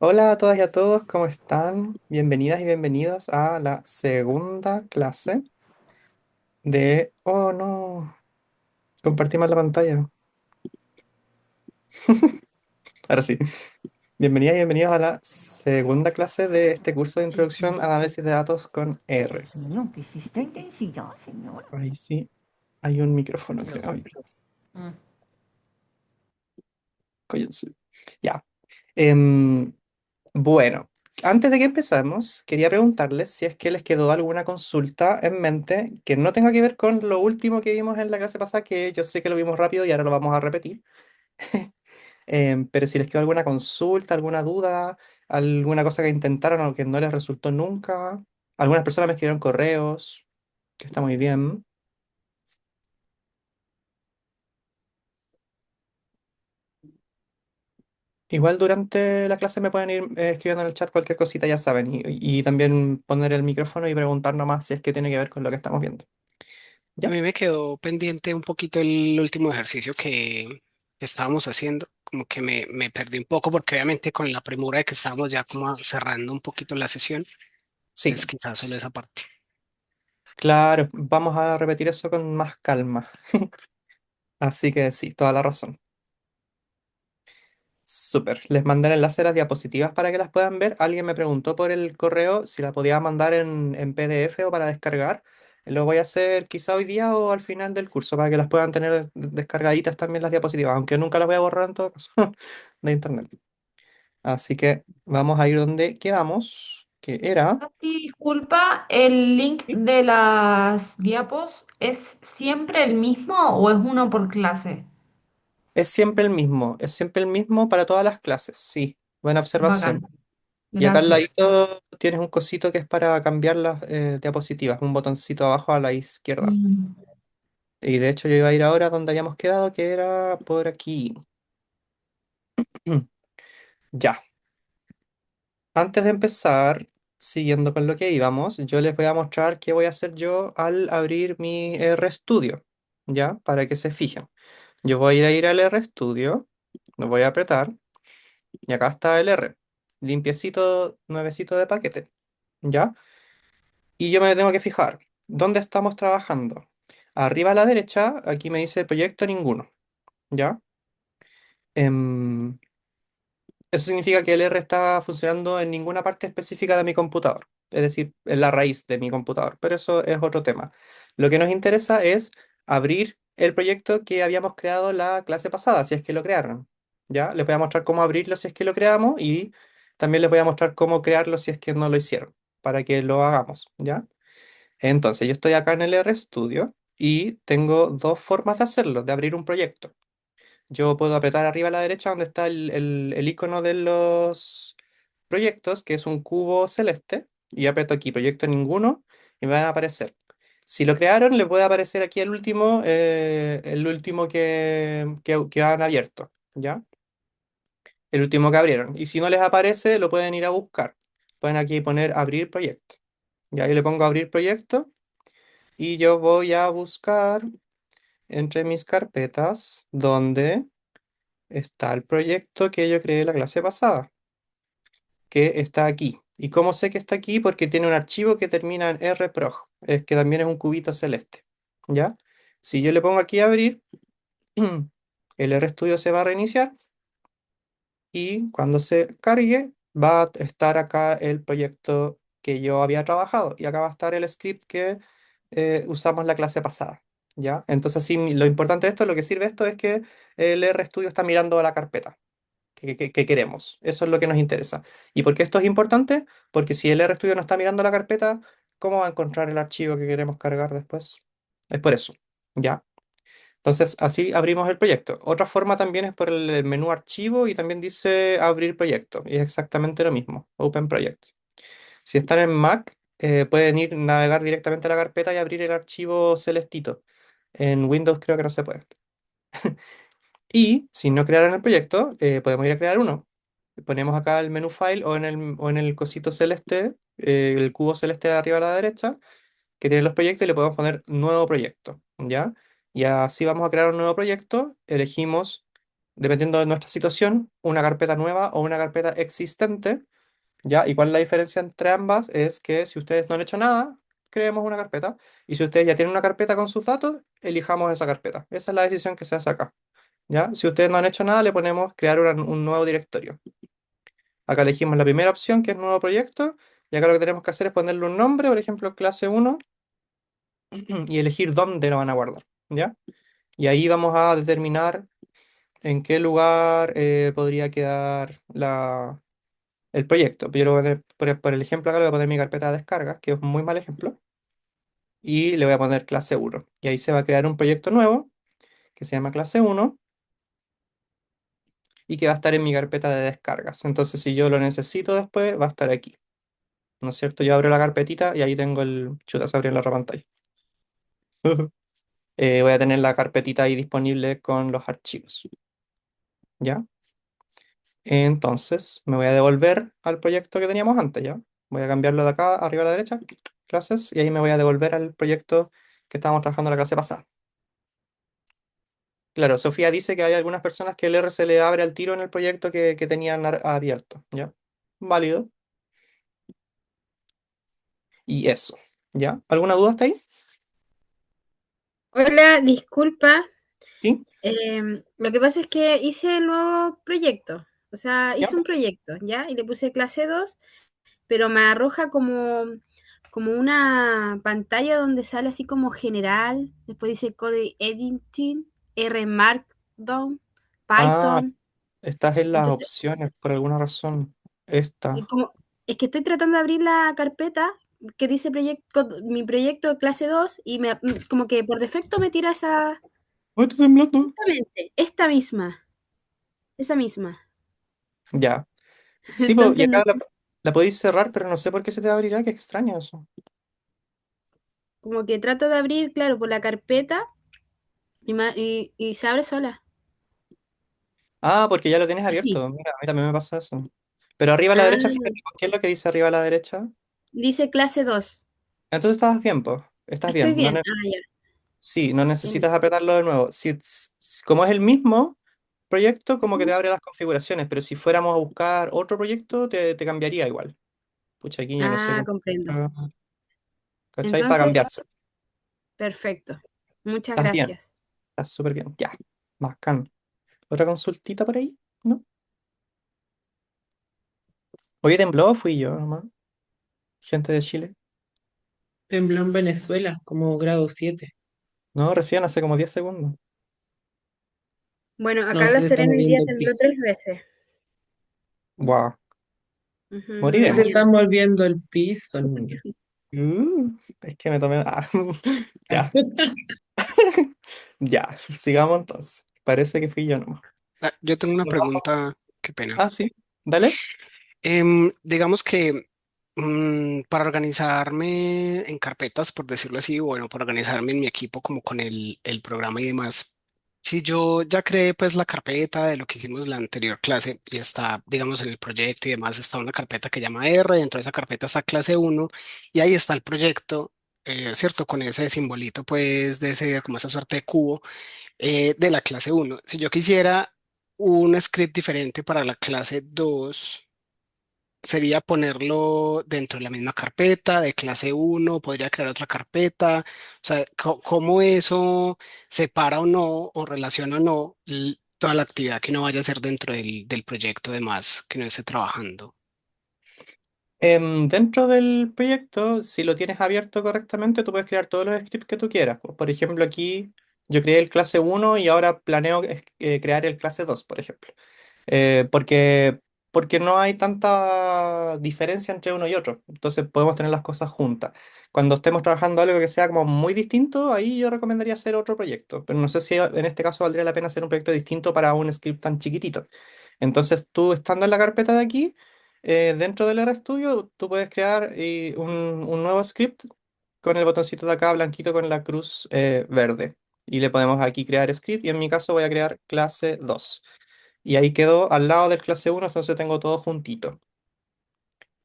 Hola a todas y a todos, ¿cómo están? Bienvenidas y bienvenidos a la segunda clase de... Oh, no, compartimos la pantalla. Ahora sí. Bienvenidas y bienvenidos a la segunda clase de este curso de introducción a análisis de datos con R. Dios mío, ¿qué es esta intensidad, señora? Ahí sí, hay un micrófono, Lo creo. Ay, siento. Mm. cállense. Ya. Em, bueno, antes de que empezamos, quería preguntarles si es que les quedó alguna consulta en mente que no tenga que ver con lo último que vimos en la clase pasada, que yo sé que lo vimos rápido y ahora lo vamos a repetir. Pero si les quedó alguna consulta, alguna duda, alguna cosa que intentaron o que no les resultó nunca. Algunas personas me escribieron correos, que está muy bien. Igual durante la clase me pueden ir escribiendo en el chat cualquier cosita, ya saben, y también poner el micrófono y preguntar nomás si es que tiene que ver con lo que estamos viendo. A ¿Ya? mí me quedó pendiente un poquito el último ejercicio que estábamos haciendo, como que me perdí un poco porque obviamente con la premura de que estábamos ya como cerrando un poquito la sesión, Sí, entonces quizás solo esa parte. claro, vamos a repetir eso con más calma. Así que sí, toda la razón. Súper. Les mandé el enlace a las diapositivas para que las puedan ver. Alguien me preguntó por el correo si la podía mandar en PDF o para descargar. Lo voy a hacer quizá hoy día o al final del curso para que las puedan tener descargaditas también las diapositivas, aunque nunca las voy a borrar en todo caso de internet. Así que vamos a ir donde quedamos, que era... Sí, disculpa, ¿el link ¿Sí? de las diapos es siempre el mismo o es uno por clase? Es siempre el mismo para todas las clases, sí. Buena Bacán, observación. Y acá al gracias. ladito tienes un cosito que es para cambiar las diapositivas, un botoncito abajo a la izquierda. Mm. Y de hecho yo iba a ir ahora donde habíamos quedado, que era por aquí. Ya. Antes de empezar, siguiendo con lo que íbamos, yo les voy a mostrar qué voy a hacer yo al abrir mi RStudio, ¿ya? Para que se fijen. Yo voy a ir al RStudio, lo voy a apretar, y acá está el R, limpiecito, nuevecito de paquete, ¿ya? Y yo me tengo que fijar, ¿dónde estamos trabajando? Arriba a la derecha, aquí me dice proyecto ninguno, ¿ya? Em, Eso significa que el R está funcionando en ninguna parte específica de mi computador, es decir, en la raíz de mi computador, pero eso es otro tema. Lo que nos interesa es abrir el proyecto que habíamos creado la clase pasada, si es que lo crearon. ¿Ya? Les voy a mostrar cómo abrirlo si es que lo creamos y también les voy a mostrar cómo crearlo si es que no lo hicieron, para que lo hagamos, ¿ya? Entonces, yo estoy acá en el RStudio y tengo dos formas de hacerlo, de abrir un proyecto. Yo puedo apretar arriba a la derecha donde está el icono de los proyectos, que es un cubo celeste, y aprieto aquí proyecto ninguno y me van a aparecer. Si lo crearon, le puede aparecer aquí el último que han abierto, ¿ya? El último que abrieron. Y si no les aparece, lo pueden ir a buscar. Pueden aquí poner abrir proyecto. Ya ahí le pongo abrir proyecto y yo voy a buscar entre mis carpetas donde está el proyecto que yo creé la clase pasada, que está aquí. ¿Y cómo sé que está aquí? Porque tiene un archivo que termina en rprog, es que también es un cubito celeste. ¿Ya? Si yo le pongo aquí a abrir, el RStudio se va a reiniciar y cuando se cargue va a estar acá el proyecto que yo había trabajado y acá va a estar el script que usamos la clase pasada. ¿Ya? Entonces, sí, lo importante de esto, lo que sirve esto es que el RStudio está mirando a la carpeta que queremos. Eso es lo que nos interesa. ¿Y por qué esto es importante? Porque si el RStudio no está mirando la carpeta, ¿cómo va a encontrar el archivo que queremos cargar después? Es por eso, ¿ya? Entonces, así abrimos el proyecto. Otra forma también es por el menú archivo y también dice abrir proyecto. Y es exactamente lo mismo, Open Project. Si están en Mac, pueden ir navegar directamente a la carpeta y abrir el archivo celestito. En Windows creo que no se puede. Y si no crearon el proyecto, podemos ir a crear uno. Ponemos acá el menú file o en el cosito celeste, el cubo celeste de arriba a la derecha, que tiene los proyectos y le podemos poner nuevo proyecto, ¿ya? Y así vamos a crear un nuevo proyecto, elegimos, dependiendo de nuestra situación, una carpeta nueva o una carpeta existente, ¿ya? ¿Y cuál es la diferencia entre ambas? Es que si ustedes no han hecho nada, creemos una carpeta, y si ustedes ya tienen una carpeta con sus datos, elijamos esa carpeta. Esa es la decisión que se hace acá, ¿ya? Si ustedes no han hecho nada, le ponemos crear un nuevo directorio. Acá elegimos la primera opción, que es nuevo proyecto, y acá lo que tenemos que hacer es ponerle un nombre, por ejemplo, clase uno y elegir dónde lo van a guardar, ¿ya? Y ahí vamos a determinar en qué lugar podría quedar el proyecto. Yo le voy a poner, por el ejemplo, acá le voy a poner mi carpeta de descargas, que es un muy mal ejemplo, y le voy a poner clase uno. Y ahí se va a crear un proyecto nuevo que se llama clase uno y que va a estar en mi carpeta de descargas. Entonces, si yo lo necesito después, va a estar aquí. ¿No es cierto? Yo abro la carpetita y ahí tengo el... Chuta, se abrió en la otra pantalla. Voy a tener la carpetita ahí disponible con los archivos. ¿Ya? Entonces, me voy a devolver al proyecto que teníamos antes, ¿ya? Voy a cambiarlo de acá, arriba a la derecha, clases, y ahí me voy a devolver al proyecto que estábamos trabajando la clase pasada. Claro, Sofía dice que hay algunas personas que el R se le abre al tiro en el proyecto que tenían abierto, ¿ya? Válido. Y eso, ¿ya? ¿Alguna duda hasta ahí? Hola, disculpa. ¿Sí? Lo que pasa es que hice el nuevo proyecto. O sea, ¿Ya? hice un proyecto, ¿ya? Y le puse clase 2, pero me arroja como una pantalla donde sale así como general. Después dice Code Editing, R Markdown, Ah, Python. estás en las Entonces, opciones por alguna razón. y Esta. como, es que estoy tratando de abrir la carpeta que dice mi proyecto clase 2 y como que por defecto me tira ¡Ay, está temblando! exactamente, esa misma. Ya. Sí, y Entonces, no acá sé, la podéis cerrar, pero no sé por qué se te abrirá, qué extraño eso. como que trato de abrir, claro, por la carpeta y se abre sola. Ah, porque ya lo tienes Así. abierto. Mira, a mí también me pasa eso. Pero arriba a la derecha, Ah, fíjate, ¿qué es lo que dice arriba a la derecha? dice clase 2. Entonces estás bien, pues. Estás Estoy bien. bien. Ah, ya. Sí, no Genial. necesitas apretarlo de nuevo. Como es el mismo proyecto, como que te Ujú. abre las configuraciones, pero si fuéramos a buscar otro proyecto, te cambiaría igual. Pucha, aquí yo no sé Ah, cómo. comprendo. ¿Cachai? Para Entonces, cambiarse. perfecto. Muchas Estás bien. gracias. Estás súper bien. Ya. Bacán. ¿Otra consultita por ahí? ¿No? Oye, tembló, o fui yo nomás. Gente de Chile. Tembló en Venezuela, como grado 7. No, recién hace como 10 segundos. Bueno, No, acá en se La te está Serena hoy día moviendo el tembló piso. 3 veces. Guau. Me Se da te Moriremos. miedo. está moviendo el piso, niña. Es que me tomé. Ah. Ya. Ya. Sigamos entonces. Parece que fui yo nomás. Ah, yo tengo una pregunta, qué pena. Sí. Dale. Digamos que para organizarme en carpetas, por decirlo así, bueno, para organizarme en mi equipo como con el programa y demás, si yo ya creé pues la carpeta de lo que hicimos la anterior clase y está, digamos, en el proyecto y demás, está una carpeta que llama R, dentro de esa carpeta está clase uno y ahí está el proyecto, ¿cierto? Con ese simbolito pues de ese, como esa suerte de cubo de la clase uno. Si yo quisiera un script diferente para la clase 2 sería ponerlo dentro de la misma carpeta de clase uno, podría crear otra carpeta, o sea, cómo eso separa o no, o relaciona o no toda la actividad que uno vaya a hacer dentro del proyecto, además, que no esté trabajando. Dentro del proyecto, si lo tienes abierto correctamente, tú puedes crear todos los scripts que tú quieras. Por ejemplo, aquí yo creé el clase uno y ahora planeo crear el clase 2, por ejemplo. Eh, porque, porque no hay tanta diferencia entre uno y otro. Entonces podemos tener las cosas juntas. Cuando estemos trabajando algo que sea como muy distinto, ahí yo recomendaría hacer otro proyecto. Pero no sé si en este caso valdría la pena hacer un proyecto distinto para un script tan chiquitito. Entonces tú estando en la carpeta de aquí, dentro del RStudio, tú puedes crear un nuevo script con el botoncito de acá blanquito con la cruz verde. Y le podemos aquí crear script y en mi caso voy a crear clase 2. Y ahí quedó al lado del clase uno, entonces tengo todo juntito.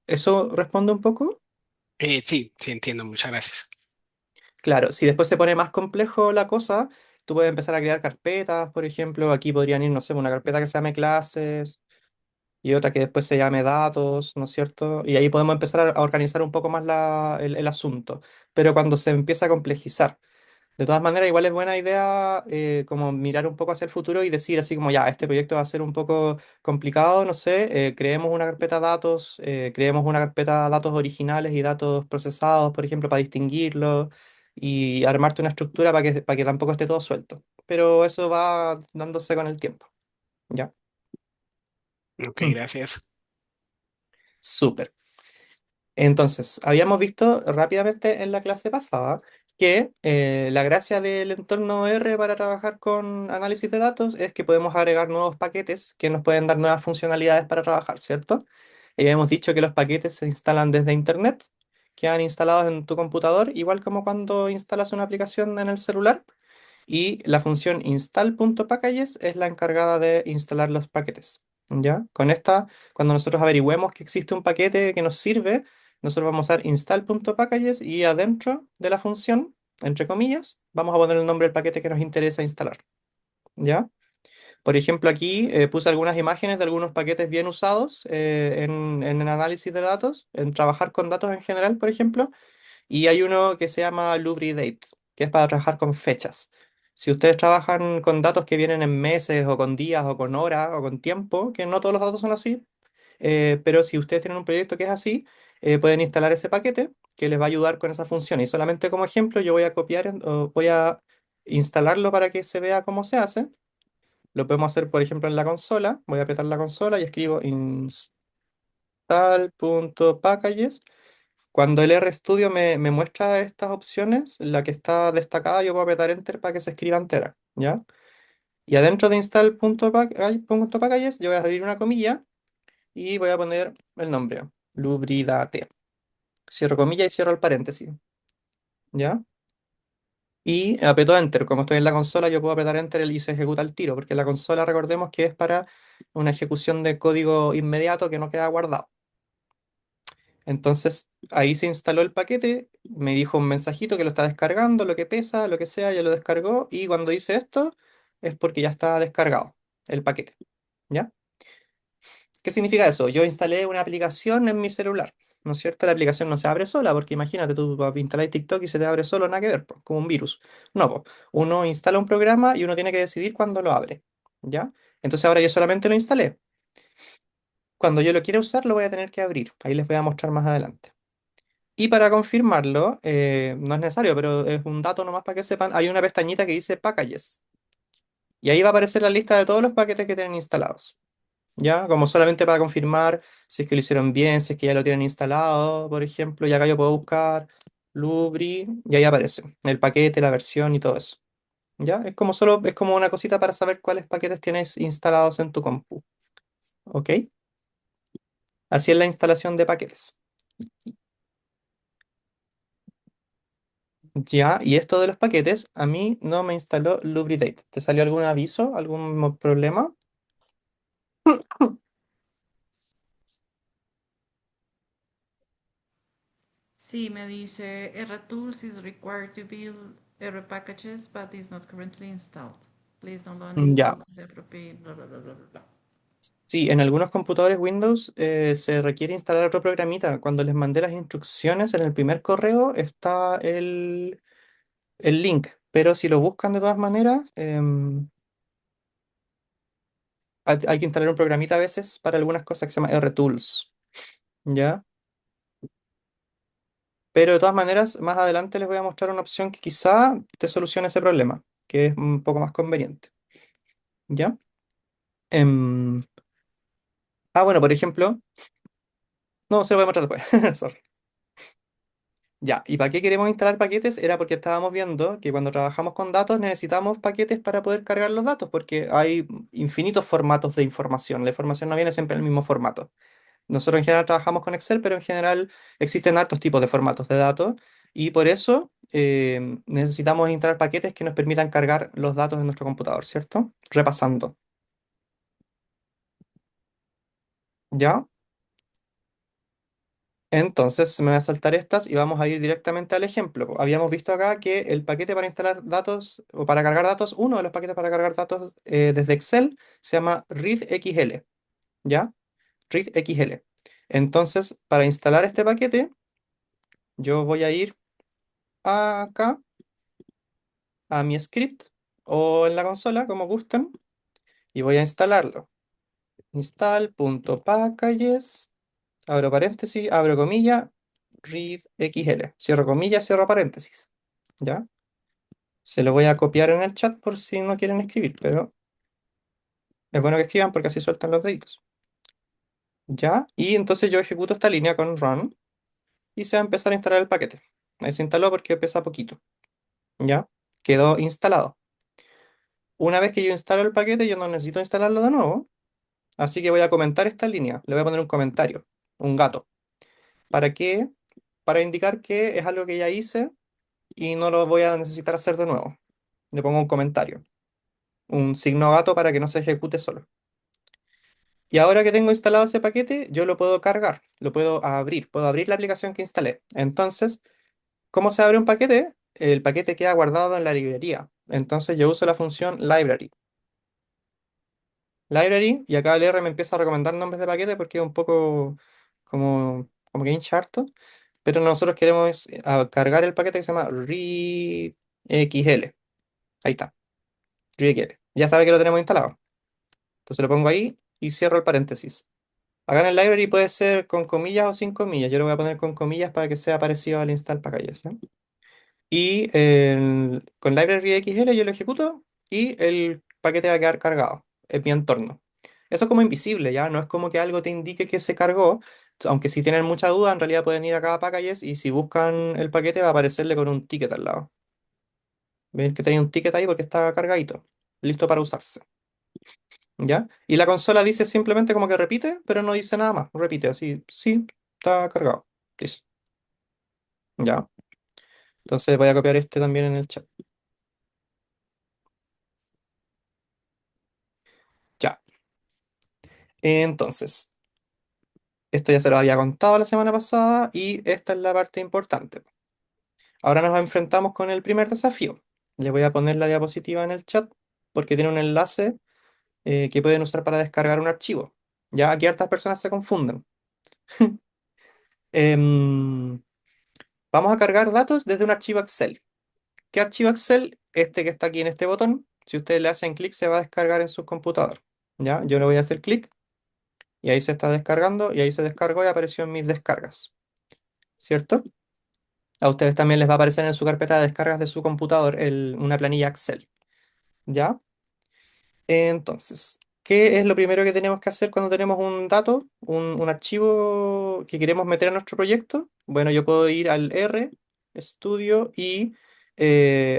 ¿Eso responde un poco? Sí, sí, entiendo, muchas gracias. Claro, si después se pone más complejo la cosa, tú puedes empezar a crear carpetas, por ejemplo, aquí podrían ir, no sé, una carpeta que se llame clases y otra que después se llame datos, ¿no es cierto? Y ahí podemos empezar a organizar un poco más el asunto. Pero cuando se empieza a complejizar, de todas maneras, igual es buena idea como mirar un poco hacia el futuro y decir así como ya, este proyecto va a ser un poco complicado, no sé, creemos una carpeta datos, creemos una carpeta datos originales y datos procesados, por ejemplo, para distinguirlos y armarte una estructura para que tampoco esté todo suelto. Pero eso va dándose con el tiempo, ¿ya? Ok, Mm. gracias. Súper. Entonces, habíamos visto rápidamente en la clase pasada que la gracia del entorno R para trabajar con análisis de datos es que podemos agregar nuevos paquetes que nos pueden dar nuevas funcionalidades para trabajar, ¿cierto? Y habíamos dicho que los paquetes se instalan desde Internet, quedan instalados en tu computador, igual como cuando instalas una aplicación en el celular. Y la función install.packages es la encargada de instalar los paquetes. ¿Ya? Con esta, cuando nosotros averigüemos que existe un paquete que nos sirve, nosotros vamos a usar install.packages y adentro de la función, entre comillas, vamos a poner el nombre del paquete que nos interesa instalar. ¿Ya? Por ejemplo, aquí puse algunas imágenes de algunos paquetes bien usados en el análisis de datos, en trabajar con datos en general, por ejemplo. Y hay uno que se llama Lubridate, que es para trabajar con fechas. Si ustedes trabajan con datos que vienen en meses o con días o con horas o con tiempo, que no todos los datos son así, pero si ustedes tienen un proyecto que es así, pueden instalar ese paquete que les va a ayudar con esa función. Y solamente como ejemplo, yo voy a copiar, o voy a instalarlo para que se vea cómo se hace. Lo podemos hacer, por ejemplo, en la consola. Voy a apretar la consola y escribo install.packages. Cuando el RStudio me muestra estas opciones, la que está destacada, yo puedo apretar Enter para que se escriba entera, ¿ya? Y adentro de install.packages yo voy a abrir una comilla y voy a poner el nombre, Lubridate. Cierro comilla y cierro el paréntesis, ¿ya? Y aprieto Enter. Como estoy en la consola, yo puedo apretar Enter y se ejecuta el tiro, porque la consola, recordemos que es para una ejecución de código inmediato que no queda guardado. Entonces ahí se instaló el paquete, me dijo un mensajito que lo está descargando, lo que pesa, lo que sea, ya lo descargó y cuando hice esto es porque ya está descargado el paquete. ¿Ya? ¿Qué significa eso? Yo instalé una aplicación en mi celular, ¿no es cierto? La aplicación no se abre sola porque imagínate, tú vas a instalar TikTok y se te abre solo, nada que ver, po, como un virus. No, po. Uno instala un programa y uno tiene que decidir cuándo lo abre. ¿Ya? Entonces ahora yo solamente lo instalé. Cuando yo lo quiera usar, lo voy a tener que abrir. Ahí les voy a mostrar más adelante. Y para confirmarlo, no es necesario, pero es un dato nomás para que sepan, hay una pestañita que dice Packages. Y ahí va a aparecer la lista de todos los paquetes que tienen instalados. ¿Ya? Como solamente para confirmar si es que lo hicieron bien, si es que ya lo tienen instalado, por ejemplo. Y acá yo puedo buscar Lubri y ahí aparece el paquete, la versión y todo eso. ¿Ya? Es como una cosita para saber cuáles paquetes tienes instalados en tu compu. ¿Ok? Así es la instalación de paquetes. Ya, y esto de los paquetes, a mí no me instaló Lubridate. ¿Te salió algún aviso, algún problema? Sí, me dice RTools is required to build R packages, but is not currently installed. Please download and Ya, install the appropriate bla bla bla bla bla. sí, en algunos computadores Windows se requiere instalar otro programita. Cuando les mandé las instrucciones en el primer correo está el link, pero si lo buscan de todas maneras, hay que instalar un programita a veces para algunas cosas que se llama RTools, ¿ya? Pero de todas maneras, más adelante les voy a mostrar una opción que quizá te solucione ese problema, que es un poco más conveniente. ¿Ya? Em, bueno, por ejemplo, no, se lo voy a mostrar después. Sorry. Ya, ¿y para qué queremos instalar paquetes? Era porque estábamos viendo que cuando trabajamos con datos necesitamos paquetes para poder cargar los datos, porque hay infinitos formatos de información. La información no viene siempre en el mismo formato. Nosotros en general trabajamos con Excel, pero en general existen altos tipos de formatos de datos y por eso necesitamos instalar paquetes que nos permitan cargar los datos en nuestro computador, ¿cierto? Repasando. ¿Ya? Entonces me voy a saltar estas y vamos a ir directamente al ejemplo. Habíamos visto acá que el paquete para instalar datos o para cargar datos, uno de los paquetes para cargar datos desde Excel se llama readxl, ¿ya? readxl. Entonces, para instalar este paquete, yo voy a ir acá a mi script o en la consola, como gusten, y voy a instalarlo. Install.packages, abro paréntesis, abro comilla, readxl, cierro comillas, cierro paréntesis, ¿ya? Se lo voy a copiar en el chat por si no quieren escribir, pero es bueno que escriban porque así sueltan los deditos, ¿ya? Y entonces yo ejecuto esta línea con run y se va a empezar a instalar el paquete. Ahí se instaló porque pesa poquito, ¿ya? Quedó instalado. Una vez que yo instalo el paquete, yo no necesito instalarlo de nuevo, así que voy a comentar esta línea. Le voy a poner un comentario, un gato. ¿Para qué? Para indicar que es algo que ya hice y no lo voy a necesitar hacer de nuevo. Le pongo un comentario, un signo gato para que no se ejecute solo. Y ahora que tengo instalado ese paquete, yo lo puedo cargar, lo puedo abrir la aplicación que instalé. Entonces, ¿cómo se abre un paquete? El paquete queda guardado en la librería. Entonces yo uso la función library. Library, y acá el R me empieza a recomendar nombres de paquete porque es un poco como que hincha harto. Pero nosotros queremos cargar el paquete que se llama readxl. Ahí está, readxl. Ya sabe que lo tenemos instalado. Entonces lo pongo ahí y cierro el paréntesis. Acá en el library puede ser con comillas o sin comillas. Yo lo voy a poner con comillas para que sea parecido al install packages, ¿ya? Y con library XL yo lo ejecuto y el paquete va a quedar cargado en mi entorno. Eso es como invisible, ¿ya? No es como que algo te indique que se cargó. Aunque si tienen mucha duda, en realidad pueden ir a cada packages y si buscan el paquete va a aparecerle con un ticket al lado. Ven que tiene un ticket ahí porque está cargadito, listo para usarse. ¿Ya? Y la consola dice simplemente como que repite, pero no dice nada más. Repite así, sí, está cargado. Listo. ¿Ya? Entonces voy a copiar este también en el chat. Ya. Entonces, esto ya se lo había contado la semana pasada y esta es la parte importante. Ahora nos enfrentamos con el primer desafío. Le voy a poner la diapositiva en el chat porque tiene un enlace que pueden usar para descargar un archivo. Ya aquí hartas personas se confunden. Em, Vamos a cargar datos desde un archivo Excel. ¿Qué archivo Excel? Este que está aquí en este botón. Si ustedes le hacen clic, se va a descargar en su computador. ¿Ya? Yo le voy a hacer clic y ahí se está descargando y ahí se descargó y apareció en mis descargas. ¿Cierto? A ustedes también les va a aparecer en su carpeta de descargas de su computador una planilla Excel. ¿Ya? Entonces, ¿qué es lo primero que tenemos que hacer cuando tenemos un dato, un archivo que queremos meter en nuestro proyecto? Bueno, yo puedo ir al R, Estudio y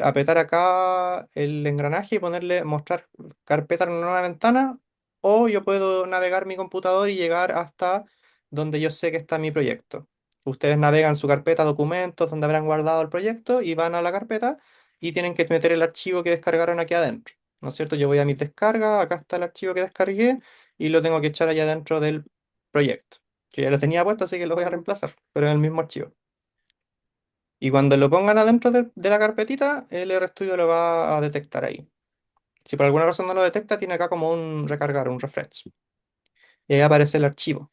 apretar acá el engranaje y ponerle mostrar carpeta en una nueva ventana, o yo puedo navegar mi computador y llegar hasta donde yo sé que está mi proyecto. Ustedes navegan su carpeta documentos donde habrán guardado el proyecto y van a la carpeta y tienen que meter el archivo que descargaron aquí adentro. ¿No es cierto? Yo voy a mis descargas, acá está el archivo que descargué y lo tengo que echar allá dentro del proyecto. Yo ya lo tenía puesto, así que lo voy a reemplazar, pero en el mismo archivo. Y cuando lo pongan adentro de la carpetita, el RStudio lo va a detectar ahí. Si por alguna razón no lo detecta, tiene acá como un recargar, un refresh. Y ahí aparece el archivo.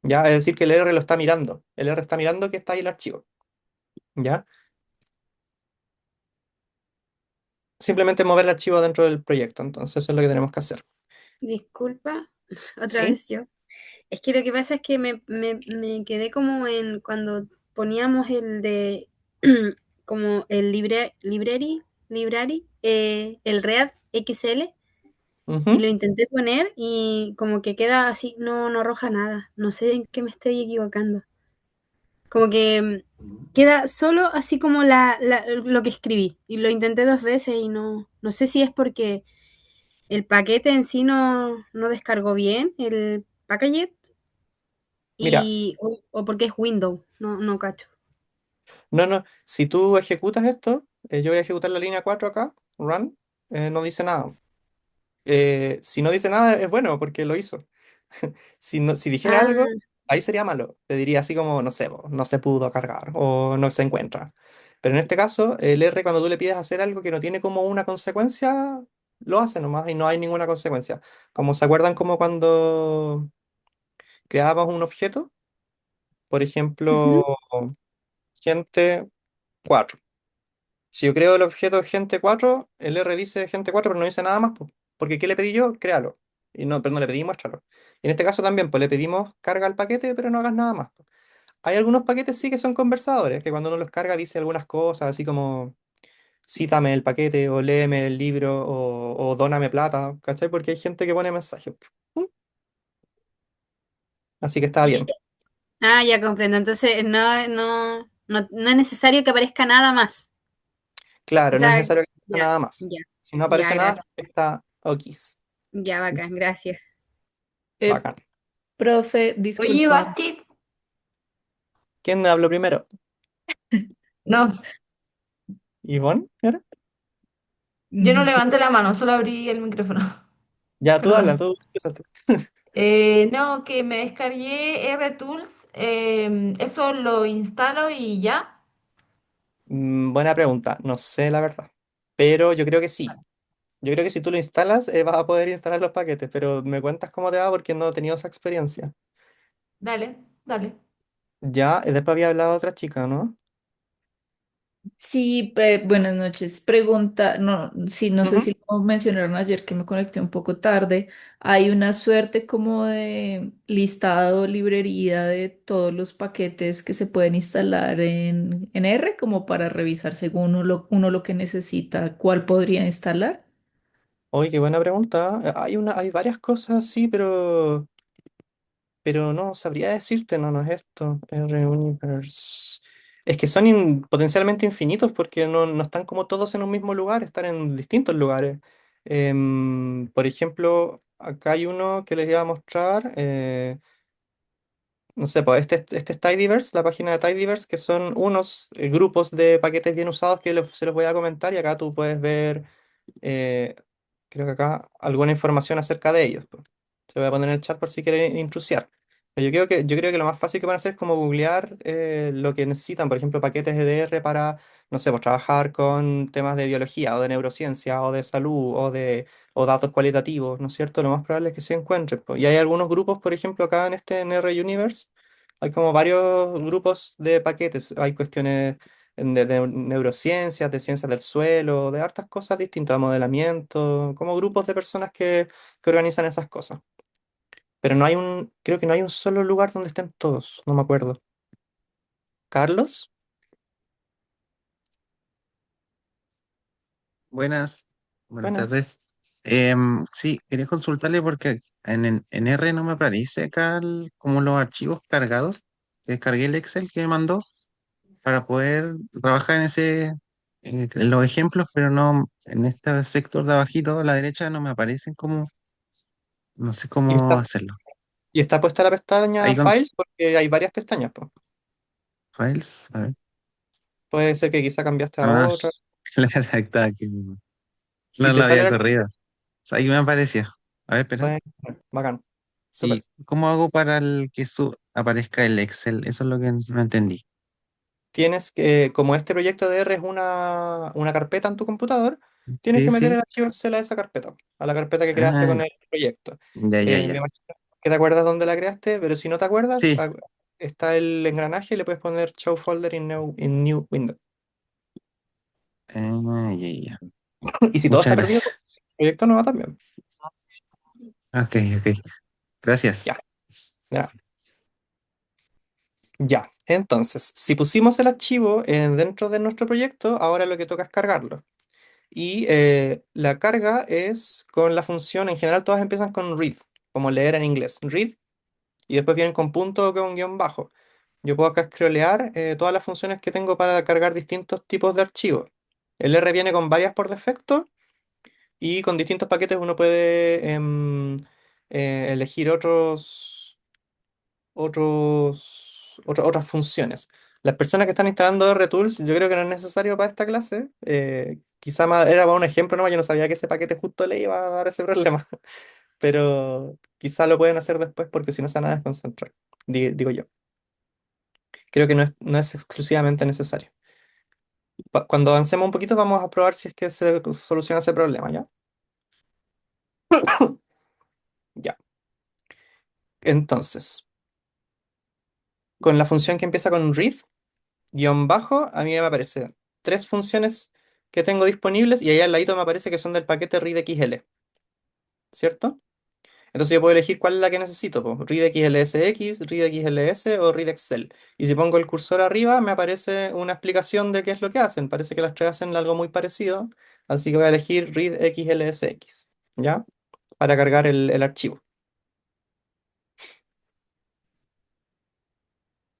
¿Ya? Es decir, que el R lo está mirando. El R está mirando que está ahí el archivo. ¿Ya? Simplemente mover el archivo dentro del proyecto. Entonces eso es lo que tenemos que hacer. Disculpa, otra ¿Sí? vez yo. Es que lo que pasa es que me quedé como en cuando poníamos el de como el el React XL y lo Ujú. intenté poner y como que queda así, no arroja nada. No sé en qué me estoy equivocando. Como que queda solo así como lo que escribí. Y lo intenté dos veces y no sé si es porque el paquete en sí no descargó bien, el package, Mira, o porque es Windows, no cacho. no. Si tú ejecutas esto, yo voy a ejecutar la línea 4 acá, run, no dice nada. Si no dice nada, es bueno porque lo hizo. Si dijera Ah, algo, ahí sería malo. Te diría así como, no sé, no se pudo cargar o no se encuentra. Pero en este caso, el R, cuando tú le pides hacer algo que no tiene como una consecuencia, lo hace nomás y no hay ninguna consecuencia. Como se acuerdan como cuando creábamos un objeto, por ejemplo, Ujú. gente 4. Si yo creo el objeto gente 4, el R dice gente 4, pero no dice nada más, po, porque ¿qué le pedí yo? Créalo. Y no, pero no le pedí muéstralo. Y en este caso también, pues le pedimos carga al paquete, pero no hagas nada más. Hay algunos paquetes sí que son conversadores, que cuando uno los carga dice algunas cosas, así como cítame el paquete, o léeme el libro, o dóname plata, ¿cachai? Porque hay gente que pone mensajes. ¿Mm? Así que está bien. Ah, ya comprendo. Entonces, no es necesario que aparezca nada más. O Claro, no es sea, necesario que haga ya, nada más. ya, Si no ya, aparece nada, gracias. está okis. Ya, bacán, gracias. Eh, Bacán. profe, Oye, disculpa. Basti, ¿Quién habló primero? no, ¿Ivonne? ¿Era? yo no Sí. levanté la mano, solo abrí el micrófono. Ya, tú hablas, Perdón. tú empezaste. No, que me descargué RTools, eso lo instalo y ya. Buena pregunta, no sé la verdad. Pero yo creo que sí. Yo creo que si tú lo instalas, vas a poder instalar los paquetes, pero me cuentas cómo te va porque no he tenido esa experiencia. Dale, dale. Ya, después había hablado otra chica, ¿no? Sí, buenas noches. Pregunta, no, sí, no sé Ujú. si lo mencionaron ayer que me conecté un poco tarde. Hay una suerte como de listado, librería de todos los paquetes que se pueden instalar en R, como para revisar según uno lo que necesita, cuál podría instalar. Oye, qué buena pregunta. Hay varias cosas así, pero no sabría decirte, no, no es esto. R-Universe. Es que son potencialmente infinitos porque no están como todos en un mismo lugar, están en distintos lugares. Por ejemplo, acá hay uno que les iba a mostrar. No sé, pues este es Tidyverse, la página de Tidyverse, que son unos grupos de paquetes bien usados que se los voy a comentar y acá tú puedes ver, eh, creo que acá, alguna información acerca de ellos, pues. Te voy a poner en el chat por si quieren intrusiar. Pero yo creo que lo más fácil que van a hacer es como googlear lo que necesitan, por ejemplo, paquetes EDR para, no sé, pues trabajar con temas de biología o de neurociencia o de salud o datos cualitativos, ¿no es cierto? Lo más probable es que se encuentren, pues. Y hay algunos grupos, por ejemplo, acá en este NR Universe, hay como varios grupos de paquetes. Hay cuestiones de neurociencias, de ciencias del suelo, de hartas cosas distintas, modelamiento, como grupos de personas que organizan esas cosas. Pero creo que no hay un solo lugar donde estén todos, no me acuerdo. ¿Carlos? Buenas, buenas Buenas. tardes. Sí, quería consultarle porque en R no me aparece acá como los archivos cargados. Descargué el Excel que me mandó para poder trabajar en los ejemplos, pero no, en este sector de abajito a la derecha no me aparecen como, no sé Y cómo está, hacerlo. y está puesta la pestaña Ahí con Files porque hay varias pestañas, pues. files, a ver. Puede ser que quizá cambiaste a Ah, otra claro, ahí está aquí. y No te lo sale había la... corrido. Ahí me apareció. A ver, espera. Bueno, bacán. ¿Y Súper. cómo hago para que aparezca el Excel? Eso es lo que no entendí. Tienes que, como este proyecto de R es una carpeta en tu computador, tienes Sí, que meter sí. el archivo Excel a esa carpeta, a la carpeta que creaste Ah, con el proyecto. ya, ya, Me ya. imagino que te acuerdas dónde la creaste, pero si no te acuerdas, Sí. está el engranaje y le puedes poner Show Folder in New Window. Ah, ya, ya. Y si todo Muchas está perdido, gracias. pues, el proyecto no va también. Ok, ok. Gracias. Ya, ya, ya. Entonces, si pusimos el archivo dentro de nuestro proyecto, ahora lo que toca es cargarlo. Y la carga es con la función, en general todas empiezan con read, como leer en inglés, read, y después vienen con punto o con guión bajo. Yo puedo acá scrollear todas las funciones que tengo para cargar distintos tipos de archivos. El R viene con varias por defecto y con distintos paquetes uno puede elegir otras funciones. Las personas que están instalando RTools, yo creo que no es necesario para esta clase. Quizá era para un ejemplo, ¿no? Yo no sabía que ese paquete justo le iba a dar ese problema, pero quizá lo pueden hacer después porque si no se van a desconcentrar. digo yo. Creo que no es exclusivamente necesario. Cuando avancemos un poquito vamos a probar si es que se soluciona ese problema, ¿ya? Ya. Entonces, con la función que empieza con read, guión bajo, a mí me aparecen tres funciones que tengo disponibles y ahí al ladito me aparece que son del paquete readxl, ¿cierto? Entonces yo puedo elegir cuál es la que necesito, pues, readxlsx, readxls o readexcel. Y si pongo el cursor arriba, me aparece una explicación de qué es lo que hacen. Parece que las tres hacen algo muy parecido, así que voy a elegir readxlsx, ¿ya? Para cargar el archivo.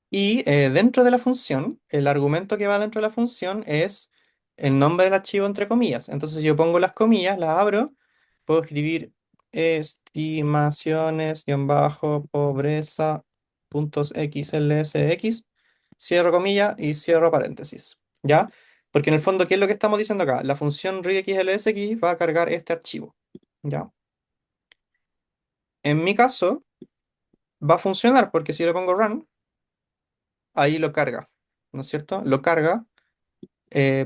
Y dentro de la función, el argumento que va dentro de la función es el nombre del archivo entre comillas. Entonces yo pongo las comillas, las abro, puedo escribir estimaciones-pobreza puntos xlsx, cierro comillas y cierro paréntesis. ¿Ya? Porque en el fondo, ¿qué es lo que estamos diciendo acá? La función readxlsx va a cargar este archivo. ¿Ya? En mi caso, va a funcionar porque si le pongo run, ahí lo carga. ¿No es cierto? Lo carga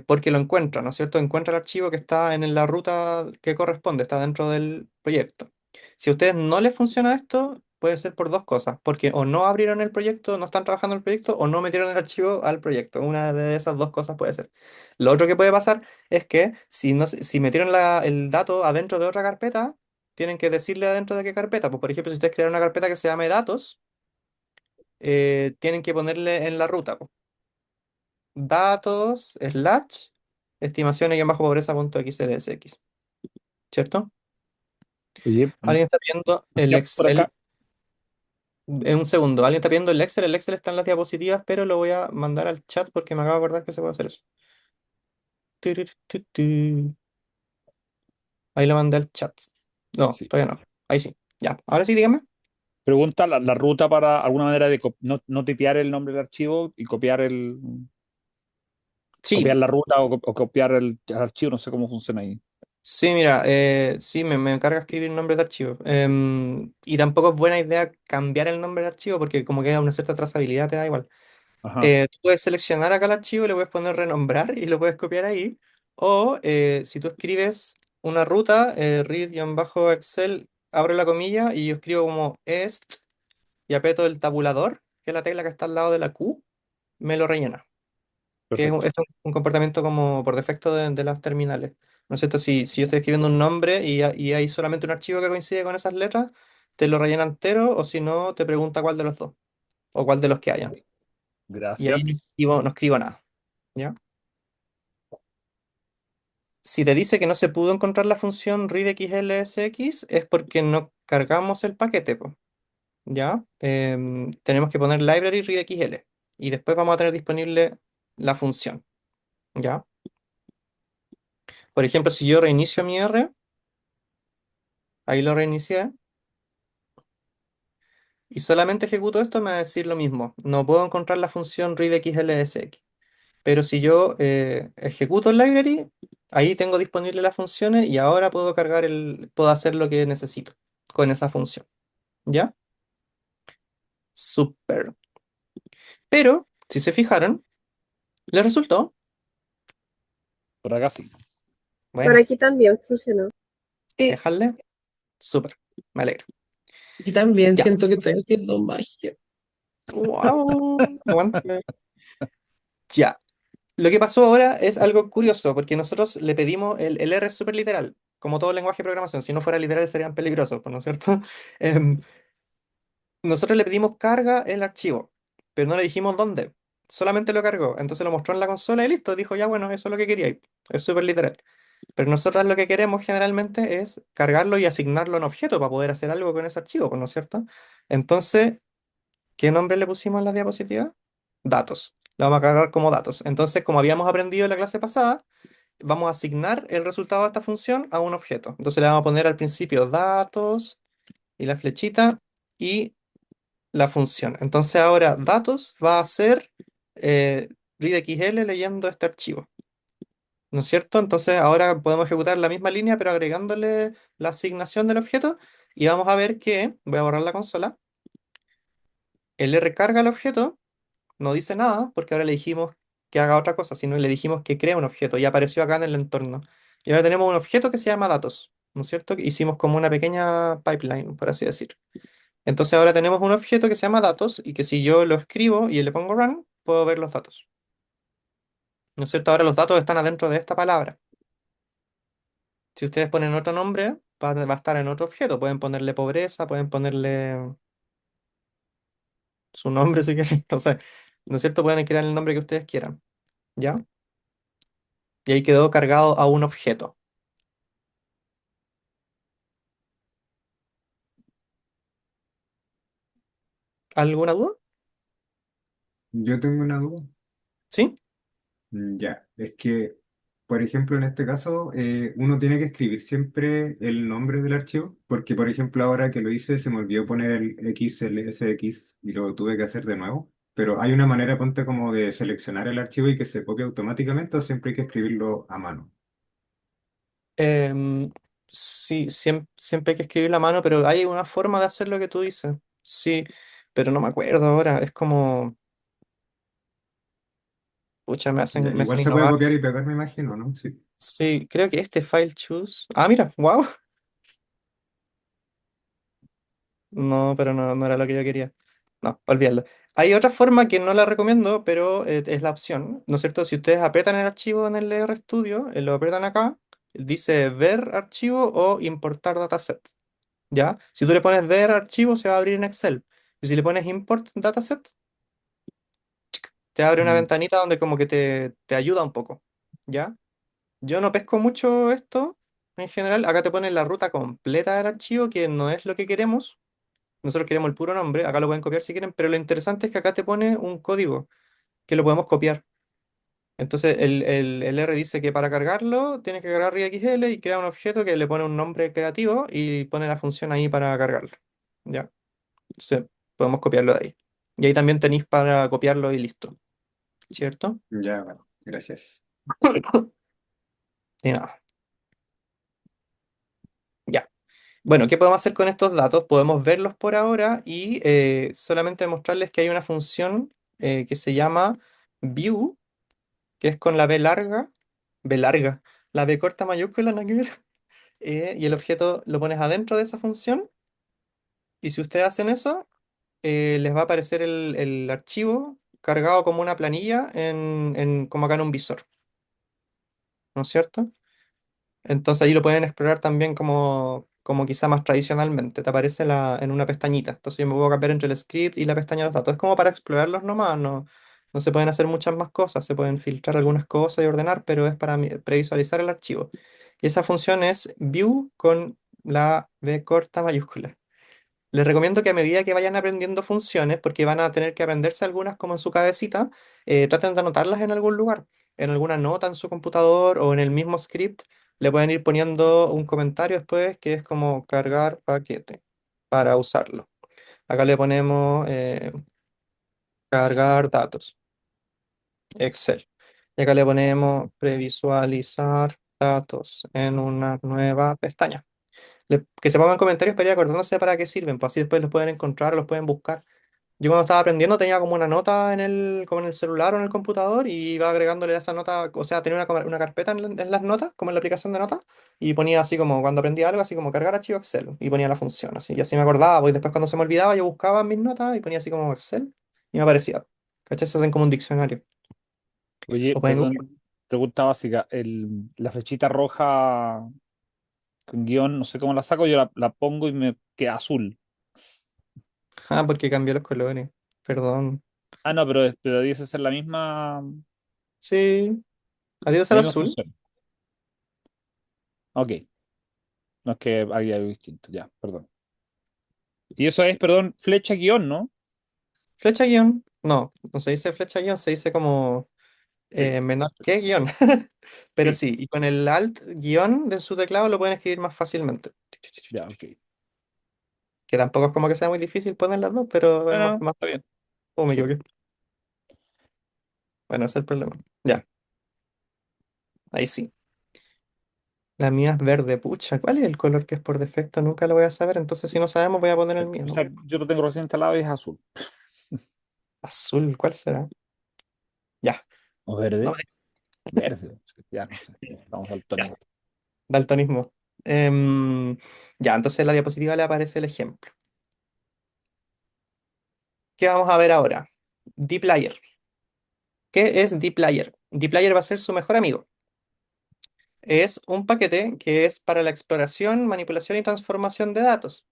porque lo encuentra, ¿no es cierto? Encuentra el archivo que está en la ruta que corresponde, está dentro del proyecto. Si a ustedes no les funciona esto, puede ser por dos cosas, porque o no abrieron el proyecto, no están trabajando en el proyecto, o no metieron el archivo al proyecto. Una de esas dos cosas puede ser. Lo otro que puede pasar es que si, no, si metieron el dato adentro de otra carpeta, tienen que decirle adentro de qué carpeta. Pues, por ejemplo, si ustedes crearon una carpeta que se llame datos, tienen que ponerle en la ruta, pues, datos, slash, estimaciones-pobreza.xlsx, ¿cierto? Oye, Alguien está viendo el ya por Excel. acá, En un segundo, alguien está viendo el Excel. El Excel está en las diapositivas, pero lo voy a mandar al chat porque me acabo de acordar que se puede hacer eso. Tururututú. Ahí lo mandé al chat. No, sí. todavía no. Ahí sí. Ya. Ahora sí, dígame. Pregunta la ruta para alguna manera de no tipear el nombre del archivo y Sí, copiar la ruta o copiar el archivo, no sé cómo funciona ahí. sí, mira, sí, me encarga escribir nombres de archivo. Y tampoco es buena idea cambiar el nombre del archivo porque como que una cierta trazabilidad te da igual. Ajá, Tú puedes seleccionar acá el archivo, le puedes poner renombrar y lo puedes copiar ahí. O si tú escribes una ruta, read-excel, abro la comilla y yo escribo como est y aprieto el tabulador, que es la tecla que está al lado de la Q, me lo rellena. Que perfecto. es un comportamiento como por defecto de las terminales. ¿No es cierto? Si yo estoy escribiendo un nombre y hay solamente un archivo que coincide con esas letras, te lo rellena entero o si no, te pregunta cuál de los dos o cuál de los que hayan. Y ahí Gracias. no escribo nada. ¿Ya? Si te dice que no se pudo encontrar la función readxlsx es porque no cargamos el paquete, po, ¿ya? Tenemos que poner library readxl y después vamos a tener disponible la función, ¿ya? Por ejemplo, si yo reinicio mi R, ahí lo reinicié, y solamente ejecuto esto, me va a decir lo mismo. No puedo encontrar la función readxlsx. Pero si yo ejecuto el library, ahí tengo disponible las funciones y ahora puedo hacer lo que necesito con esa función. ¿Ya? Súper. Pero, si se fijaron, les resultó. Por acá sí. Por Bueno, aquí también funcionó. Sí. dejarle. Súper. Me alegro. Y también Ya. siento que estoy haciendo magia. Wow. Aguante. Ya. Lo que pasó ahora es algo curioso, porque nosotros le pedimos el R es súper literal, como todo lenguaje de programación. Si no fuera literal serían peligrosos, pues, ¿no es cierto? Em, Nosotros le pedimos carga el archivo, pero no le dijimos dónde. Solamente lo cargó. Entonces lo mostró en la consola y listo. Dijo, ya bueno, eso es lo que quería. Es súper literal. Pero nosotros lo que queremos generalmente es cargarlo y asignarlo a un objeto para poder hacer algo con ese archivo, pues, ¿no es cierto? Entonces, ¿qué nombre le pusimos en la diapositiva? Datos. Lo vamos a cargar como datos. Entonces, como habíamos aprendido en la clase pasada, vamos a asignar el resultado de esta función a un objeto. Entonces le vamos a poner al principio datos y la flechita y la función. Entonces ahora datos va a ser eh, readxl leyendo este archivo. ¿No es cierto? Entonces ahora podemos ejecutar la misma línea, pero agregándole la asignación del objeto. Y vamos a ver que, voy a borrar la consola, El R carga el objeto, no dice nada porque ahora le dijimos que haga otra cosa, sino le dijimos que crea un objeto y apareció acá en el entorno. Y ahora tenemos un objeto que se llama datos, ¿no es cierto? Hicimos como una pequeña pipeline, por así decir. Entonces ahora tenemos un objeto que se llama datos y que si yo lo escribo y le pongo run, puedo ver los datos. ¿No es cierto? Ahora los datos están adentro de esta palabra. Si ustedes ponen otro nombre, va a estar en otro objeto. Pueden ponerle pobreza, pueden ponerle su nombre si quieren, no sé. ¿No es cierto? Pueden crear el nombre que ustedes quieran. ¿Ya? Y ahí quedó cargado a un objeto. ¿Alguna duda? Yo tengo una duda. ¿Sí? Ya, es que, por ejemplo, en este caso, uno tiene que escribir siempre el nombre del archivo, porque, por ejemplo, ahora que lo hice, se me olvidó poner el XLSX y lo tuve que hacer de nuevo. Pero hay una manera, ponte, como de seleccionar el archivo y que se copie automáticamente, o siempre hay que escribirlo a mano. Em, sí, siempre hay que escribir la mano, pero hay una forma de hacer lo que tú dices. Sí, pero no me acuerdo ahora. Es como, pucha, Ya, me hacen igual se puede innovar. copiar y pegar, me imagino, ¿no? Sí. Sí, creo que este file choose. Ah, mira, wow. No, pero no era lo que yo quería. No, olvídalo. Hay otra forma que no la recomiendo, pero es la opción, ¿no es cierto? Si ustedes aprietan el archivo en el RStudio, lo aprietan acá, dice ver archivo o importar dataset, ¿ya? Si tú le pones ver archivo, se va a abrir en Excel. Y si le pones import dataset, te abre una Mm, ventanita donde como que te ayuda un poco, ¿ya? Yo no pesco mucho esto en general. Acá te ponen la ruta completa del archivo, que no es lo que queremos. Nosotros queremos el puro nombre, acá lo pueden copiar si quieren, pero lo interesante es que acá te pone un código que lo podemos copiar. Entonces el R dice que para cargarlo tienes que cargar RxL y crea un objeto que le pone un nombre creativo y pone la función ahí para cargarlo. ¿Ya? Entonces podemos copiarlo de ahí. Y ahí también tenéis para copiarlo y listo. ¿Cierto? ya, bueno, gracias. Y nada. Ya. Bueno, ¿qué podemos hacer con estos datos? Podemos verlos por ahora y solamente mostrarles que hay una función que se llama view, que es con la B larga, la B corta mayúscula, nada que ver, y el objeto lo pones adentro de esa función, y si ustedes hacen eso, les va a aparecer el archivo cargado como una planilla como acá en un visor, ¿no es cierto? Entonces ahí lo pueden explorar también como quizá más tradicionalmente. Te aparece en una pestañita. Entonces yo me puedo cambiar entre el script y la pestaña de los datos. Es como para explorarlos nomás. No se pueden hacer muchas más cosas. Se pueden filtrar algunas cosas y ordenar, pero es para previsualizar el archivo. Y esa función es view con la B corta mayúscula. Les recomiendo que a medida que vayan aprendiendo funciones, porque van a tener que aprenderse algunas como en su cabecita, traten de anotarlas en algún lugar, en alguna nota en su computador o en el mismo script. Le pueden ir poniendo un comentario después que es como cargar paquete para usarlo. Acá le ponemos cargar datos, Excel. Y acá le ponemos previsualizar datos en una nueva pestaña. Que se pongan comentarios para ir acordándose para qué sirven, pues así después los pueden encontrar, los pueden buscar. Yo cuando estaba aprendiendo tenía como una nota como en el celular o en el computador y iba agregándole a esa nota, o sea, tenía una carpeta en las notas, como en la aplicación de notas, y ponía así como cuando aprendía algo, así como cargar archivo Excel, y ponía la función, así, y así me acordaba, pues y después cuando se me olvidaba yo buscaba en mis notas y ponía así como Excel y me aparecía. ¿Cachai? Se hacen como un diccionario. Oye, O pueden Google. perdón, pregunta básica. La flechita roja con guión, no sé cómo la saco, yo la pongo y me queda azul. Ah, porque cambió los colores. Perdón. Ah, no, pero dice ser Sí, adiós la al misma azul. función. Ok, no es que haya algo distinto, ya, perdón. Y eso es, perdón, flecha guión, ¿no? Flecha guión. No se dice flecha guión, se dice como Sí, menor que guión. Pero sí, sí, y con el alt guión de su teclado lo pueden escribir más fácilmente. ya, ok. Que tampoco es como que sea muy difícil poner las dos, pero es No, más, no, más. está bien. Oh, me Sí. equivoqué. Bueno, ese es el problema. Ya, ahí sí. La mía es verde, pucha. ¿Cuál es el color que es por defecto? Nunca lo voy a saber. Entonces, si no sabemos, voy a poner el mío, O ¿no? sea, yo lo tengo recién instalado y es azul. Azul, ¿cuál será? Ya, ¿O no, verde? Verde. Ya no sé. Vamos al ya, tónico. daltonismo. Ya, entonces en la diapositiva le aparece el ejemplo. ¿Qué vamos a ver ahora? dplyr. ¿Qué es dplyr? dplyr va a ser su mejor amigo. Es un paquete que es para la exploración, manipulación y transformación de datos.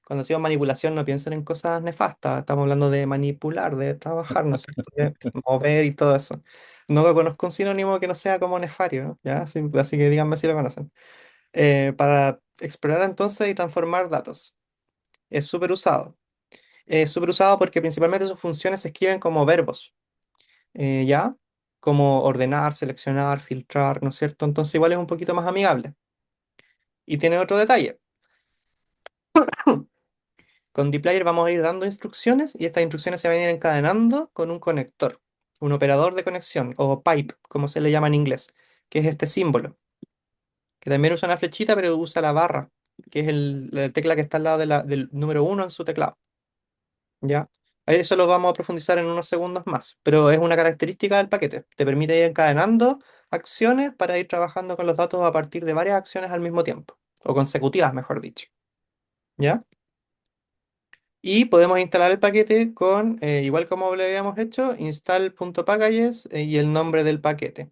Cuando decimos manipulación, no piensen en cosas nefastas, estamos hablando de manipular, de trabajar, ¿no es cierto? De mover y todo eso. No conozco un sinónimo que no sea como nefario, ¿no? ¿Ya? Así que díganme si lo conocen. Para explorar entonces y transformar datos. Es súper usado. Es súper usado porque principalmente sus funciones se escriben como verbos, ¿ya? Como ordenar, seleccionar, filtrar, ¿no es cierto? Entonces igual es un poquito más amigable. Y tiene otro detalle. Con dplyr vamos a ir dando instrucciones y estas instrucciones se van a ir encadenando con un conector, un operador de conexión o pipe, como se le llama en inglés, que es este símbolo, que también usa una flechita pero usa la barra, que es la tecla que está al lado del número uno en su teclado. ¿Ya? Eso lo vamos a profundizar en unos segundos más, pero es una característica del paquete. Te permite ir encadenando acciones para ir trabajando con los datos a partir de varias acciones al mismo tiempo, o consecutivas, mejor dicho. ¿Ya? Y podemos instalar el paquete con, igual como lo habíamos hecho, install.packages y el nombre del paquete.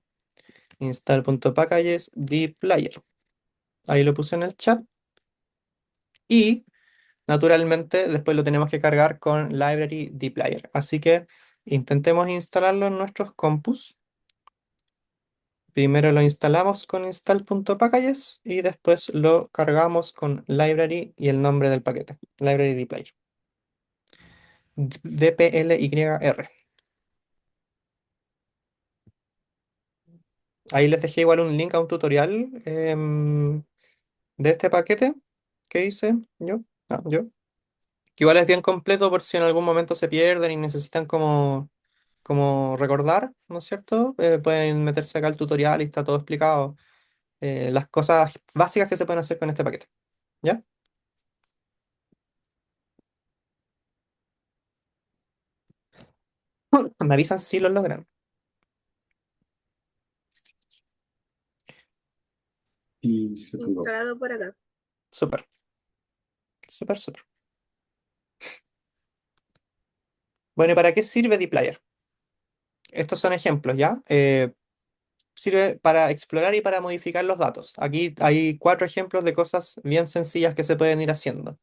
Install.packages dplyr. Ahí lo puse en el chat. Y naturalmente después lo tenemos que cargar con library dplyr. Así que intentemos instalarlo en nuestros compus. Primero lo instalamos con install.packages y después lo cargamos con library y el nombre del paquete. Library dplyr. dplyr. Ahí les dejé igual un link a un tutorial de este paquete que hice yo. Yo. Que igual es bien completo por si en algún momento se pierden y necesitan como recordar, ¿no es cierto? Pueden meterse acá al tutorial y está todo explicado. Las cosas básicas que se pueden hacer con este paquete. ¿Ya? Me avisan si lo logran. Y se pegó. Instalado por acá. Súper, súper, súper. Bueno, ¿y para qué sirve dplyr? Estos son ejemplos, ¿ya? Sirve para explorar y para modificar los datos. Aquí hay 4 ejemplos de cosas bien sencillas que se pueden ir haciendo.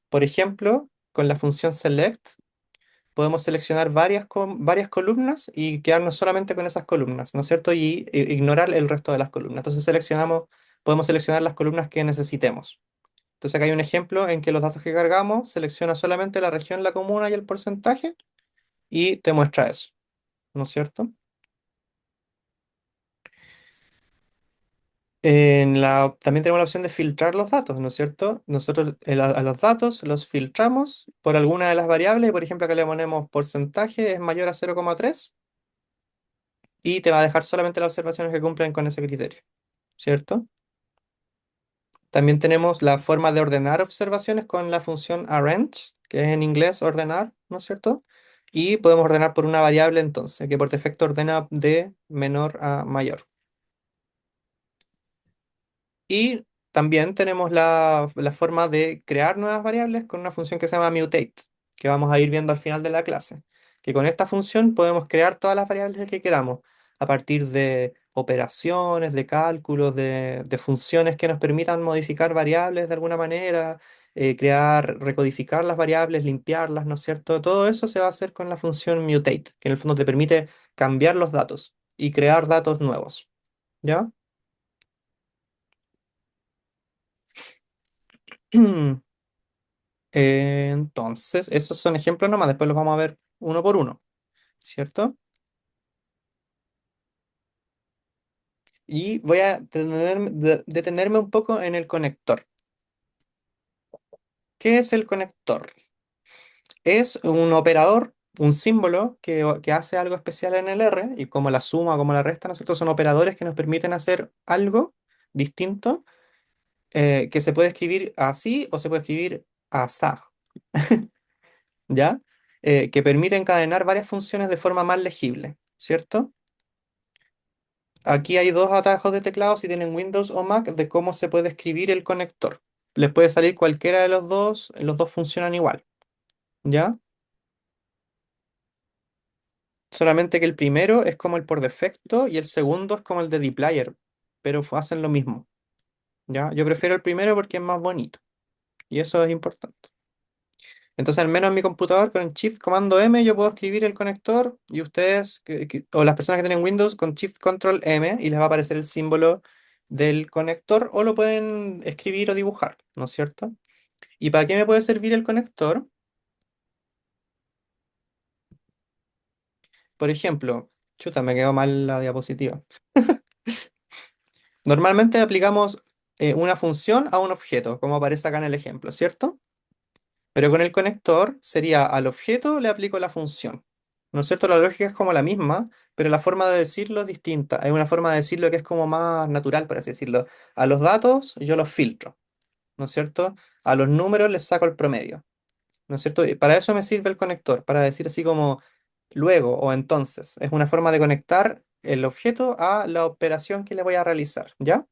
Por ejemplo, con la función select podemos seleccionar varias columnas y quedarnos solamente con esas columnas, ¿no es cierto? Y ignorar el resto de las columnas. Entonces podemos seleccionar las columnas que necesitemos. Entonces acá hay un ejemplo en que los datos que cargamos selecciona solamente la región, la comuna y el porcentaje y te muestra eso, ¿no es cierto? También tenemos la opción de filtrar los datos, ¿no es cierto? Nosotros a los datos los filtramos por alguna de las variables, por ejemplo, acá le ponemos porcentaje es mayor a 0,3 y te va a dejar solamente las observaciones que cumplen con ese criterio, ¿cierto? También tenemos la forma de ordenar observaciones con la función arrange, que es en inglés ordenar, ¿no es cierto? Y podemos ordenar por una variable entonces, que por defecto ordena de menor a mayor. Y también tenemos la forma de crear nuevas variables con una función que se llama mutate, que vamos a ir viendo al final de la clase. Que con esta función podemos crear todas las variables que queramos a partir de operaciones, de cálculos, de funciones que nos permitan modificar variables de alguna manera, recodificar las variables, limpiarlas, ¿no es cierto? Todo eso se va a hacer con la función mutate, que en el fondo te permite cambiar los datos y crear datos nuevos. ¿Ya? Entonces, esos son ejemplos nomás, después los vamos a ver uno por uno, ¿cierto? Y voy a detenerme un poco en el conector. ¿Qué es el conector? Es un operador, un símbolo que hace algo especial en el R, y como la suma o como la resta, nosotros son operadores que nos permiten hacer algo distinto, que se puede escribir así o se puede escribir asá, ¿ya? que permite encadenar varias funciones de forma más legible, ¿cierto? Aquí hay dos atajos de teclado si tienen Windows o Mac de cómo se puede escribir el conector. Les puede salir cualquiera de los dos funcionan igual, ¿ya? Solamente que el primero es como el por defecto y el segundo es como el de dplyr, pero hacen lo mismo, ¿ya? Yo prefiero el primero porque es más bonito y eso es importante. Entonces, al menos en mi computador con Shift Comando M yo puedo escribir el conector y ustedes, o las personas que tienen Windows, con Shift Control M y les va a aparecer el símbolo del conector o lo pueden escribir o dibujar, ¿no es cierto? ¿Y para qué me puede servir el conector? Por ejemplo, chuta, me quedó mal la diapositiva. Normalmente aplicamos una función a un objeto, como aparece acá en el ejemplo, ¿cierto? Pero con el conector sería al objeto le aplico la función. ¿No es cierto? La lógica es como la misma, pero la forma de decirlo es distinta. Hay una forma de decirlo que es como más natural, por así decirlo. A los datos yo los filtro, ¿no es cierto? A los números les saco el promedio, ¿no es cierto? Y para eso me sirve el conector, para decir así como luego o entonces. Es una forma de conectar el objeto a la operación que le voy a realizar, ¿ya?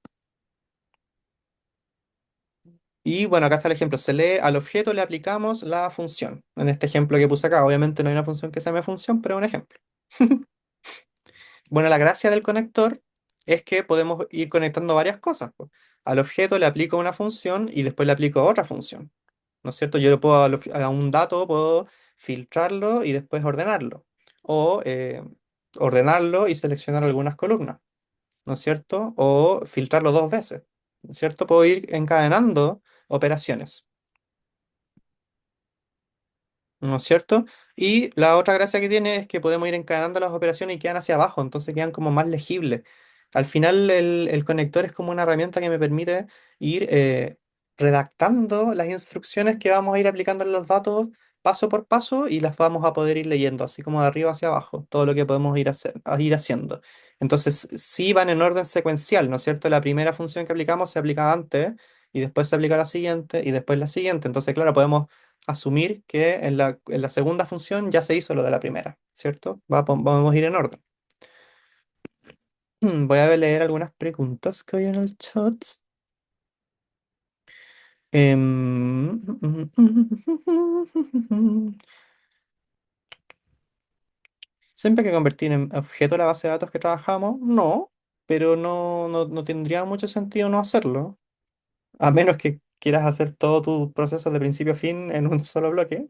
Y bueno, acá está el ejemplo. Se lee al objeto, le aplicamos la función. En este ejemplo que puse acá, obviamente no hay una función que se llame función, pero es un ejemplo. Bueno, la gracia del conector es que podemos ir conectando varias cosas, po. Al objeto le aplico una función y después le aplico otra función. ¿No es cierto? Yo le puedo a un dato puedo filtrarlo y después ordenarlo. O ordenarlo y seleccionar algunas columnas, ¿no es cierto? O filtrarlo dos veces, ¿no es cierto? Puedo ir encadenando operaciones. ¿No es cierto? Y la otra gracia que tiene es que podemos ir encadenando las operaciones y quedan hacia abajo, entonces quedan como más legibles. Al final el conector es como una herramienta que me permite ir redactando las instrucciones que vamos a ir aplicando en los datos paso por paso y las vamos a poder ir leyendo, así como de arriba hacia abajo, todo lo que podemos a ir haciendo. Entonces, sí van en orden secuencial, ¿no es cierto? La primera función que aplicamos se aplica antes y después se aplica la siguiente y después la siguiente. Entonces, claro, podemos asumir que en la segunda función ya se hizo lo de la primera, ¿cierto? Vamos a ir en orden. Voy a leer algunas preguntas que hay en el chat. Em, Siempre hay que convertir en objeto la base de datos que trabajamos, no, pero no tendría mucho sentido no hacerlo, a menos que quieras hacer todo tu proceso de principio a fin en un solo bloque.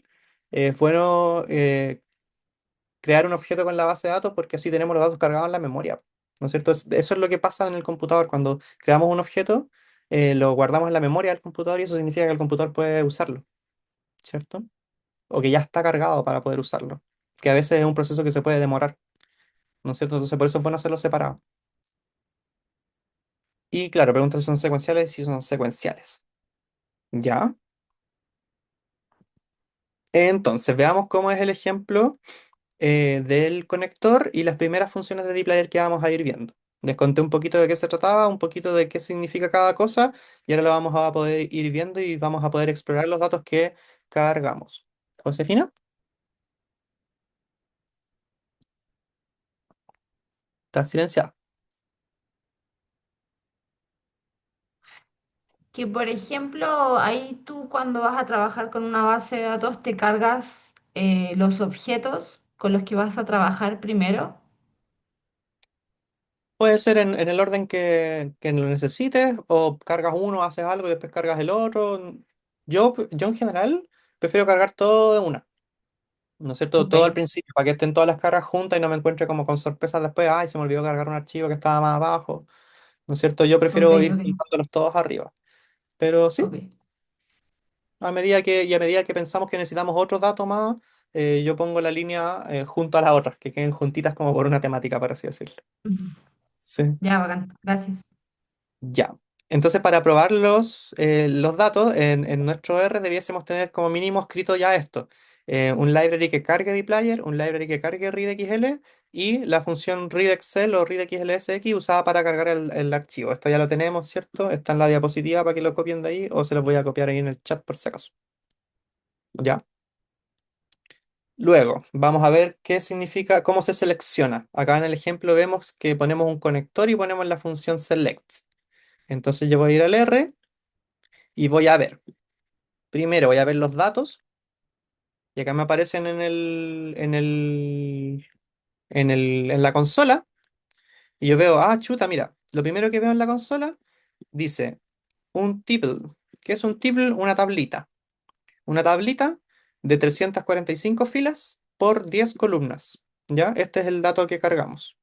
Es bueno crear un objeto con la base de datos porque así tenemos los datos cargados en la memoria, ¿no es cierto? Eso es lo que pasa en el computador. Cuando creamos un objeto, lo guardamos en la memoria del computador y eso significa que el computador puede usarlo, ¿cierto? O que ya está cargado para poder usarlo, que a veces es un proceso que se puede demorar, ¿no es cierto? Entonces por eso es bueno hacerlo separado. Y claro, preguntas si son secuenciales, si son secuenciales. ¿Ya? Entonces, veamos cómo es el ejemplo del conector y las primeras funciones de dplyr que vamos a ir viendo. Les conté un poquito de qué se trataba, un poquito de qué significa cada cosa y ahora lo vamos a poder ir viendo y vamos a poder explorar los datos que cargamos. Josefina, está silenciada. Que por ejemplo, ahí tú cuando vas a trabajar con una base de datos te cargas los objetos con los que vas a trabajar primero. Puede ser en el orden que lo necesites o cargas uno, haces algo y después cargas el otro. Yo en general prefiero cargar todo de una. ¿No es cierto? Ok, Todo al principio, para que estén todas las cargas juntas y no me encuentre como con sorpresas después, ay, se me olvidó cargar un archivo que estaba más abajo, ¿no es cierto? Yo ok, prefiero ir ok, juntándolos todos arriba. Pero sí, ok. a medida que pensamos que necesitamos otros datos más, yo pongo la línea junto a las otras, que queden juntitas como por una temática, por así decirlo. Ujú. Sí. Ya, bacán, gracias. Ya. Entonces, para probar los datos, en nuestro R debiésemos tener como mínimo escrito ya esto. Un library que cargue dplyr, un library que cargue readxl y la función readXL o readxlsx usada para cargar el archivo. Esto ya lo tenemos, ¿cierto? Está en la diapositiva para que lo copien de ahí o se los voy a copiar ahí en el chat por si acaso. ¿Ya? Luego, vamos a ver qué significa, cómo se selecciona. Acá en el ejemplo vemos que ponemos un conector y ponemos la función select. Entonces yo voy a ir al R y voy a ver. Primero voy a ver los datos y acá me aparecen en la consola y yo veo, ah, chuta, mira, lo primero que veo en la consola dice un table. ¿Qué es un table? Una tablita. Una tablita de 345 filas por 10 columnas. ¿Ya? Este es el dato que cargamos.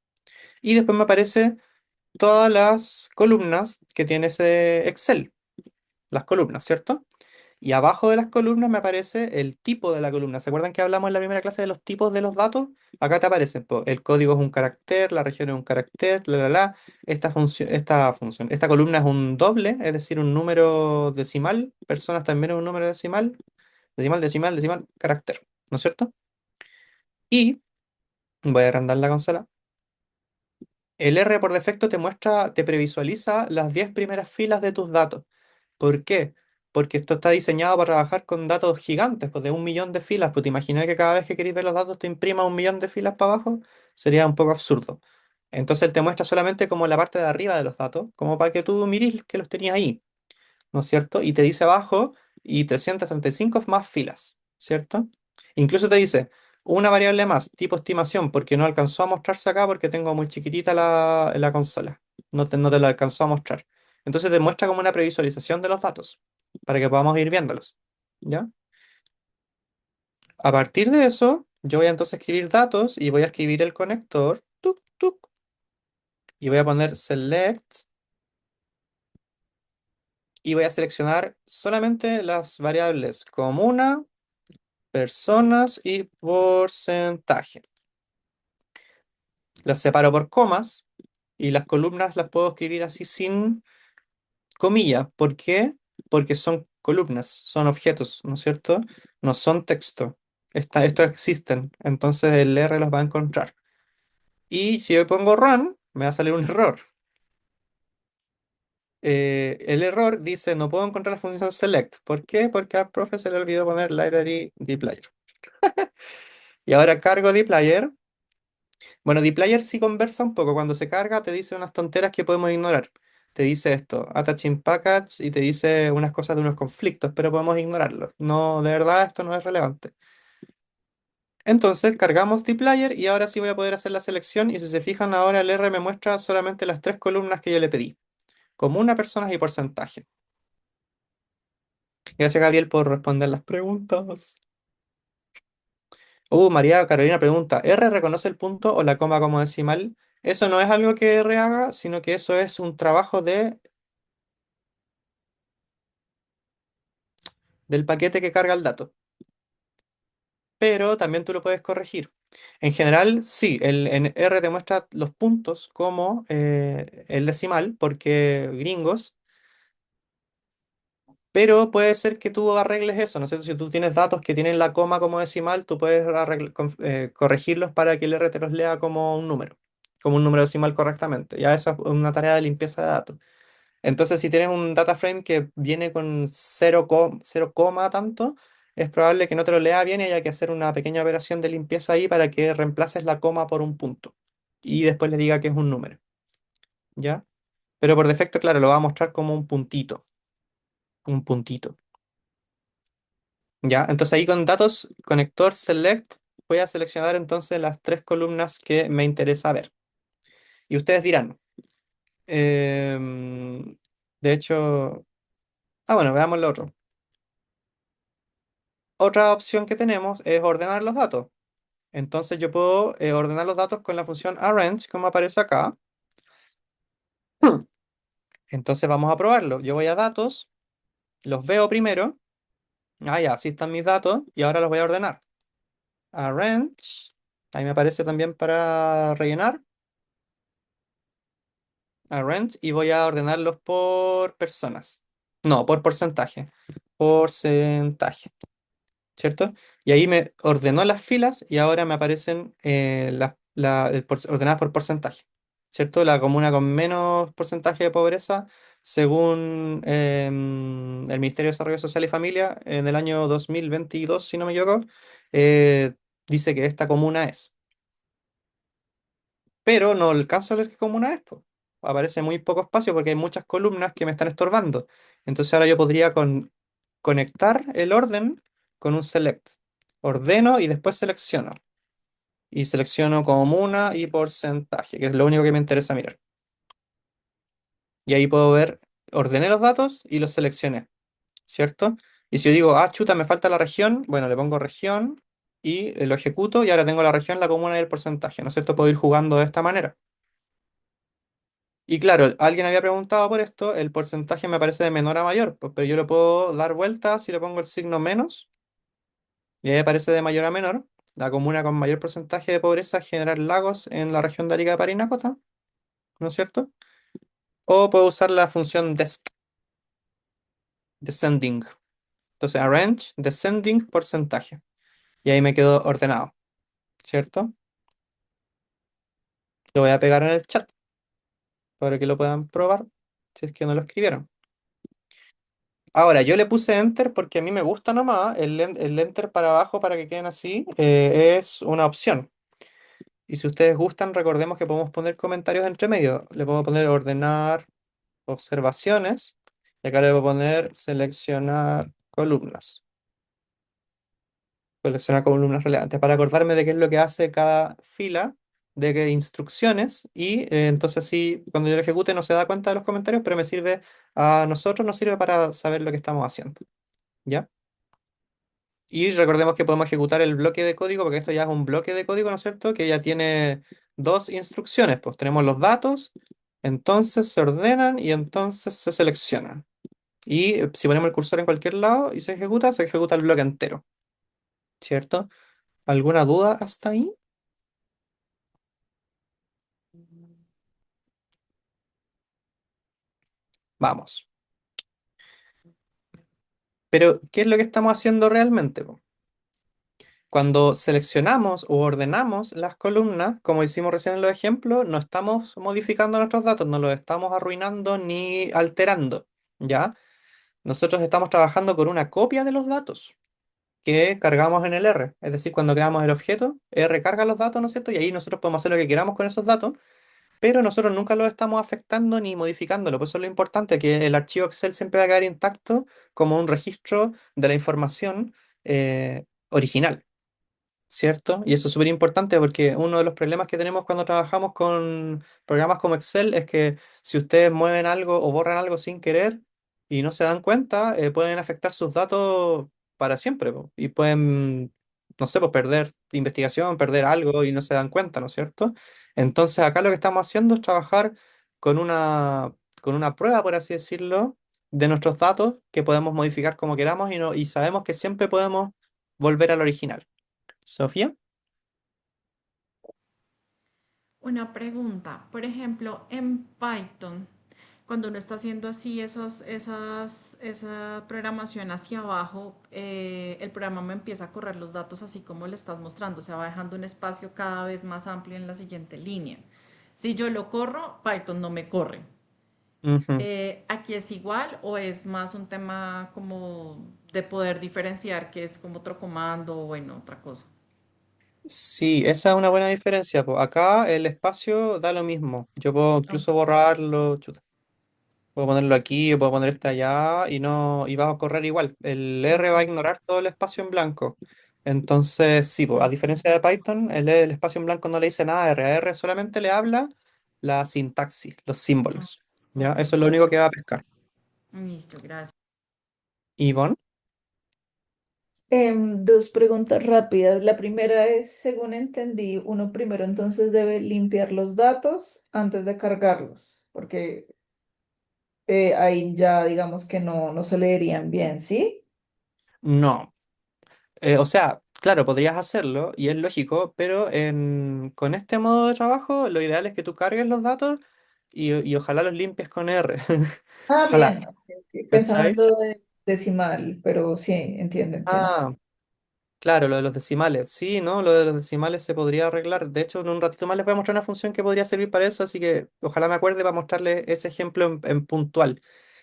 Y después me aparece todas las columnas que tiene ese Excel. Las columnas, ¿cierto? Y abajo de las columnas me aparece el tipo de la columna. ¿Se acuerdan que hablamos en la primera clase de los tipos de los datos? Acá te aparecen, po, el código es un carácter, la región es un carácter, la. Esta columna es un doble, es decir, un número decimal. Personas también es un número decimal. Decimal, decimal, decimal, carácter. ¿No es cierto? Y voy a agrandar la consola. El R por defecto te muestra, te previsualiza las 10 primeras filas de tus datos. ¿Por qué? Porque esto está diseñado para trabajar con datos gigantes, pues de 1 millón de filas. Pues te imaginas que cada vez que queréis ver los datos te imprima 1 millón de filas para abajo. Sería un poco absurdo. Entonces él te muestra solamente como la parte de arriba de los datos, como para que tú mires que los tenías ahí, ¿no es cierto? Y te dice abajo y 335 más filas, ¿cierto? Incluso te dice una variable más, tipo estimación, porque no alcanzó a mostrarse acá porque tengo muy chiquitita la consola. No te lo alcanzó a mostrar. Entonces te muestra como una previsualización de los datos para que podamos ir viéndolos, ¿ya? A partir de eso, yo voy a entonces escribir datos y voy a escribir el conector, tuk, tuk, y voy a poner select y voy a seleccionar solamente las variables comuna, personas y porcentaje. Las separo por comas y las columnas las puedo escribir así sin comillas. ¿Por qué? Porque son columnas, son objetos, ¿no es cierto? No son texto. Estos existen, entonces el R los va a encontrar. Y si yo pongo run, me va a salir un error. El error dice no puedo encontrar la función select. ¿Por qué? Porque al profe se le olvidó poner library dplyr. Y ahora cargo dplyr. Bueno, dplyr sí conversa un poco. Cuando se carga te dice unas tonteras que podemos ignorar. Te dice esto, attaching package, y te dice unas cosas de unos conflictos, pero podemos ignorarlos. No, de verdad esto no es relevante. Entonces cargamos dplyr y ahora sí voy a poder hacer la selección y si se fijan ahora el R me muestra solamente las tres columnas que yo le pedí. Comuna, personas y porcentaje. Gracias Gabriel por responder las preguntas. María Carolina pregunta, ¿R reconoce el punto o la coma como decimal? Eso no es algo que R haga, sino que eso es un trabajo del paquete que carga el dato. Pero también tú lo puedes corregir. En general, sí, en R te muestra los puntos como el decimal, porque gringos, pero puede ser que tú arregles eso. No sé si tú tienes datos que tienen la coma como decimal, tú puedes corregirlos para que el R te los lea como un número decimal correctamente. Ya esa es una tarea de limpieza de datos. Entonces, si tienes un data frame que viene con 0 coma tanto, es probable que no te lo lea bien y haya que hacer una pequeña operación de limpieza ahí para que reemplaces la coma por un punto. Y después le diga que es un número, ¿ya? Pero por defecto, claro, lo va a mostrar como un puntito. Un puntito. ¿Ya? Entonces ahí con datos, conector select, voy a seleccionar entonces las tres columnas que me interesa ver. Y ustedes dirán, em, de hecho, bueno, veamos lo otro. Otra opción que tenemos es ordenar los datos. Entonces yo puedo ordenar los datos con la función arrange, como aparece acá. Entonces vamos a probarlo. Yo voy a datos, los veo primero. Ah, ya, así están mis datos y ahora los voy a ordenar. Arrange, ahí me aparece también para rellenar. Arrange y voy a ordenarlos por personas. No, por porcentaje. Porcentaje. ¿Cierto? Y ahí me ordenó las filas y ahora me aparecen ordenadas por porcentaje, ¿cierto? La comuna con menos porcentaje de pobreza, según el Ministerio de Desarrollo Social y Familia, en el año 2022 si no me equivoco, dice que esta comuna es. Pero no alcanzo a leer qué comuna es, po. Aparece muy poco espacio porque hay muchas columnas que me están estorbando. Entonces ahora yo podría conectar el orden con un select. Ordeno y después selecciono. Y selecciono comuna y porcentaje, que es lo único que me interesa mirar. Y ahí puedo ver, ordené los datos y los seleccioné, ¿cierto? Y si yo digo, ah, chuta, me falta la región, bueno, le pongo región y lo ejecuto y ahora tengo la región, la comuna y el porcentaje, ¿no es cierto? Puedo ir jugando de esta manera. Y claro, alguien había preguntado por esto, el porcentaje me parece de menor a mayor, pues, pero yo le puedo dar vuelta si le pongo el signo menos y ahí aparece de mayor a menor. La comuna con mayor porcentaje de pobreza es General Lagos en la región de Arica de Parinacota, ¿no es cierto? O puedo usar la función descending. Entonces, arrange, descending, porcentaje. Y ahí me quedo ordenado, ¿cierto? Lo voy a pegar en el chat para que lo puedan probar si es que no lo escribieron. Ahora, yo le puse enter porque a mí me gusta nomás. El enter para abajo para que queden así es una opción. Y si ustedes gustan, recordemos que podemos poner comentarios entre medio. Le puedo poner ordenar observaciones. Y acá le voy a poner seleccionar columnas. Seleccionar columnas relevantes para acordarme de qué es lo que hace cada fila, de qué instrucciones. Y entonces sí, cuando yo lo ejecute no se da cuenta de los comentarios, pero me sirve a nosotros, nos sirve para saber lo que estamos haciendo. ¿Ya? Y recordemos que podemos ejecutar el bloque de código, porque esto ya es un bloque de código, ¿no es cierto? Que ya tiene dos instrucciones. Pues tenemos los datos, entonces se ordenan y entonces se seleccionan. Y si ponemos el cursor en cualquier lado y se ejecuta el bloque entero, ¿cierto? ¿Alguna duda hasta ahí? Vamos. Pero, ¿qué es lo que estamos haciendo realmente, po? Cuando seleccionamos o ordenamos las columnas, como hicimos recién en los ejemplos, no estamos modificando nuestros datos, no los estamos arruinando ni alterando, ¿ya? Nosotros estamos trabajando con una copia de los datos que cargamos en el R. Es decir, cuando creamos el objeto, R carga los datos, ¿no es cierto? Y ahí nosotros podemos hacer lo que queramos con esos datos, pero nosotros nunca los estamos afectando ni modificándolo. Por eso es lo importante, que el archivo Excel siempre va a quedar intacto como un registro de la información original. ¿Cierto? Y eso es súper importante porque uno de los problemas que tenemos cuando trabajamos con programas como Excel es que si ustedes mueven algo o borran algo sin querer y no se dan cuenta, pueden afectar sus datos para siempre, po. Y pueden, no sé, pues perder investigación, perder algo y no se dan cuenta, ¿no es cierto? Entonces acá lo que estamos haciendo es trabajar con con una prueba, por así decirlo, de nuestros datos que podemos modificar como queramos y, no, y sabemos que siempre podemos volver al original. Sofía. Una pregunta, por ejemplo, en Python, cuando uno está haciendo así esa programación hacia abajo, el programa me empieza a correr los datos así como le estás mostrando, o sea, va dejando un espacio cada vez más amplio en la siguiente línea. Si yo lo corro, Python no me corre. Ujú. ¿Aquí es igual o es más un tema como de poder diferenciar que es como otro comando o bueno, otra cosa? Sí, esa es una buena diferencia, po. Acá el espacio da lo mismo. Yo puedo incluso Ok. borrarlo, chuta. Puedo ponerlo aquí, o puedo poner este allá y no, y va a correr igual. El R va a Ok. ignorar todo el espacio en blanco. Entonces, sí, po, a Ok. diferencia de Python, el espacio en blanco no le dice nada a R. A R solamente le habla la sintaxis, los Ah, símbolos. ¿Ya? ok. Eso es lo único que va a pescar. Listo, gracias. Ivonne, Dos preguntas rápidas. La primera es, según entendí, uno primero entonces debe limpiar los datos antes de cargarlos, porque ahí ya digamos que no se leerían bien, ¿sí? no. O sea, claro, podrías hacerlo y es lógico, pero con este modo de trabajo lo ideal es que tú cargues los datos y ojalá los limpies con R. Ah, Ojalá, bien. Ok, ok. Pensaba en ¿cachai? lo de decimal, pero sí, entiendo, entiendo. Ah, claro, lo de los decimales. Sí, ¿no? Lo de los decimales se podría arreglar. De hecho, en un ratito más les voy a mostrar una función que podría servir para eso, así que ojalá me acuerde para mostrarles ese ejemplo en puntual.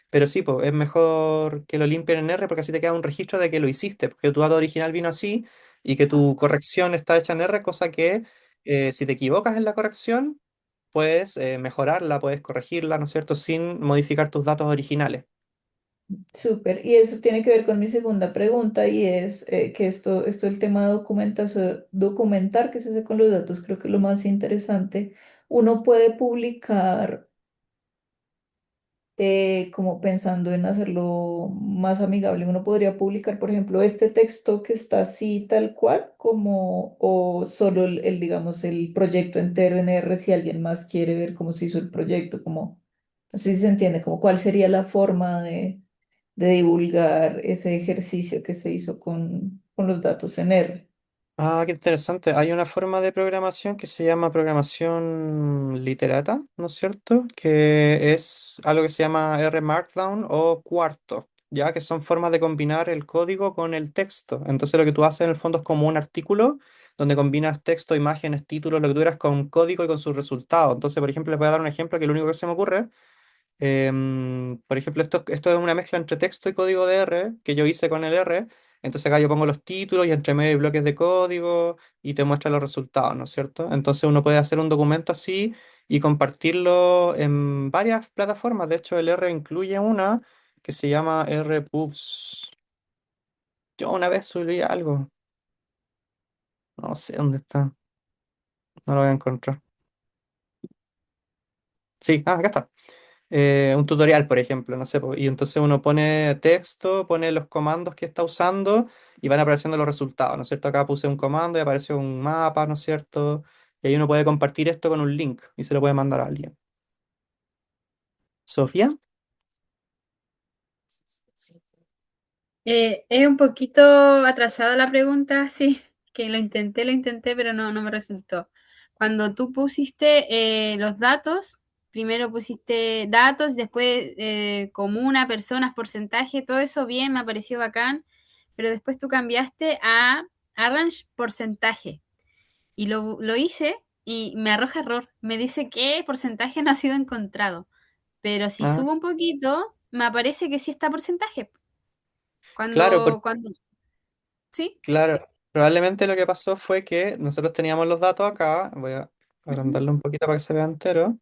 Pero sí, pues, es mejor que lo limpien en R porque así te queda un registro de que lo hiciste, porque tu dato original vino así y que tu corrección está hecha en R, cosa que si te equivocas en la corrección, puedes mejorarla, puedes corregirla, ¿no es cierto?, sin modificar tus datos originales. Súper. Y eso tiene que ver con mi segunda pregunta y es que esto el tema de documentar que se hace con los datos, creo que es lo más interesante. Uno puede publicar como pensando en hacerlo más amigable, uno podría publicar, por ejemplo, este texto que está así tal cual, como, o solo digamos, el proyecto entero en R si alguien más quiere ver cómo se hizo el proyecto, como, no sé si se entiende, como cuál sería la forma de divulgar ese ejercicio que se hizo con los datos en R. Ah, qué interesante. Hay una forma de programación que se llama programación literata, ¿no es cierto? Que es algo que se llama R Markdown o cuarto, ya que son formas de combinar el código con el texto. Entonces lo que tú haces en el fondo es como un artículo donde combinas texto, imágenes, títulos, lo que tú quieras con código y con sus resultados. Entonces, por ejemplo, les voy a dar un ejemplo que es lo único que se me ocurre. Por ejemplo, esto es una mezcla entre texto y código de R que yo hice con el R. Entonces acá yo pongo los títulos y entre medio hay bloques de código y te muestra los resultados, ¿no es cierto? Entonces uno puede hacer un documento así y compartirlo en varias plataformas. De hecho, el R incluye una que se llama RPubs. Yo una vez subí algo, no sé dónde está, no lo voy a encontrar. Sí, acá está. Un tutorial, por ejemplo, no sé, y entonces uno pone texto, pone los comandos que está usando y van apareciendo los resultados, ¿no es cierto? Acá puse un comando y apareció un mapa, ¿no es cierto? Y ahí uno puede compartir esto con un link y se lo puede mandar a alguien. ¿Sofía? Es un poquito atrasada la pregunta, sí, que lo intenté, pero no me resultó. Cuando tú pusiste los datos, primero pusiste datos, después comuna, personas, porcentaje, todo eso bien, me pareció bacán, pero después tú cambiaste a arrange porcentaje y lo hice y me arroja error. Me dice que porcentaje no ha sido encontrado, pero si Ah, subo un poquito, me aparece que sí está porcentaje. claro, Cuando, sí. claro. Probablemente lo que pasó fue que nosotros teníamos los datos acá. Voy a Ujú, agrandarlo un poquito para que se vea entero.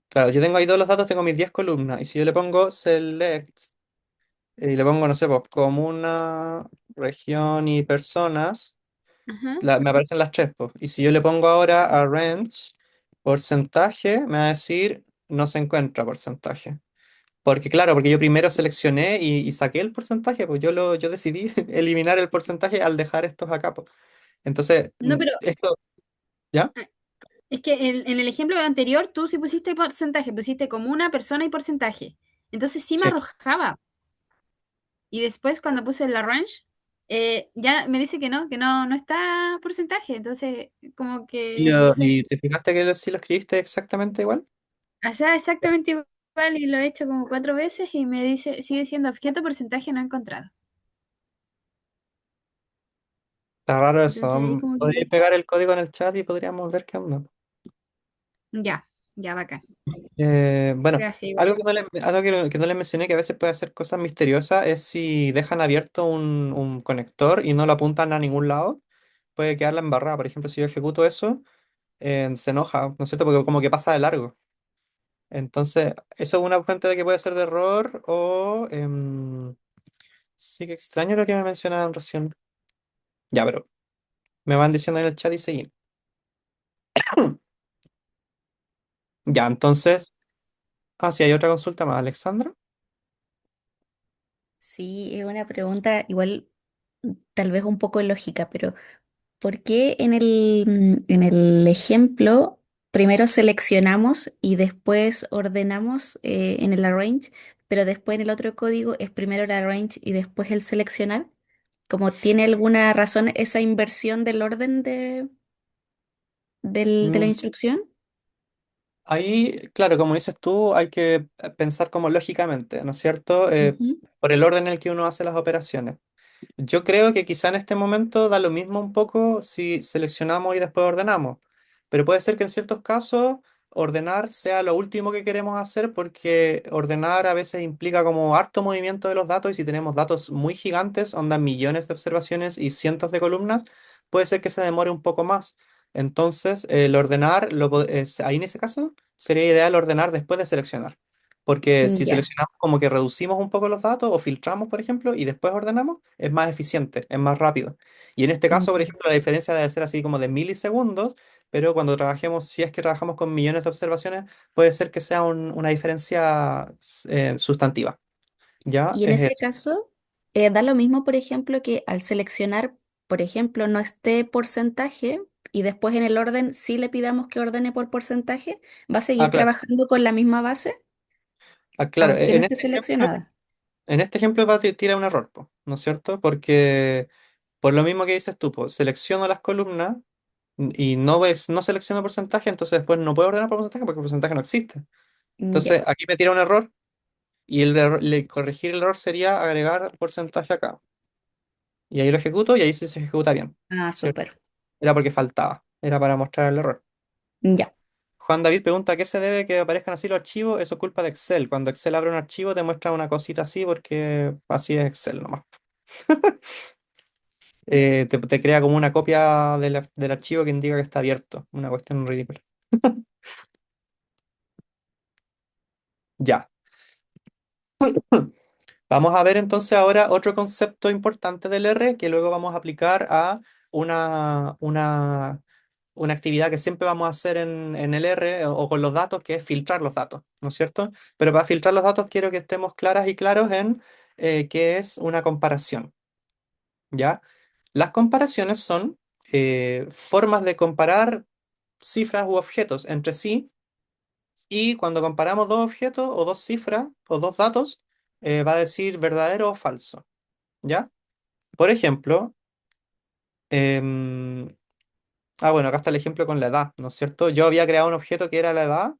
Claro, yo tengo ahí todos los datos, tengo mis 10 columnas. Y si yo le pongo select y le pongo, no sé, pues comuna, región y personas. ajá. Me aparecen las tres, po. Y si yo le pongo ahora a range porcentaje, me va a decir no se encuentra porcentaje. Porque claro, porque yo primero seleccioné y saqué el porcentaje, pues yo decidí eliminar el porcentaje al dejar estos acá, po. Entonces, No, pero esto, ¿ya? ah, es que en el ejemplo anterior tú sí pusiste porcentaje, pusiste como una persona y porcentaje. Entonces sí me Sí. arrojaba. Y después cuando puse el range, ya me dice no está porcentaje. Entonces, como que, no sé. ¿Y te fijaste que sí lo escribiste exactamente igual? Allá exactamente igual y lo he hecho como 4 veces y me dice, sigue siendo objeto porcentaje no encontrado. Está raro eso. Entonces ahí como que, Podríais pegar el código en el chat y podríamos ver qué onda. ya, ya bacán. Bueno, Gracias igual. algo que no les mencioné que a veces puede hacer cosas misteriosas es si dejan abierto un conector y no lo apuntan a ningún lado, puede quedar la embarrada. Por ejemplo, si yo ejecuto eso, se enoja, ¿no es cierto? Porque como que pasa de largo. Entonces, eso es una fuente de que puede ser de error o... sí que extraño lo que me mencionaban recién. Ya, pero me van diciendo en el chat y seguimos. Ya, entonces... Ah, sí, hay otra consulta más, Alexandra. Sí, es una pregunta igual tal vez un poco lógica, pero ¿por qué en el ejemplo primero seleccionamos y después ordenamos en el arrange, pero después en el otro código es primero el arrange y después el seleccionar? ¿Como tiene alguna razón esa inversión del orden de la instrucción? Ahí, claro, como dices tú, hay que pensar como lógicamente, ¿no es cierto? Ujú. Por el orden en el que uno hace las operaciones. Yo creo que quizá en este momento da lo mismo un poco si seleccionamos y después ordenamos, pero puede ser que en ciertos casos ordenar sea lo último que queremos hacer porque ordenar a veces implica como harto movimiento de los datos y si tenemos datos muy gigantes, onda millones de observaciones y cientos de columnas, puede ser que se demore un poco más. Entonces, el ordenar, ahí en ese caso, sería ideal ordenar después de seleccionar. Porque si Ya. seleccionamos como que reducimos un poco los datos o filtramos, por ejemplo, y después ordenamos, es más eficiente, es más rápido. Y en este caso, por Mm. ejemplo, la diferencia debe ser así como de milisegundos, pero cuando trabajemos, si es que trabajamos con millones de observaciones, puede ser que sea una diferencia sustantiva. ¿Ya? Y en Es ese eso. caso, da lo mismo, por ejemplo, que al seleccionar, por ejemplo, no esté porcentaje y después en el orden sí le pidamos que ordene por porcentaje, ¿va a Ah, seguir claro. trabajando con la misma base, Ah, claro. aunque no esté seleccionada? En este ejemplo va a tirar un error, po, ¿no es cierto? Porque por lo mismo que dices tú, po, selecciono las columnas y no selecciono porcentaje, entonces después no puedo ordenar por porcentaje porque el porcentaje no existe. Ya. Entonces aquí me tira un error y corregir el error sería agregar porcentaje acá. Y ahí lo ejecuto y ahí sí se ejecuta bien, Ah, ¿cierto? súper. Era porque faltaba, era para mostrar el error. Ya. Juan David pregunta, ¿a qué se debe que aparezcan así los archivos? Eso es culpa de Excel. Cuando Excel abre un archivo te muestra una cosita así porque así es Excel nomás. Te crea como una copia del archivo que indica que está abierto. Una cuestión ridícula. Ya. Vamos a ver entonces ahora otro concepto importante del R que luego vamos a aplicar a una, una, una actividad que siempre vamos a hacer en el R o con los datos, que es filtrar los datos, ¿no es cierto? Pero para filtrar los datos quiero que estemos claras y claros en qué es una comparación, ¿ya? Las comparaciones son formas de comparar cifras u objetos entre sí y cuando comparamos dos objetos o dos cifras o dos datos, va a decir verdadero o falso, ¿ya? Por ejemplo, em, bueno, acá está el ejemplo con la edad, ¿no es cierto? Yo había creado un objeto que era la edad,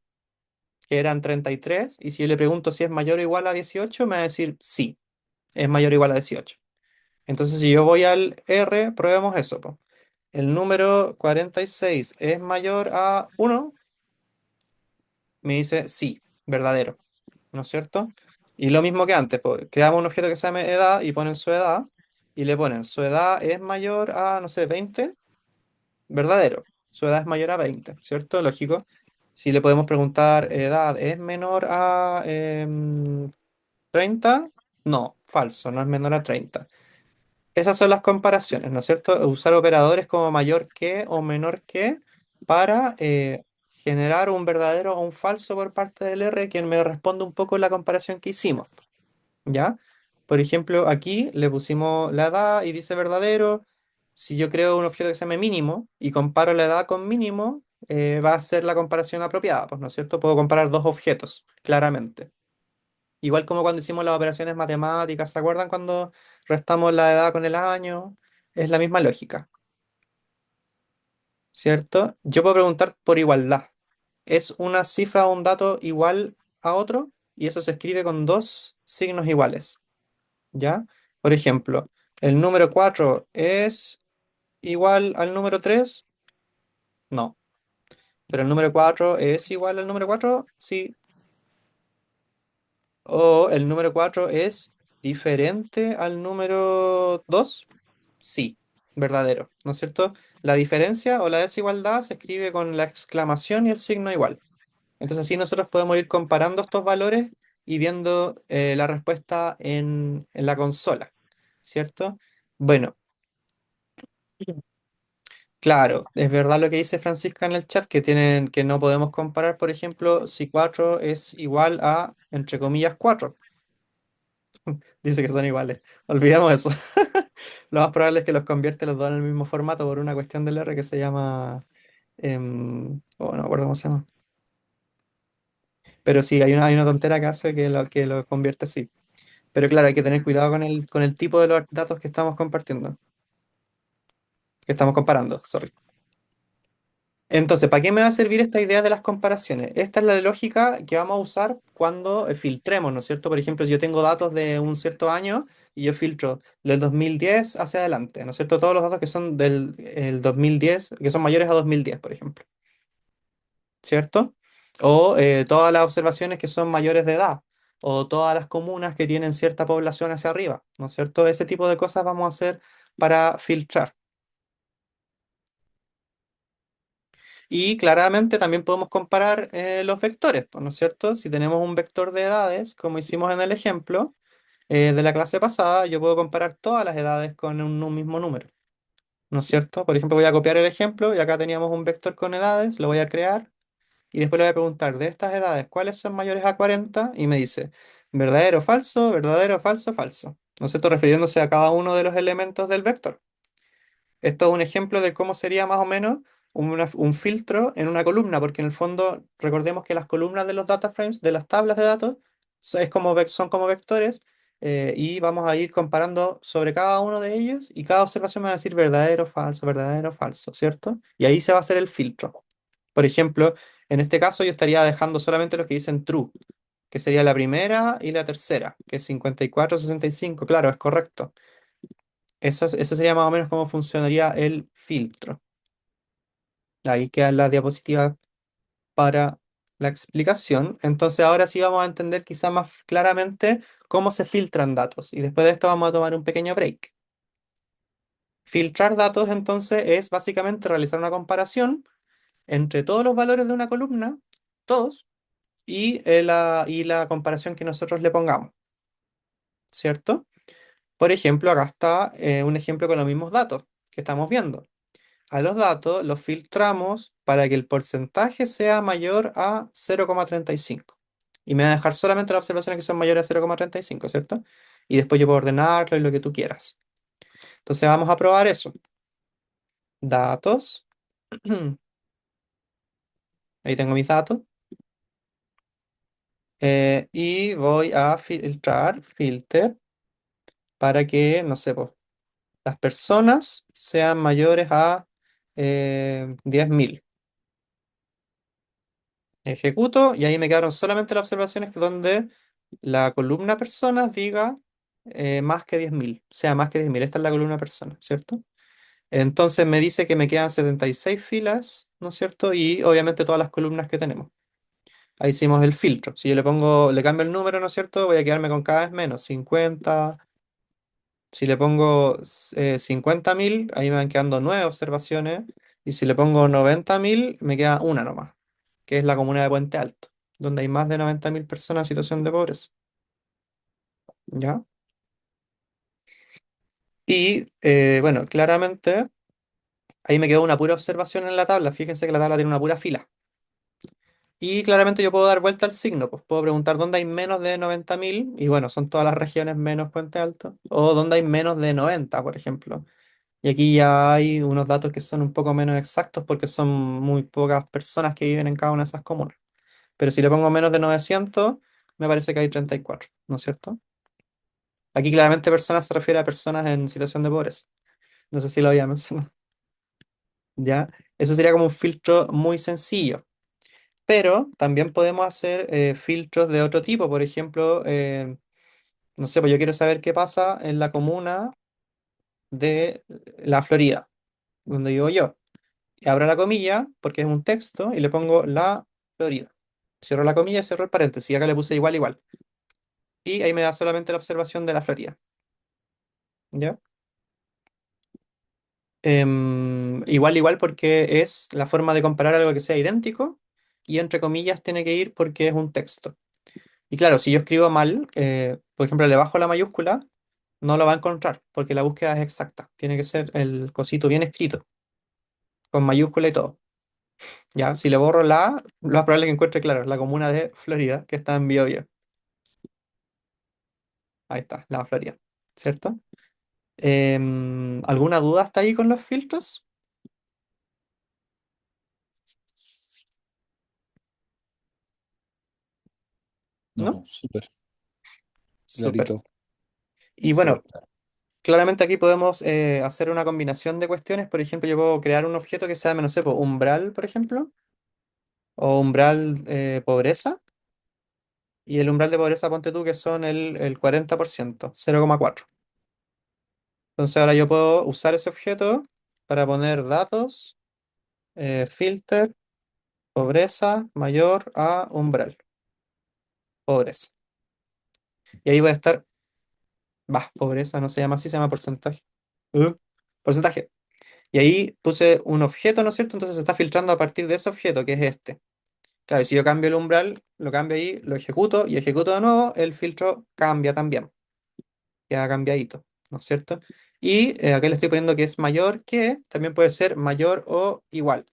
que eran 33, y si yo le pregunto si es mayor o igual a 18, me va a decir sí, es mayor o igual a 18. Entonces, si yo voy al R, probemos eso, po. El número 46 es mayor a 1, me dice sí, verdadero, ¿no es cierto? Y lo mismo que antes, pues, creamos un objeto que se llama edad y ponen su edad, y le ponen su edad es mayor a, no sé, 20, verdadero. Su edad es mayor a 20, ¿cierto? Lógico. Si le podemos preguntar, ¿edad es menor a 30? No, falso, no es menor a 30. Esas son las comparaciones, ¿no es cierto? Usar operadores como mayor que o menor que para generar un verdadero o un falso por parte del R, quien me responde un poco la comparación que hicimos, ¿ya? Por ejemplo, aquí le pusimos la edad y dice verdadero. Si yo creo un objeto que se llame mínimo y comparo la edad con mínimo, va a ser la comparación apropiada, pues, ¿no es cierto? Puedo comparar dos objetos, claramente. Igual como cuando hicimos las operaciones matemáticas, ¿se acuerdan cuando restamos la edad con el año? Es la misma lógica, ¿cierto? Yo puedo preguntar por igualdad. ¿Es una cifra o un dato igual a otro? Y eso se escribe con dos signos iguales. ¿Ya? Por ejemplo, ¿el número 4 es igual al número 3? No. ¿Pero el número 4 es igual al número 4? Sí. ¿O el número 4 es diferente al número 2? Sí. Verdadero, ¿no es cierto? La diferencia o la desigualdad se escribe con la exclamación y el signo igual. Entonces así nosotros podemos ir comparando estos valores y viendo la respuesta en la consola, ¿cierto? Bueno. Claro, es verdad lo que dice Francisca en el chat, que no podemos comparar, por ejemplo, si 4 es igual a, entre comillas, 4. Dice que son iguales. Olvidamos eso. Lo más probable es que los convierte los dos en el mismo formato por una cuestión del R que se llama... no me acuerdo cómo se llama. Pero sí, hay una tontera que hace que lo convierte así. Pero claro, hay que tener cuidado con el tipo de los datos que estamos compartiendo, que estamos comparando, sorry. Entonces, ¿para qué me va a servir esta idea de las comparaciones? Esta es la lógica que vamos a usar cuando filtremos, ¿no es cierto? Por ejemplo, si yo tengo datos de un cierto año y yo filtro del 2010 hacia adelante, ¿no es cierto? Todos los datos que son del el 2010, que son mayores a 2010, por ejemplo, ¿cierto? O todas las observaciones que son mayores de edad, o todas las comunas que tienen cierta población hacia arriba, ¿no es cierto? Ese tipo de cosas vamos a hacer para filtrar. Y claramente también podemos comparar los vectores, pues, ¿no es cierto? Si tenemos un vector de edades, como hicimos en el ejemplo de la clase pasada, yo puedo comparar todas las edades con un mismo número, ¿no es cierto? Por ejemplo, voy a copiar el ejemplo y acá teníamos un vector con edades, lo voy a crear y después le voy a preguntar de estas edades, ¿cuáles son mayores a 40? Y me dice verdadero, falso, falso. ¿No es cierto? Refiriéndose a cada uno de los elementos del vector. Esto es un ejemplo de cómo sería más o menos un filtro en una columna, porque en el fondo recordemos que las columnas de los data frames, de las tablas de datos, son como vectores y vamos a ir comparando sobre cada uno de ellos y cada observación me va a decir verdadero, falso, ¿cierto? Y ahí se va a hacer el filtro. Por ejemplo, en este caso yo estaría dejando solamente los que dicen true, que sería la primera y la tercera, que es 54, 65. Claro, es correcto. Eso sería más o menos cómo funcionaría el filtro. Ahí quedan las diapositivas para la explicación. Entonces ahora sí vamos a entender quizá más claramente cómo se filtran datos. Y después de esto vamos a tomar un pequeño break. Filtrar datos entonces es básicamente realizar una comparación entre todos los valores de una columna, todos, y la comparación que nosotros le pongamos, ¿cierto? Por ejemplo, acá está un ejemplo con los mismos datos que estamos viendo. A los datos los filtramos para que el porcentaje sea mayor a 0,35. Y me va a dejar solamente las observaciones que son mayores a 0,35, ¿cierto? Y después yo puedo ordenarlo y lo que tú quieras. Entonces vamos a probar eso. Datos. Ahí tengo mis datos. Y voy a filtrar, filter, para que, no sé, pues, las personas sean mayores a 10.000. Ejecuto y ahí me quedaron solamente las observaciones donde la columna personas diga más que 10.000, sea más que 10.000. Esta es la columna personas, ¿cierto? Entonces me dice que me quedan 76 filas, ¿no es cierto? Y obviamente todas las columnas que tenemos. Ahí hicimos el filtro. Si yo le cambio el número, ¿no es cierto? Voy a quedarme con cada vez menos, 50. Si le pongo 50.000, ahí me van quedando 9 observaciones. Y si le pongo 90.000, me queda una nomás, que es la comuna de Puente Alto, donde hay más de 90.000 personas en situación de pobreza. ¿Ya? Y bueno, claramente ahí me quedó una pura observación en la tabla. Fíjense que la tabla tiene una pura fila. Y claramente yo puedo dar vuelta al signo, pues puedo preguntar dónde hay menos de 90.000, y bueno, son todas las regiones menos Puente Alto, o dónde hay menos de 90, por ejemplo. Y aquí ya hay unos datos que son un poco menos exactos porque son muy pocas personas que viven en cada una de esas comunas. Pero si le pongo menos de 900, me parece que hay 34, ¿no es cierto? Aquí claramente personas se refiere a personas en situación de pobreza. No sé si lo había mencionado. ¿Ya? Eso sería como un filtro muy sencillo. Pero también podemos hacer filtros de otro tipo. Por ejemplo, no sé, pues yo quiero saber qué pasa en la comuna de la Florida, donde vivo yo. Y abro la comilla porque es un texto y le pongo la Florida. Cierro la comilla y cierro el paréntesis. Y acá le puse igual, igual. Y ahí me da solamente la observación de la Florida. ¿Ya? Igual, igual porque es la forma de comparar algo que sea idéntico y entre comillas tiene que ir porque es un texto. Y claro, si yo escribo mal, por ejemplo, le bajo la mayúscula, no lo va a encontrar porque la búsqueda es exacta. Tiene que ser el cosito bien escrito, con mayúscula y todo. Ya, si le borro la A, lo más probable es que encuentre, claro, la comuna de Florida, que está en Biobío. Ahí está, la Florida, ¿cierto? ¿Alguna duda hasta ahí con los filtros? No, ¿No? no, súper Súper. clarito, Y súper bueno, claro. claramente aquí podemos hacer una combinación de cuestiones. Por ejemplo, yo puedo crear un objeto que sea, no sé, po, umbral, por ejemplo, o umbral pobreza. Y el umbral de pobreza, ponte tú, que son el 40%, 0,4. Entonces ahora yo puedo usar ese objeto para poner datos, filter, pobreza mayor a umbral, pobreza. Y ahí voy a estar, pobreza no se llama así, se llama porcentaje. Uh, Porcentaje. Y ahí puse un objeto, ¿no es cierto? Entonces se está filtrando a partir de ese objeto, que es este. Claro, y si yo cambio el umbral, lo cambio ahí, lo ejecuto y ejecuto de nuevo, el filtro cambia también. Queda cambiadito, ¿no es cierto? Y acá le estoy poniendo que es mayor que, también puede ser mayor o igual,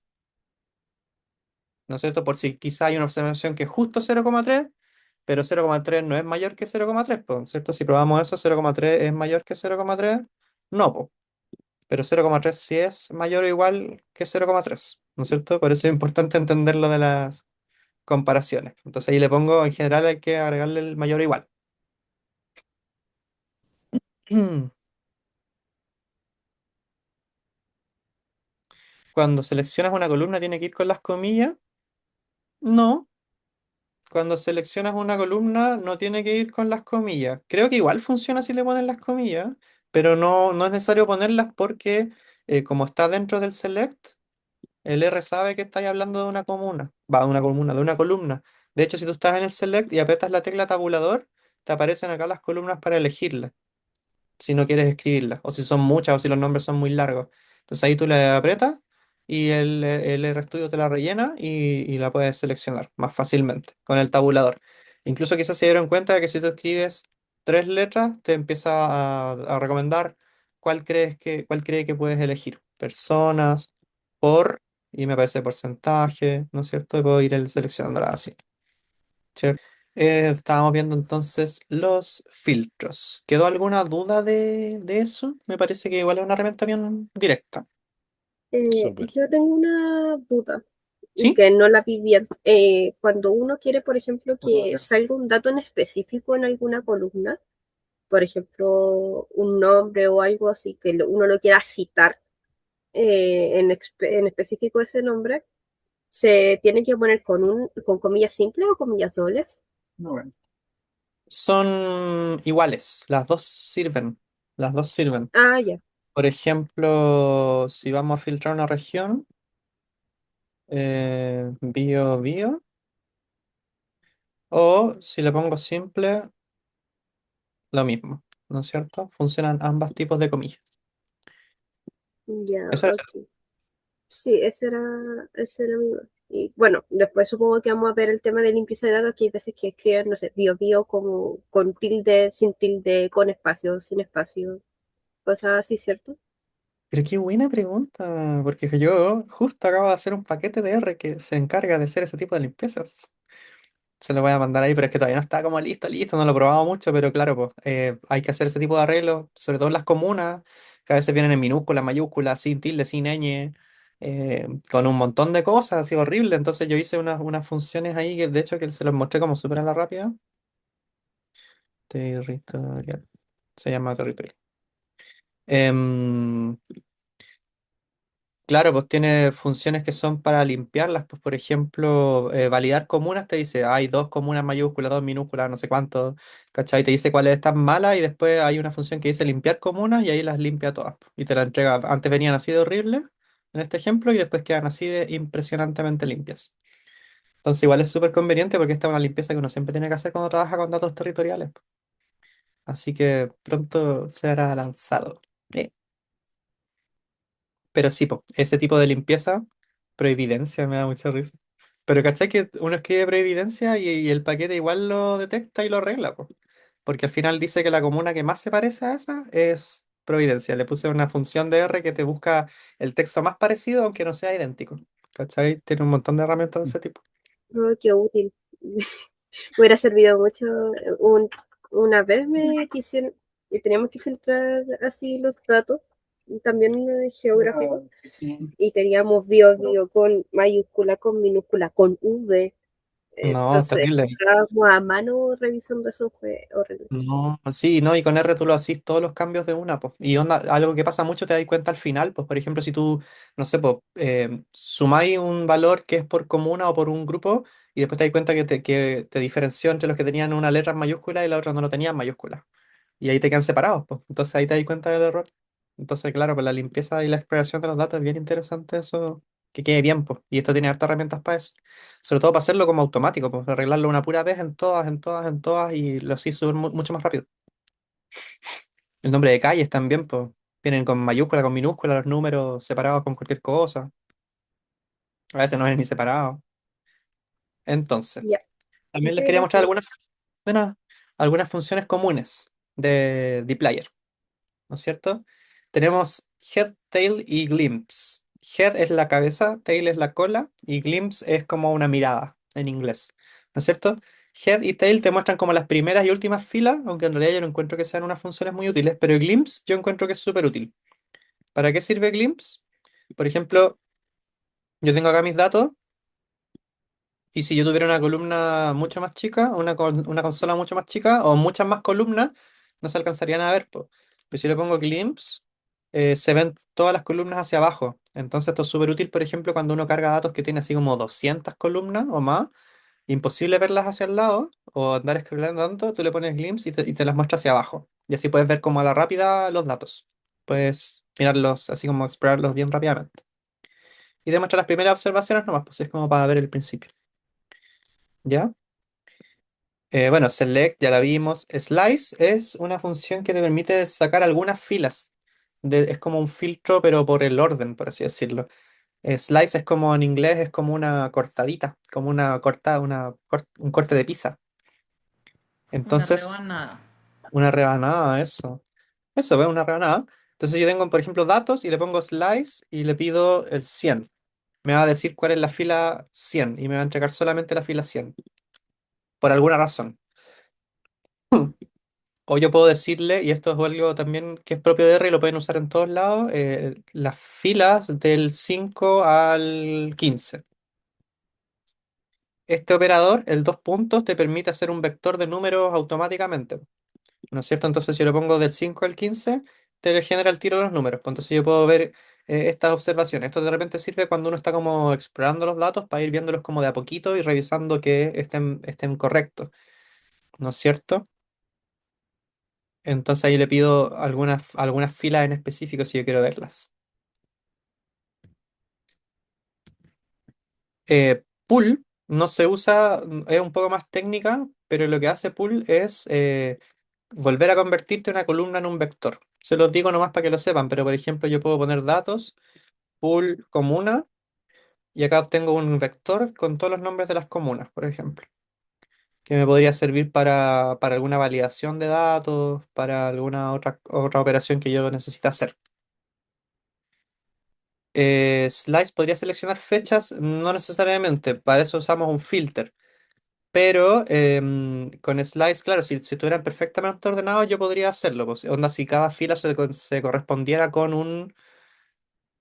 ¿no es cierto? Por si quizá hay una observación que es justo 0,3, pero 0,3 no es mayor que 0,3, ¿no es cierto? Si probamos eso, 0,3 es mayor que 0,3, no, po. Pero 0,3 sí es mayor o igual que 0,3, ¿no es cierto? Por eso es importante entender lo de las comparaciones. Entonces ahí le pongo, en general hay que agregarle el mayor o igual. Cuando seleccionas una columna, ¿tiene que ir con las comillas? No. Cuando seleccionas una columna, no tiene que ir con las comillas. Creo que igual funciona si le ponen las comillas, pero no es necesario ponerlas porque como está dentro del select, el R sabe que estáis hablando de una comuna. Va, de una comuna, de una columna. De hecho, si tú estás en el select y aprietas la tecla tabulador, te aparecen acá las columnas para elegirlas, si no quieres escribirlas, o si son muchas, o si los nombres son muy largos. Entonces ahí tú le aprietas y el RStudio te la rellena y la puedes seleccionar más fácilmente con el tabulador. Incluso quizás se dieron cuenta de que si tú escribes tres letras, te empieza a recomendar cuál cree que puedes elegir. Personas, por, y me aparece porcentaje, ¿no es cierto? Y puedo ir seleccionándola así. Estábamos viendo entonces los filtros. ¿Quedó alguna duda de eso? Me parece que igual es una herramienta bien directa. Súper. Yo tengo una duda ¿Sí? que no la vi bien. Cuando uno quiere, por ejemplo, que salga un dato en específico en alguna columna, por ejemplo, un nombre o algo así, que uno lo quiera citar en específico ese nombre, ¿se tiene que poner con comillas simples o comillas dobles? Son iguales, las dos sirven. Las dos sirven. Ah, ya. Por ejemplo, si vamos a filtrar una región, bio, o si le pongo simple, lo mismo, ¿no es cierto? Funcionan ambos tipos de comillas. Ya, Eso era ok. Sí, ese era mi duda. Y bueno, después supongo que vamos a ver el tema de limpieza de datos, que hay veces que escriben, no sé, bio como con tilde, sin tilde, con espacio, sin espacio, cosas así, ¿cierto? Pero qué buena pregunta, porque yo justo acabo de hacer un paquete de R que se encarga de hacer ese tipo de limpiezas. Se lo voy a mandar ahí, pero es que todavía no está como listo, no lo he probado mucho, pero claro, pues hay que hacer ese tipo de arreglos, sobre todo en las comunas, que a veces vienen en minúsculas, mayúsculas, sin tilde, sin ñ, con un montón de cosas, así horrible. Entonces yo hice unas funciones ahí que de hecho que se los mostré como súper a la rápida. Territorial. Se llama territorial. Em, Claro, pues tiene funciones que son para limpiarlas. Pues, por ejemplo, validar comunas te dice, hay dos comunas mayúsculas, dos minúsculas, no sé cuánto, ¿cachai? Te dice cuáles están malas y después hay una función que dice limpiar comunas y ahí las limpia todas, pues, y te la entrega. Antes venían así de horribles en este ejemplo y después quedan así de impresionantemente limpias. Entonces igual es súper conveniente porque esta es una limpieza que uno siempre tiene que hacer cuando trabaja con datos territoriales, pues. Así que pronto será lanzado. Pero sí, po, ese tipo de limpieza, prohibidencia, me da mucha risa. Pero ¿cachai que uno escribe prohibidencia y el paquete igual lo detecta y lo arregla, po? Porque al final dice que la comuna que más se parece a esa es Providencia. Le puse una función de R que te busca el texto más parecido, aunque no sea idéntico. ¿Cachai? Tiene un montón de herramientas de ese tipo. Oh, qué útil. Me hubiera servido mucho. Una vez me quisieron, y teníamos que filtrar así los datos, también geográficos, y teníamos bio con mayúscula, con minúscula, con V. No, Entonces, terrible. estábamos a mano revisando eso, fue horrible. No, sí, no, y con R tú lo haces todos los cambios de una, pues. Y onda, algo que pasa mucho te das cuenta al final, pues, por ejemplo, si tú, no sé, pues, sumáis un valor que es por comuna o por un grupo, y después te das cuenta que te diferenció entre los que tenían una letra en mayúscula y la otra no lo tenían en mayúscula. Y ahí te quedan separados, pues. Entonces ahí te das cuenta del error. Entonces, claro, pues la limpieza y la exploración de los datos es bien interesante eso, que quede bien, pues. Y esto tiene hartas herramientas para eso. Sobre todo para hacerlo como automático, pues arreglarlo una pura vez en todas, y lo así mucho más rápido. El nombre de calles también, pues. Vienen con mayúscula, con minúscula, los números separados con cualquier cosa. A veces no vienen ni separados. Entonces, Ya, también les muchas quería mostrar gracias. bueno, algunas funciones comunes de dplyr, ¿no es cierto? Tenemos head, tail y glimpse. Head es la cabeza, tail es la cola y glimpse es como una mirada en inglés, ¿no es cierto? Head y tail te muestran como las primeras y últimas filas, aunque en realidad yo no encuentro que sean unas funciones muy útiles, pero glimpse yo encuentro que es súper útil. ¿Para qué sirve glimpse? Por ejemplo, yo tengo acá mis datos y si yo tuviera una columna mucho más chica, una consola mucho más chica o muchas más columnas, no se alcanzarían a ver, po. Pero si le pongo glimpse, se ven todas las columnas hacia abajo. Entonces esto es súper útil, por ejemplo, cuando uno carga datos que tiene así como 200 columnas o más, imposible verlas hacia el lado o andar scrollando tanto, tú le pones glimpse y te las muestra hacia abajo. Y así puedes ver como a la rápida los datos. Puedes mirarlos así como explorarlos bien rápidamente. Y te muestra las primeras observaciones nomás, pues es como para ver el principio. ¿Ya? Bueno, select ya la vimos. Slice es una función que te permite sacar algunas filas. Es como un filtro, pero por el orden, por así decirlo. Slice es como en inglés, es como una cortadita, como una cortada, un corte de pizza. Una Entonces, rebanada. una rebanada, eso. Eso, ¿ves? Una rebanada. Entonces yo tengo, por ejemplo, datos y le pongo slice y le pido el 100. Me va a decir cuál es la fila 100 y me va a entregar solamente la fila 100 por alguna razón. O yo puedo decirle, y esto es algo también que es propio de R y lo pueden usar en todos lados, las filas del 5 al 15. Este operador, el dos puntos, te permite hacer un vector de números automáticamente, ¿no es cierto? Entonces, si yo lo pongo del 5 al 15, te genera el tiro de los números. Pues entonces, yo puedo ver estas observaciones. Esto de repente sirve cuando uno está como explorando los datos para ir viéndolos como de a poquito y revisando que estén correctos, ¿no es cierto? Entonces ahí le pido algunas filas en específico si yo quiero verlas. Pull no se usa, es un poco más técnica, pero lo que hace pull es volver a convertirte una columna en un vector. Se los digo nomás para que lo sepan, pero por ejemplo yo puedo poner datos, pull comuna, y acá obtengo un vector con todos los nombres de las comunas, por ejemplo, que me podría servir para alguna validación de datos, para alguna otra operación que yo necesite hacer. Slice podría seleccionar fechas, no necesariamente, para eso usamos un filter. Pero con Slice, claro, si estuvieran perfectamente ordenados, yo podría hacerlo. Pues, onda, si cada fila se correspondiera con un.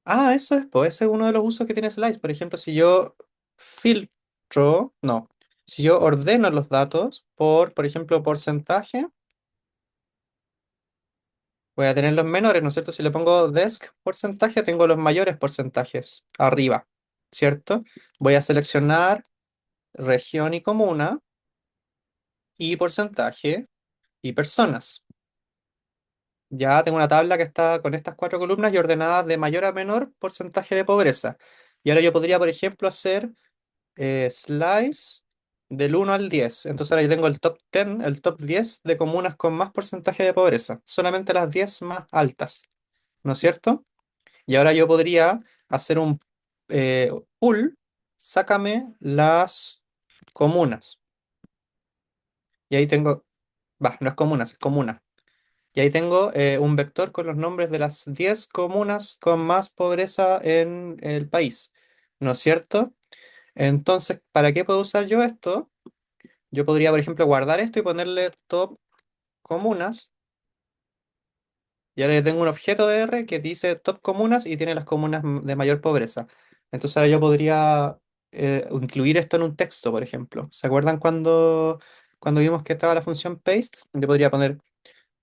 Ah, eso es, pues, ese es uno de los usos que tiene Slice. Por ejemplo, si yo filtro, no, si yo ordeno los datos por ejemplo, porcentaje, voy a tener los menores, ¿no es cierto? Si le pongo desk porcentaje, tengo los mayores porcentajes arriba, ¿cierto? Voy a seleccionar región y comuna y porcentaje y personas. Ya tengo una tabla que está con estas cuatro columnas y ordenadas de mayor a menor porcentaje de pobreza. Y ahora yo podría, por ejemplo, hacer slice del 1 al 10. Entonces ahora yo tengo el top 10, el top 10 de comunas con más porcentaje de pobreza. Solamente las 10 más altas, ¿no es cierto? Y ahora yo podría hacer un pool, sácame las comunas. Y ahí tengo, va, no es comunas, es comuna. Y ahí tengo un vector con los nombres de las 10 comunas con más pobreza en el país, ¿no es cierto? Entonces, ¿para qué puedo usar yo esto? Yo podría, por ejemplo, guardar esto y ponerle top comunas. Y ahora yo tengo un objeto de R que dice top comunas y tiene las comunas de mayor pobreza. Entonces ahora yo podría incluir esto en un texto, por ejemplo. ¿Se acuerdan cuando vimos que estaba la función paste? Yo podría poner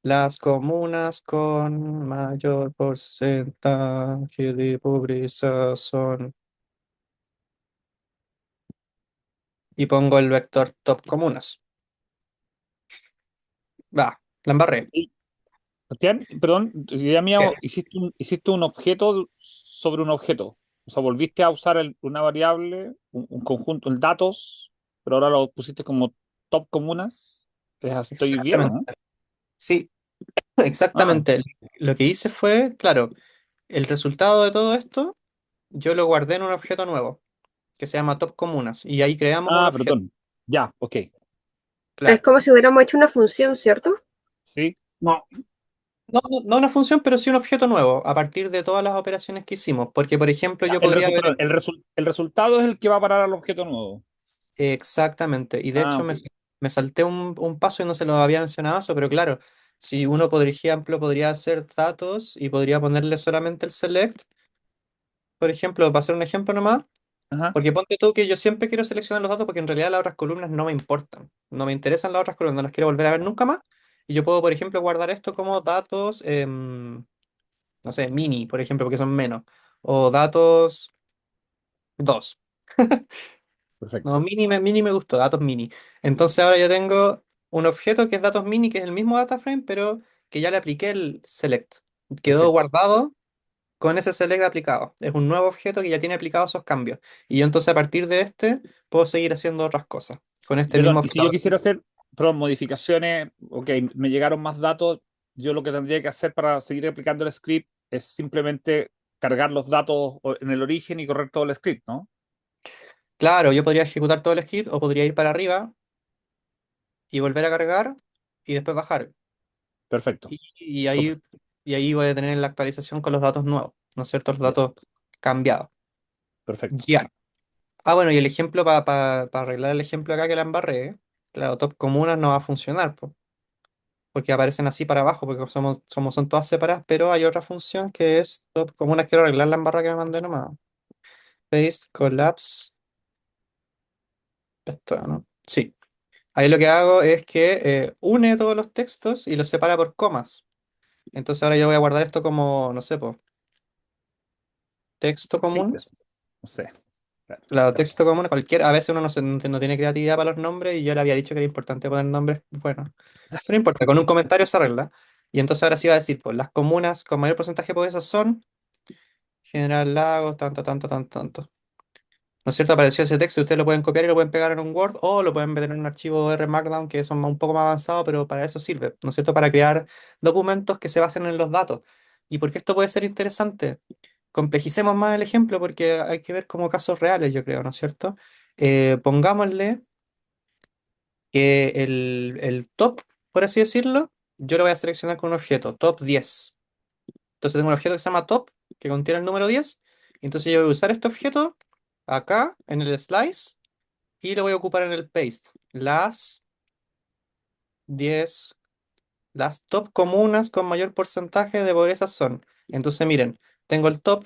las comunas con mayor porcentaje de pobreza son. Y pongo el vector top comunas. Va, la embarré. Y, Sebastián, perdón, idea mía, ¿Qué? hiciste un objeto sobre un objeto. O sea, volviste a usar una variable, un conjunto, el datos, pero ahora lo pusiste como top comunas. Es así, estoy viendo, Exactamente. ¿no? Sí, Ah, Exactamente. Lo que hice fue, claro, el resultado de todo esto, yo lo guardé en un objeto nuevo que se llama top comunas y ahí creamos un objeto. perdón. Ya, ok. Es Claro. como si hubiéramos hecho una función, ¿cierto? Sí. No una función, pero sí un objeto nuevo a partir de todas las operaciones que hicimos. Porque, por ejemplo, Ya, yo podría perdón, haber. el resultado es el que va a parar al objeto nuevo. Exactamente. Y de Ah, hecho ok. me salté un paso y no se lo había mencionado eso, pero claro, si uno, por ejemplo, podría hacer datos y podría ponerle solamente el select, por ejemplo, para hacer un ejemplo nomás, Ajá. porque ponte tú que yo siempre quiero seleccionar los datos porque en realidad las otras columnas no me importan. No me interesan las otras columnas, no las quiero volver a ver nunca más. Y yo puedo, por ejemplo, guardar esto como datos, no sé, mini, por ejemplo, porque son menos. O datos 2. Perfecto. No, mini me gustó, datos mini. Entonces ahora yo tengo un objeto que es datos mini, que es el mismo data frame, pero que ya le apliqué el select. Quedó Perfecto. guardado con ese select aplicado. Es un nuevo objeto que ya tiene aplicados esos cambios. Y yo entonces a partir de este puedo seguir haciendo otras cosas con este mismo Perdón, y si yo objeto. quisiera hacer, perdón, modificaciones, ok, me llegaron más datos, yo lo que tendría que hacer para seguir aplicando el script es simplemente cargar los datos en el origen y correr todo el script, ¿no? Claro, yo podría ejecutar todo el script o podría ir para arriba y volver a cargar y después bajar. Perfecto. Y, y Súper. ahí, y ahí voy a tener la actualización con los datos nuevos, ¿no es cierto? Los Ya, datos cambiados. perfecto. Ya. Ah, bueno, y el ejemplo, para arreglar el ejemplo acá que la embarré, claro, top comunas no va a funcionar, po, porque aparecen así para abajo, porque son todas separadas, pero hay otra función que es top comunas. Quiero arreglar la embarrada que me mandé nomás. Paste, collapse, esto, ¿no? Sí. Ahí lo que hago es que une todos los textos y los separa por comas. Entonces ahora yo voy a guardar esto como, no sé, pues, texto Sí, común. no sé. Claro, Claro, claro. texto común, a veces uno no tiene creatividad para los nombres y yo le había dicho que era importante poner nombres, bueno, pero no importa, con un comentario se arregla. Y entonces ahora sí va a decir, pues las comunas con mayor porcentaje de pobreza son General Lagos, tanto, tanto, tanto, tanto. ¿No es cierto? Apareció ese texto y ustedes lo pueden copiar y lo pueden pegar en un Word o lo pueden meter en un archivo R Markdown que son un poco más avanzados, pero para eso sirve, ¿no es cierto? Para crear documentos que se basen en los datos. ¿Y por qué esto puede ser interesante? Complejicemos más el ejemplo porque hay que ver como casos reales, yo creo, ¿no es cierto? Pongámosle que el top, por así decirlo, yo lo voy a seleccionar con un objeto, top 10. Entonces tengo un objeto que se llama top, que contiene el número 10. Y entonces yo voy a usar este objeto acá en el slice y lo voy a ocupar en el paste. 10, las top comunas con mayor porcentaje de pobreza son. Entonces miren, tengo el top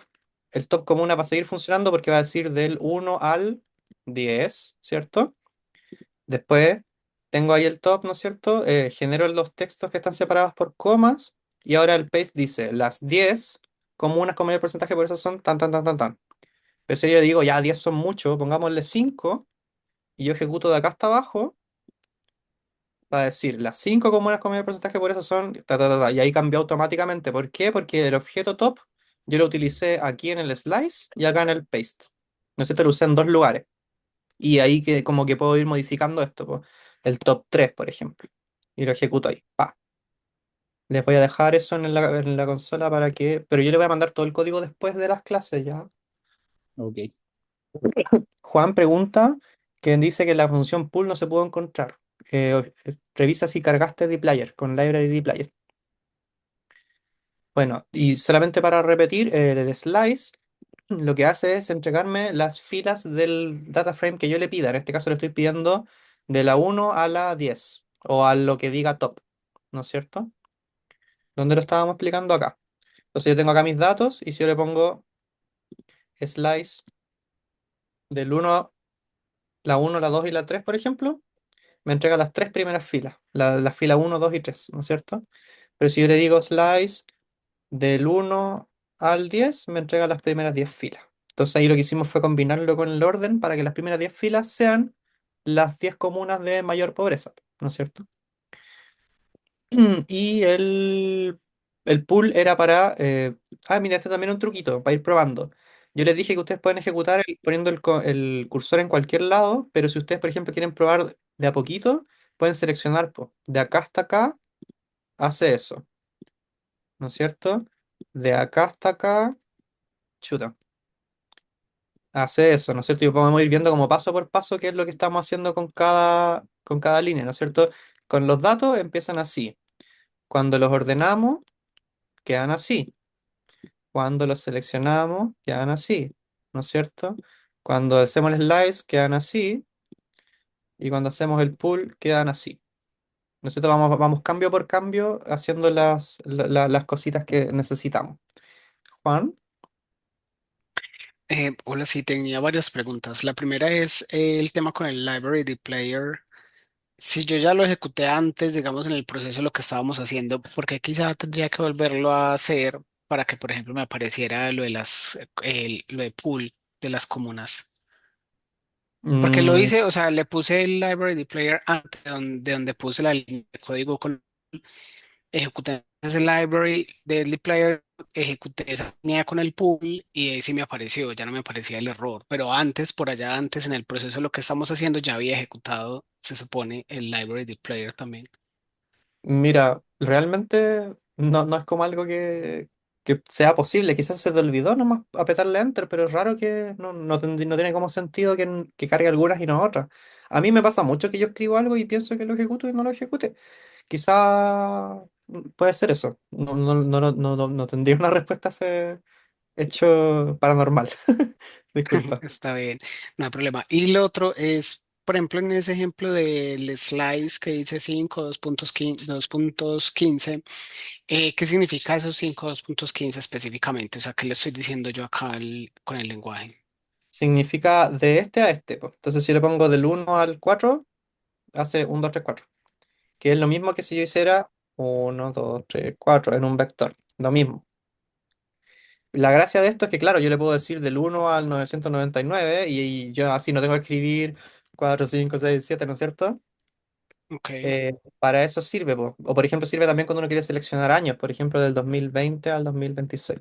comuna va a seguir funcionando porque va a decir del 1 al 10, ¿cierto? Después tengo ahí el top, ¿no es cierto? Genero los textos que están separados por comas y ahora el paste dice las 10 comunas con mayor porcentaje de pobreza son tan, tan, tan, tan, tan. Pero si yo digo ya 10 son mucho, pongámosle 5 y yo ejecuto de acá hasta abajo para decir las 5 comunas con mayor porcentaje de pobreza son ta, ta, ta, ta, y ahí cambió automáticamente. ¿Por qué? Porque el objeto top yo lo utilicé aquí en el slice y acá en el paste. ¿No es cierto? Lo usé en dos lugares. Y ahí que como que puedo ir modificando esto, po. El top 3 por ejemplo. Y lo ejecuto ahí. Pa. Les voy a dejar eso en la consola para que. Pero yo le voy a mandar todo el código después de las clases ya. Ok. Juan pregunta que dice que la función pull no se pudo encontrar. Revisa si cargaste dplyr con library dplyr. Bueno, y solamente para repetir, el slice lo que hace es entregarme las filas del data frame que yo le pida. En este caso le estoy pidiendo de la 1 a la 10 o a lo que diga top, ¿no es cierto? ¿Dónde lo estábamos explicando acá? Entonces yo tengo acá mis datos y si yo le pongo slice del 1, la 1, la 2 y la 3, por ejemplo, me entrega las tres primeras filas, la fila 1, 2 y 3, ¿no es cierto? Pero si yo le digo slice del 1 al 10 me entrega las primeras 10 filas. Entonces ahí lo que hicimos fue combinarlo con el orden para que las primeras 10 filas sean las 10 comunas de mayor pobreza, ¿no es cierto? Y el pool era para... mira, este también es un truquito, para ir probando. Yo les dije que ustedes pueden ejecutar poniendo el cursor en cualquier lado, pero si ustedes, por ejemplo, quieren probar de a poquito, pueden seleccionar de acá hasta acá, hace eso. ¿no es cierto? De acá hasta acá, chuta, hace eso, ¿no es cierto? Y podemos ir viendo como paso por paso qué es lo que estamos haciendo con cada línea, ¿no es cierto? Con los datos empiezan así. Cuando los ordenamos, quedan así. Cuando los seleccionamos, quedan así, ¿no es cierto? Cuando hacemos el slice, quedan así. Y cuando hacemos el pull, quedan así. ¿No es cierto? Vamos cambio por cambio haciendo las cositas que necesitamos. Juan, Hola, sí, tenía varias preguntas. La primera es el tema con el library de player. Si yo ya lo ejecuté antes, digamos, en el proceso de lo que estábamos haciendo, ¿por qué quizá tendría que volverlo a hacer para que, por ejemplo, me apareciera lo de lo de pool de las comunas? Porque lo mm, hice, o sea, le puse el library de player antes de donde puse la línea de código con ejecuté ese library de player, ejecuté esa línea con el pool y ahí sí me apareció, ya no me aparecía el error. Pero antes, por allá antes, en el proceso de lo que estamos haciendo, ya había ejecutado, se supone, el library de player también. mira, realmente no es como algo que sea posible. Quizás se te olvidó nomás apretarle enter, pero es raro que no tiene como sentido que cargue algunas y no otras. A mí me pasa mucho que yo escribo algo y pienso que lo ejecuto y no lo ejecute. Quizá puede ser eso. No tendría una respuesta a ese hecho paranormal. Disculpa. Está bien, no hay problema. Y lo otro es, por ejemplo, en ese ejemplo del slice que dice 5 2.15, ¿qué significa esos 5 2.15 específicamente? O sea, ¿qué le estoy diciendo yo acá con el lenguaje? Significa de este a este, po. Entonces, si le pongo del 1 al 4 hace 1, 2, 3, 4. Que es lo mismo que si yo hiciera 1, 2, 3, 4 en un vector. Lo mismo. La gracia de esto es que, claro, yo le puedo decir del 1 al 999 y yo así no tengo que escribir 4, 5, 6, 7, ¿no es cierto? Ok. Para eso sirve, po. O por ejemplo, sirve también cuando uno quiere seleccionar años, por ejemplo, del 2020 al 2026.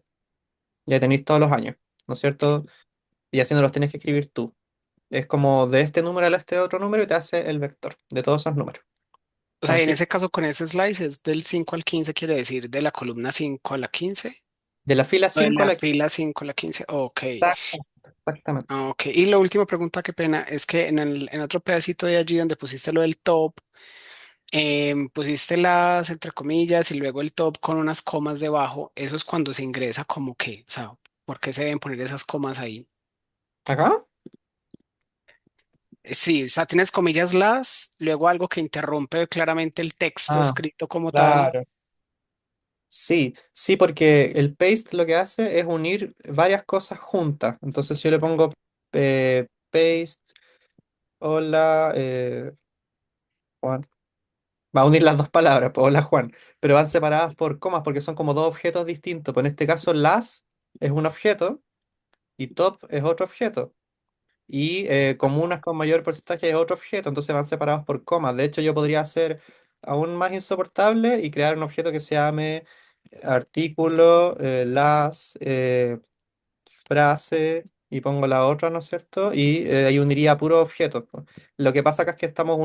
Ya tenéis todos los años, ¿no es cierto? Y así no los tienes que escribir tú. Es como de este número a este otro número y te hace el vector de todos esos números. O sea, Son en cinco. ese caso con ese slice es del 5 al 15, quiere decir de la columna 5 a la 15. De la fila O de 5 a la la fila 5 a la 15. Ok. exactamente. Ok. Y la última pregunta, qué pena, es que en otro pedacito de allí donde pusiste lo del top, pusiste las entre comillas y luego el top con unas comas debajo. Eso es cuando se ingresa como que, o sea, ¿por qué se deben poner esas comas ahí? ¿Acá? Sí, o sea, tienes comillas las, luego algo que interrumpe claramente el texto Ah, escrito como tal. claro. Sí, sí, porque el paste lo que hace es unir varias cosas juntas. Entonces, si yo le pongo paste, hola, Juan, va a unir las dos palabras, pues, hola Juan, pero van separadas por comas porque son como dos objetos distintos. Pues en este caso, las es un objeto y top es otro objeto. Y comunas con mayor porcentaje es otro objeto, entonces van separados por comas. De hecho, yo podría hacer aún más insoportable y crear un objeto que se llame artículo, las, frase y pongo la otra, ¿no es cierto? Y ahí uniría puros objetos, po. Lo que pasa acá es que estamos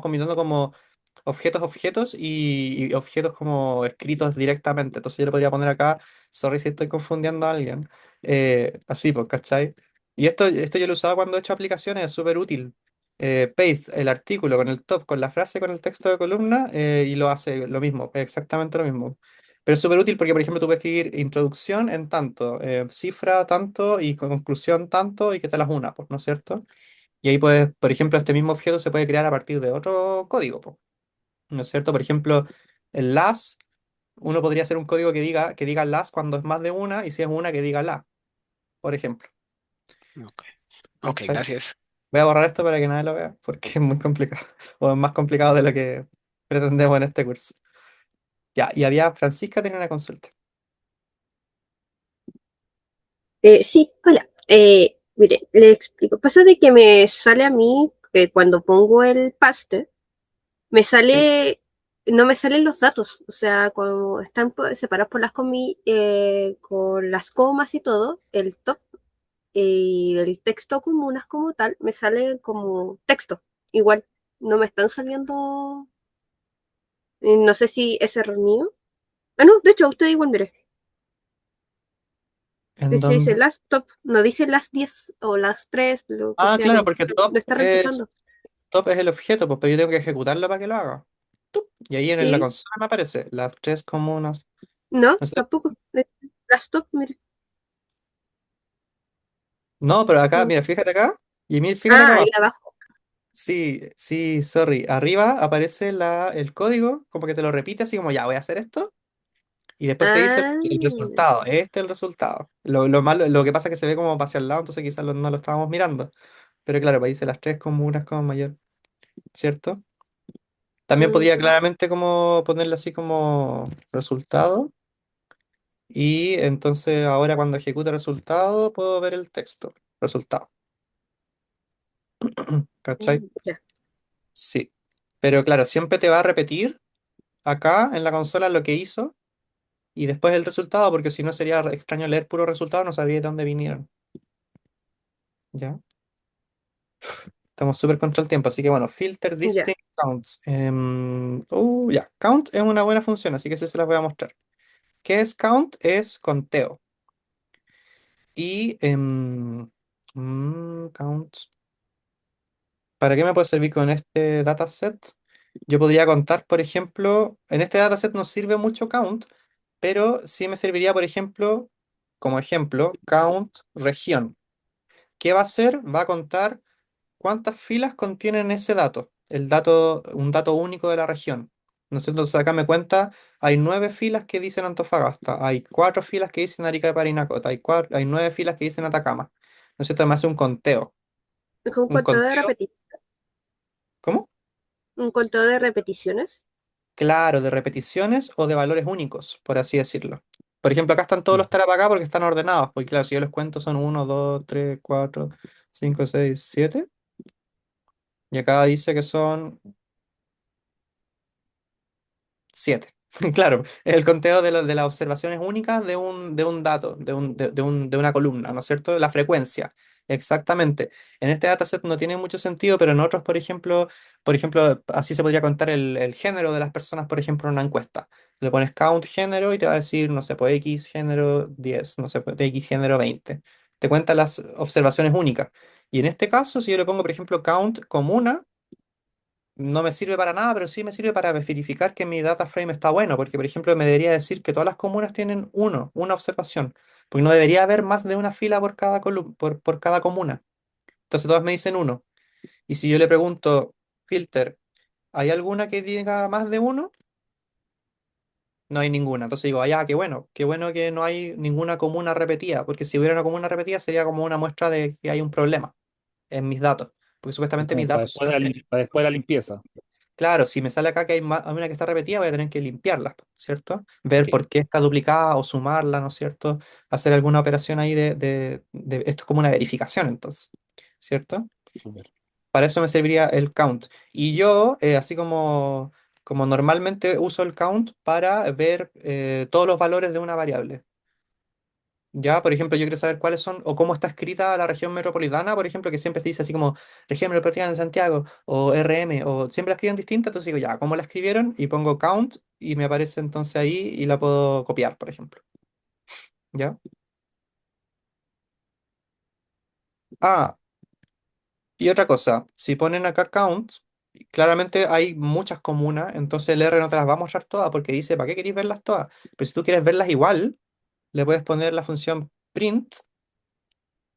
combinando como objetos y objetos como escritos directamente. Entonces yo le podría poner acá, sorry si estoy confundiendo a alguien. Así, pues, ¿cachai? Y esto yo lo he usado cuando he hecho aplicaciones, es súper útil. Paste el artículo con el top, con la frase, con el texto de columna y lo hace lo mismo, exactamente lo mismo. Pero es súper útil porque, por ejemplo, tú puedes escribir introducción en tanto, cifra tanto y conclusión tanto y que te las una, pues, ¿no es cierto? Y ahí puedes, por ejemplo, este mismo objeto se puede crear a partir de otro código, pues, ¿no es cierto? Por ejemplo, el las, uno podría hacer un código que diga las cuando es más de una y si es una que diga la, por ejemplo. Ok, ok, ¿Cachai? gracias. Voy a borrar esto para que nadie lo vea porque es muy complicado o es más complicado de lo que pretendemos en este curso. Ya, y Francisca tenía una consulta. Sí, hola. Mire, le explico. Pasa de que me sale a mí, cuando pongo el paste, me Sí. sale, no me salen los datos. O sea, cuando están separados por con las comas y todo, el top y el texto comunas como tal, me sale como texto. Igual, no me están saliendo, no sé si es error mío. Ah, no, de hecho, usted igual, mire. ¿En Dice dónde? last top, no dice las 10 o las 3 lo que Ah, sea, claro, no. porque Lo está reemplazando. top es el objeto, pues, pero yo tengo que ejecutarlo para que lo haga. Tup. Y ahí en la Sí, consola me aparece las tres comunas. no, No sé. tampoco. Last top, mire. No, pero acá, No. mira, fíjate acá. Y mira, fíjate acá Ah, ahí abajo. abajo. Sí, sí, sorry. Arriba aparece el código, como que te lo repite así como, ya, voy a hacer esto. Y después te dice Ah, el resultado. Este es el resultado. Lo malo, lo que pasa es que se ve como hacia el lado, entonces quizás no lo estábamos mirando. Pero claro, ahí dice las tres comunas como mayor, ¿cierto? También podría ya. claramente como ponerle así como resultado. Y entonces ahora cuando ejecute el resultado puedo ver el texto. Resultado. ¿Cachai? Ya. Sí. Pero claro, siempre te va a repetir acá en la consola lo que hizo y después el resultado, porque si no sería extraño leer puro resultado, no sabría de dónde vinieron. ¿Ya? Estamos súper contra el tiempo, así que bueno, filter Ya. distinct counts. Ya, count es una buena función, así que sí se las voy a mostrar. ¿Qué es count? Es conteo. Y count. ¿Para qué me puede servir con este dataset? Yo podría contar, por ejemplo, en este dataset no sirve mucho count, pero sí me serviría, por ejemplo, como ejemplo, count región. ¿Qué va a hacer? Va a contar cuántas filas contienen ese dato, un dato único de la región. ¿No es cierto? Entonces acá me cuenta, hay 9 filas que dicen Antofagasta, hay 4 filas que dicen Arica de Parinacota, hay 9 filas que dicen Atacama. ¿No es cierto? Me hace un conteo. Es un Un conteo de conteo, ¿cómo? un conteo de repeticiones. Claro, de repeticiones o de valores únicos, por así decirlo. Por ejemplo, acá están todos Mm. los Tarapacá porque están ordenados. Porque claro, si yo les cuento son 1, 2, 3, 4, 5, 6, 7. Y acá dice que son 7. Claro, es el conteo de las observaciones únicas de un dato, de una columna, ¿no es cierto? La frecuencia, exactamente. En este dataset no tiene mucho sentido, pero en otros, por ejemplo, así se podría contar el género de las personas, por ejemplo, en una encuesta. Le pones count género y te va a decir, no sé, pues X género 10, no sé, pues X género 20. Te cuenta las observaciones únicas. Y en este caso, si yo le pongo, por ejemplo, count comuna, no me sirve para nada, pero sí me sirve para verificar que mi data frame está bueno, porque por ejemplo me debería decir que todas las comunas tienen una observación, porque no debería haber más de una fila por cada por cada comuna. Entonces todas me dicen uno. Y si yo le pregunto, filter, ¿hay alguna que diga más de uno? No hay ninguna. Entonces digo, ah, ya, qué bueno que no hay ninguna comuna repetida, porque si hubiera una comuna repetida sería como una muestra de que hay un problema en mis datos, porque supuestamente mis Como para datos después son. para después de la limpieza. Claro, si me sale acá que hay una que está repetida, voy a tener que limpiarla, ¿cierto? Ver Sí, por qué está duplicada o sumarla, ¿no es cierto? Hacer alguna operación ahí esto es como una verificación, entonces, ¿cierto? súper. Para eso me serviría el count. Y yo, así como normalmente uso el count para ver todos los valores de una variable. Ya, por ejemplo, yo quiero saber cuáles son o cómo está escrita la región metropolitana, por ejemplo, que siempre te dice así como región metropolitana de Santiago o RM, o siempre la escriben distinta, entonces digo, ya, ¿cómo la escribieron? Y pongo count y me aparece entonces ahí y la puedo copiar, por ejemplo. ¿Ya? Ah, y otra cosa, si ponen acá count, claramente hay muchas comunas, entonces el R no te las va a mostrar todas porque dice, ¿para qué queréis verlas todas? Pero si tú quieres verlas igual, le puedes poner la función print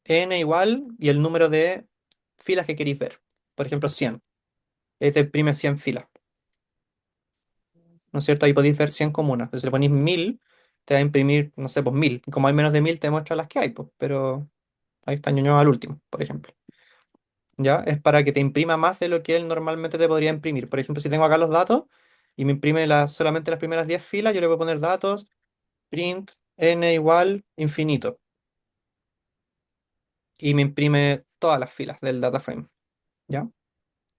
n igual y el número de filas que queréis ver. Por ejemplo, 100. Ahí te imprime 100 filas, ¿no es cierto? Ahí podéis ver 100 comunas. Entonces, si le ponéis 1000, te va a imprimir, no sé, pues 1000. Como hay menos de 1000, te muestra las que hay, pues, pero ahí está Ñuñoa al último, por ejemplo. ¿Ya? Es para que te imprima más de lo que él normalmente te podría imprimir. Por ejemplo, si tengo acá los datos y me imprime solamente las primeras 10 filas, yo le voy a poner datos, print, n igual, infinito. Y me imprime todas las filas del data frame. ¿Ya?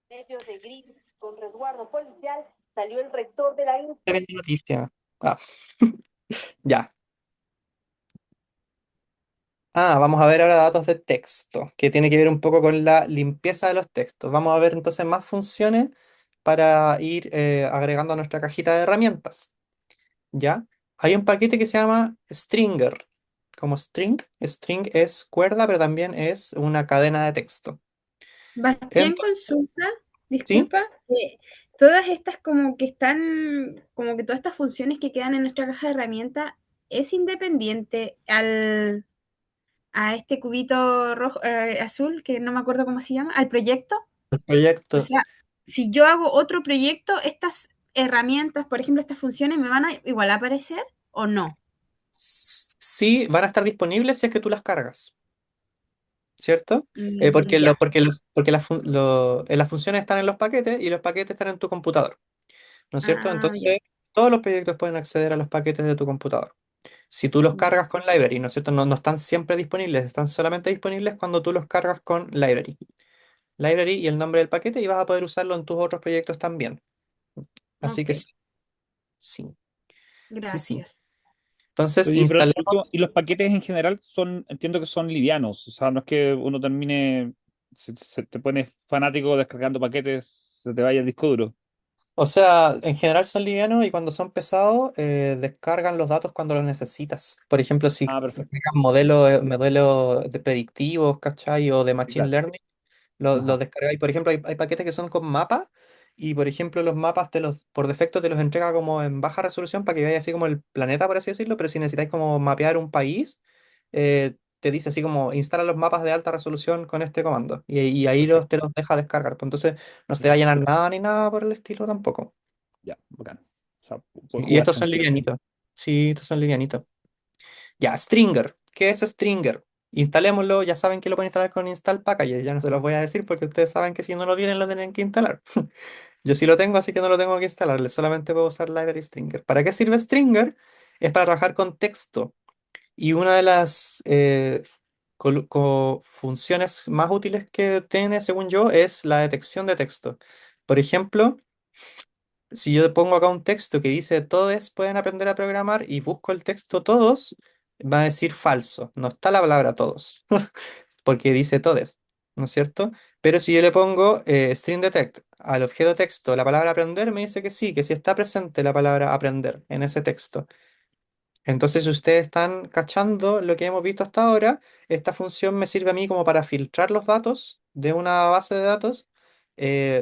Medios de gris con resguardo policial, salió el rector de la Está viendo noticia. Ah, ya. Vamos a ver ahora datos de texto, que tiene que ver un poco con la limpieza de los textos. Vamos a ver entonces más funciones para ir agregando a nuestra cajita de herramientas. ¿Ya? Hay un paquete que se llama Stringer, como string. String es cuerda, pero también es una cadena de texto. Bastián, Entonces, consulta, ¿sí? disculpa, todas estas como que están, como que todas estas funciones que quedan en nuestra caja de herramientas, ¿es independiente a este cubito rojo, azul, que no me acuerdo cómo se llama, al proyecto? El O proyecto. sea, si yo hago otro proyecto, estas herramientas, por ejemplo, estas funciones, ¿me van a igual a aparecer o no? Sí, van a estar disponibles si es que tú las cargas, ¿cierto? Ya. Porque las funciones están en los paquetes y los paquetes están en tu computador, ¿no es cierto? Ah, ya. Entonces, todos los proyectos pueden acceder a los paquetes de tu computador. Si tú los Ya. cargas con Library, ¿no es cierto? No, no están siempre disponibles, están solamente disponibles cuando tú los cargas con Library. Library y el nombre del paquete y vas a poder usarlo en tus otros proyectos también. Así Ok, que sí, sí, sí, sí. gracias. Entonces, Oye, pero por instalemos. último, y los paquetes en general entiendo que son livianos, o sea, no es que uno termine, se te pone fanático descargando paquetes, se te vaya el disco duro. O sea, en general son livianos y cuando son pesados, descargan los datos cuando los necesitas. Por ejemplo, si Ah, perfecto. cargan modelos de predictivos, ¿cachai? O de Sí, Machine cacho. Learning, los Ajá. descargáis. Por ejemplo, hay paquetes que son con mapas y, por ejemplo, los mapas por defecto te los entrega como en baja resolución para que veáis así como el planeta, por así decirlo, pero si necesitáis como mapear un país, te dice así como instala los mapas de alta resolución con este comando y ahí te Perfecto. los deja descargar. Pues entonces no se te va a Ya, llenar nada ni nada por el estilo tampoco. ya, bacán. O sea, puedes Y jugar estos son tranquilo. livianitos. Sí, estos son livianitos. Ya, Stringer. ¿Qué es Stringer? Instalémoslo, ya saben que lo pueden instalar con Install Package, ya no se los voy a decir porque ustedes saben que si no lo tienen lo tienen que instalar. Yo sí lo tengo, así que no lo tengo que instalar, solamente puedo usar Library Stringer. ¿Para qué sirve Stringer? Es para trabajar con texto y una de las funciones más útiles que tiene, según yo, es la detección de texto. Por ejemplo, si yo pongo acá un texto que dice todos pueden aprender a programar y busco el texto todos, va a decir falso. No está la palabra todos, porque dice todes, ¿no es cierto? Pero si yo le pongo string detect al objeto texto, la palabra aprender, me dice que sí está presente la palabra aprender en ese texto. Entonces, si ustedes están cachando lo que hemos visto hasta ahora, esta función me sirve a mí como para filtrar los datos de una base de datos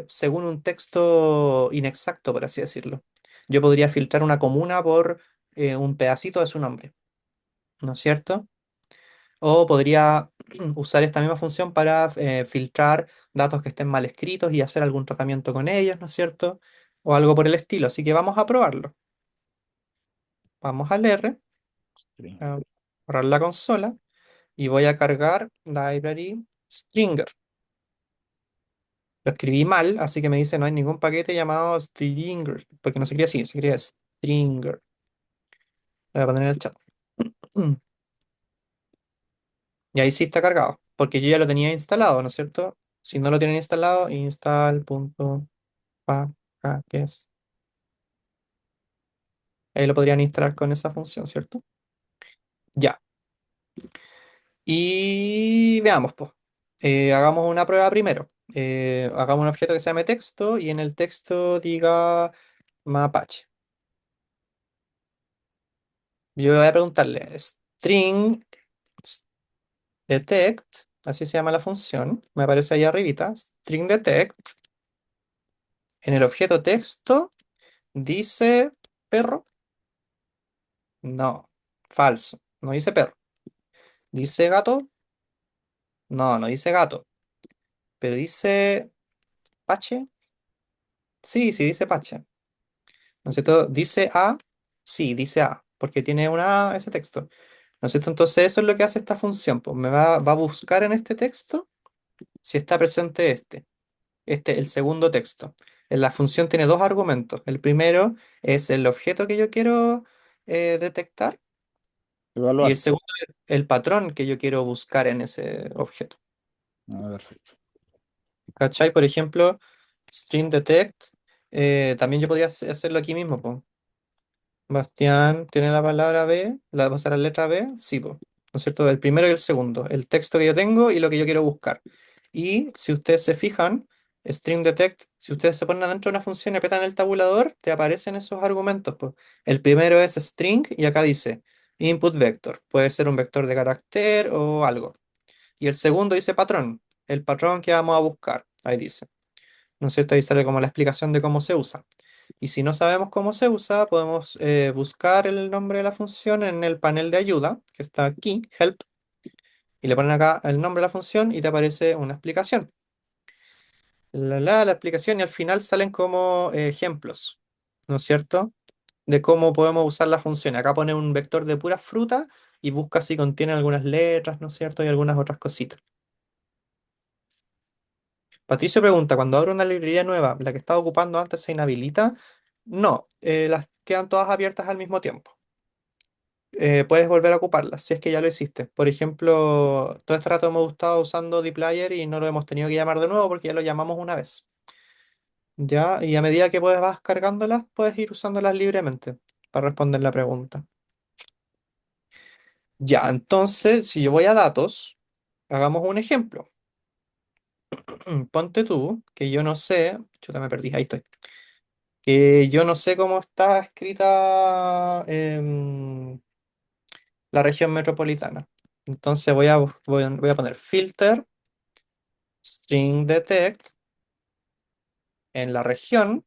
según un texto inexacto, por así decirlo. Yo podría filtrar una comuna por un pedacito de su nombre, ¿no es cierto? O podría usar esta misma función para filtrar datos que estén mal escritos y hacer algún tratamiento con ellos, ¿no es cierto? O algo por el estilo. Así que vamos a probarlo. Vamos al R, a borrar la consola. Y voy a cargar library stringer. Lo escribí mal, así que me dice no hay ningún paquete llamado stringer, porque no se escribe así, se escribe stringer. Lo voy a poner en el chat. Y ahí sí está cargado, porque yo ya lo tenía instalado, ¿no es cierto? Si no lo tienen instalado, install.packages. Ahí lo podrían instalar con esa función, ¿cierto? Ya. Y veamos, pues. Hagamos una prueba primero. Hagamos un objeto que se llame texto y en el texto diga mapache. Yo voy a preguntarle string detect, así se llama la función, me aparece ahí arribita, string detect, en el objeto texto dice perro, no, falso, no dice perro, dice gato, no, no dice gato, pero dice pache, sí, sí dice pache, ¿no es cierto? Dice A, sí, dice A, porque tiene una A ese texto, ¿no es cierto? Entonces eso es lo que hace esta función, pues va a buscar en este texto si está presente el segundo texto. En la función tiene dos argumentos. El primero es el objeto que yo quiero detectar y el Evaluar. segundo es el patrón que yo quiero buscar en ese objeto. Ah, perfecto. ¿Cachai? Por ejemplo, string detect, también yo podría hacerlo aquí mismo, po. Bastián tiene la palabra B, la pasar a la letra B, sí, po. ¿No es cierto? El primero y el segundo, el texto que yo tengo y lo que yo quiero buscar. Y si ustedes se fijan, string detect, si ustedes se ponen adentro de una función y apretan el tabulador, te aparecen esos argumentos, pues. El primero es string y acá dice input vector. Puede ser un vector de carácter o algo. Y el segundo dice patrón, el patrón que vamos a buscar. Ahí dice. ¿No es cierto? Ahí sale como la explicación de cómo se usa. Y si no sabemos cómo se usa, podemos buscar el nombre de la función en el panel de ayuda, que está aquí, help, y le ponen acá el nombre de la función y te aparece una explicación. La explicación y al final salen como ejemplos, ¿no es cierto? De cómo podemos usar la función. Acá pone un vector de pura fruta y busca si contiene algunas letras, ¿no es cierto? Y algunas otras cositas. Patricio pregunta, cuando abro una librería nueva, ¿la que estaba ocupando antes se inhabilita? No, las quedan todas abiertas al mismo tiempo. Puedes volver a ocuparlas si es que ya lo hiciste. Por ejemplo, todo este rato hemos estado usando dplyr y no lo hemos tenido que llamar de nuevo porque ya lo llamamos una vez. ¿Ya? Y a medida que vas cargándolas, puedes ir usándolas libremente para responder la pregunta. Ya, entonces, si yo voy a datos, hagamos un ejemplo. Ponte tú, que yo no sé, chuta, me perdí, ahí estoy. Que yo no sé cómo está escrita la región metropolitana. Entonces voy a poner filter, string detect, en la región,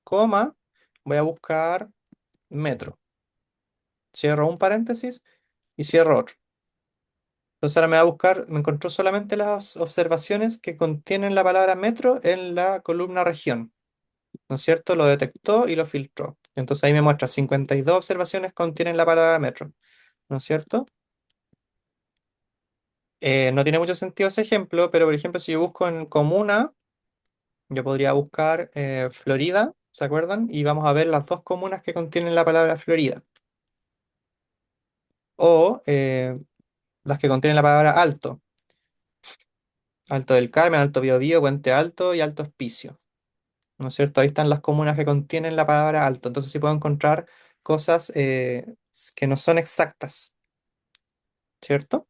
coma, voy a buscar metro. Cierro un paréntesis y cierro otro. Entonces ahora me va a buscar, me encontró solamente las observaciones que contienen la palabra metro en la columna región, ¿no es cierto? Lo detectó y lo filtró. Entonces ahí me muestra 52 observaciones contienen la palabra metro, ¿no es cierto? No tiene mucho sentido ese ejemplo, pero por ejemplo, si yo busco en comuna, yo podría buscar Florida, ¿se acuerdan? Y vamos a ver las dos comunas que contienen la palabra Florida. O las que contienen la palabra Alto. Alto del Carmen, Alto Biobío, Puente Alto y Alto Hospicio. ¿No es cierto? Ahí están las comunas que contienen la palabra alto. Entonces sí puedo encontrar cosas que no son exactas, ¿cierto?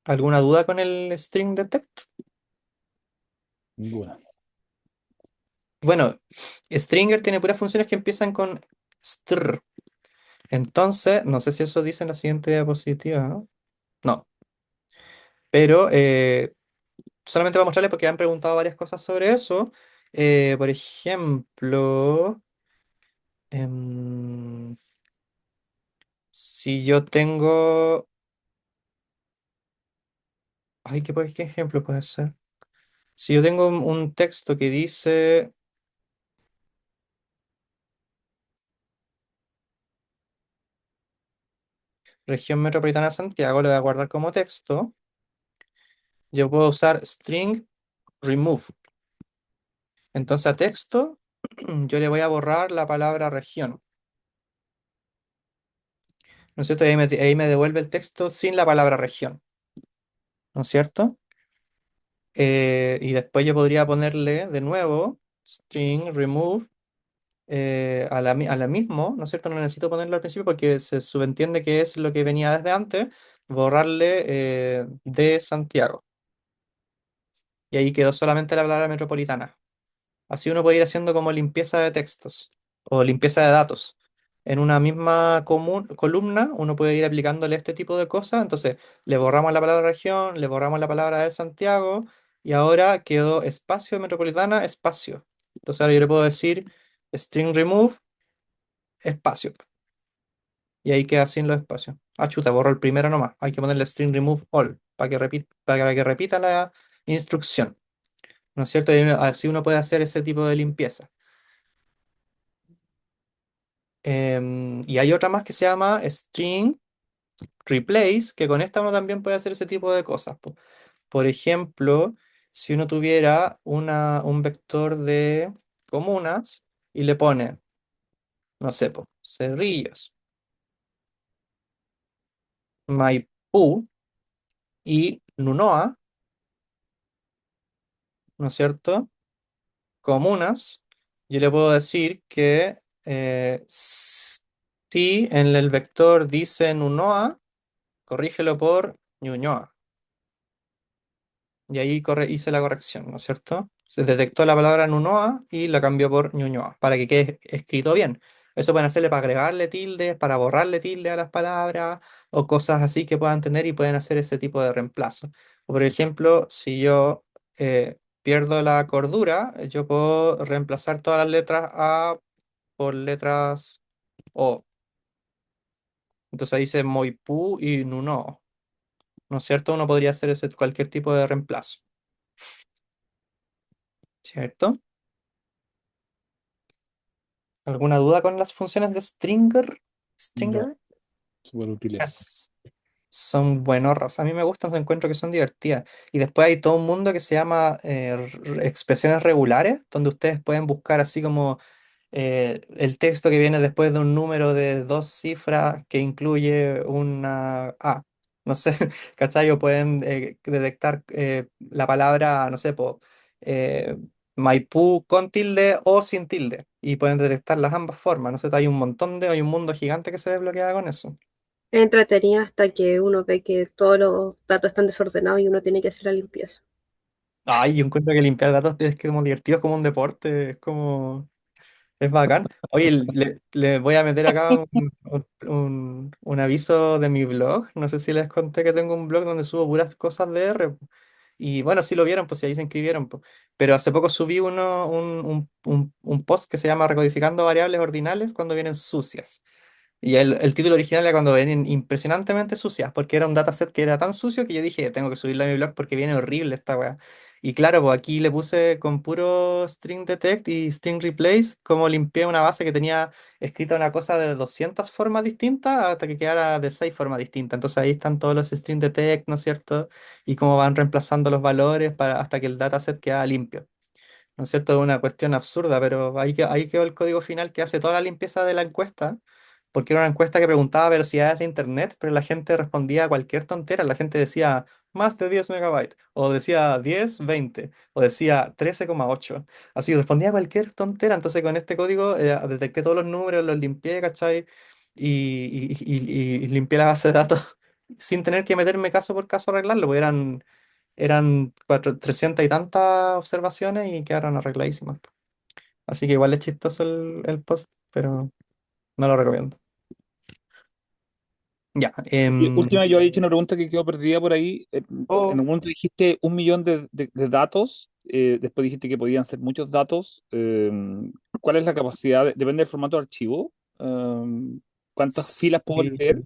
¿Alguna duda con el string detect? Ninguna. Bueno, stringer tiene puras funciones que empiezan con str. Entonces, no sé si eso dice en la siguiente diapositiva, ¿no? No, pero solamente voy a mostrarles porque han preguntado varias cosas sobre eso. Por ejemplo, em, si yo tengo... Ay, ¿qué ejemplo puede ser? Si yo tengo un texto que dice región metropolitana de Santiago, lo voy a guardar como texto. Yo puedo usar string remove. Entonces a texto yo le voy a borrar la palabra región. ¿No es cierto? Ahí me devuelve el texto sin la palabra región. ¿No es cierto? Y después yo podría ponerle de nuevo string remove a la mismo, ¿no es cierto? No necesito ponerlo al principio porque se subentiende que es lo que venía desde antes, borrarle de Santiago. Y ahí quedó solamente la palabra metropolitana. Así uno puede ir haciendo como limpieza de textos o limpieza de datos. En una misma columna uno puede ir aplicándole este tipo de cosas. Entonces le borramos la palabra región, le borramos la palabra de Santiago y ahora quedó espacio metropolitana, espacio. Entonces ahora yo le puedo decir string remove, espacio. Y ahí queda sin los espacios. Ah, chuta, borro el primero nomás. Hay que ponerle string remove all para que repita la instrucción. ¿No es cierto? Así uno puede hacer ese tipo de limpieza. Y hay otra más que se llama string replace, que con esta uno también puede hacer ese tipo de cosas. Por ejemplo, si uno tuviera un vector de comunas y le pone, no sé, Cerrillos, Maipú y Ñuñoa, ¿no es cierto? Comunas, yo le puedo decir que si en el vector dice Ñuñoa, corrígelo por Ñuñoa. Y ahí hice la corrección, ¿no es cierto? Se detectó la palabra Ñuñoa y la cambió por Ñuñoa, para que quede escrito bien. Eso pueden hacerle para agregarle tildes, para borrarle tildes a las palabras, o cosas así que puedan tener y pueden hacer ese tipo de reemplazo. O por ejemplo, si yo pierdo la cordura, yo puedo reemplazar todas las letras A por letras O. Entonces ahí dice Moipú y Nuno, ¿no es cierto? Uno podría hacer cualquier tipo de reemplazo, ¿cierto? ¿Alguna duda con las funciones de Stringer? No, Stringer súper útiles. son buenorras. A mí me gustan, encuentro que son divertidas. Y después hay todo un mundo que se llama expresiones regulares, donde ustedes pueden buscar así como el texto que viene después de un número de 2 cifras que incluye una A. No sé, ¿cachai? O pueden detectar la palabra, no sé, Maipú con tilde o sin tilde. Y pueden detectar las ambas formas. No sé, hay un mundo gigante que se desbloquea con eso. Es entretenida hasta que uno ve que todos los datos están desordenados y uno tiene que hacer la limpieza. Ay, yo encuentro que limpiar datos es que como divertido, es como un deporte, es como... Es bacán. Oye, le voy a meter acá un aviso de mi blog. No sé si les conté que tengo un blog donde subo puras cosas de R. Y bueno, sí lo vieron, pues si ahí se inscribieron, pues. Pero hace poco subí un post que se llama Recodificando variables ordinales cuando vienen sucias. Y el título original era cuando vienen impresionantemente sucias, porque era un dataset que era tan sucio que yo dije, tengo que subirlo a mi blog porque viene horrible esta weá. Y claro, pues aquí le puse con puro string detect y string replace, como limpié una base que tenía escrita una cosa de 200 formas distintas hasta que quedara de 6 formas distintas. Entonces ahí están todos los string detect, ¿no es cierto? Y cómo van reemplazando los valores hasta que el dataset queda limpio. ¿No es cierto? Es una cuestión absurda, pero ahí quedó el código final que hace toda la limpieza de la encuesta, porque era una encuesta que preguntaba velocidades de internet, pero la gente respondía a cualquier tontera. La gente decía más de 10 megabytes, o decía 10 20 o decía 13,8. Así respondía a cualquier tontera. Entonces con este código detecté todos los números, los limpié, ¿cachai? Y limpié la base de datos sin tener que meterme caso por caso a arreglarlo, porque eran 300 y tantas observaciones y quedaron arregladísimas. Así que igual es chistoso el post, pero no lo recomiendo. Ya. Y última, yo he hecho una pregunta que quedó perdida por ahí. En Oh, un momento dijiste 1 millón de datos, después dijiste que podían ser muchos datos. ¿Cuál es la capacidad? Depende del formato de archivo. ¿Cuántas filas puedo sí, leer?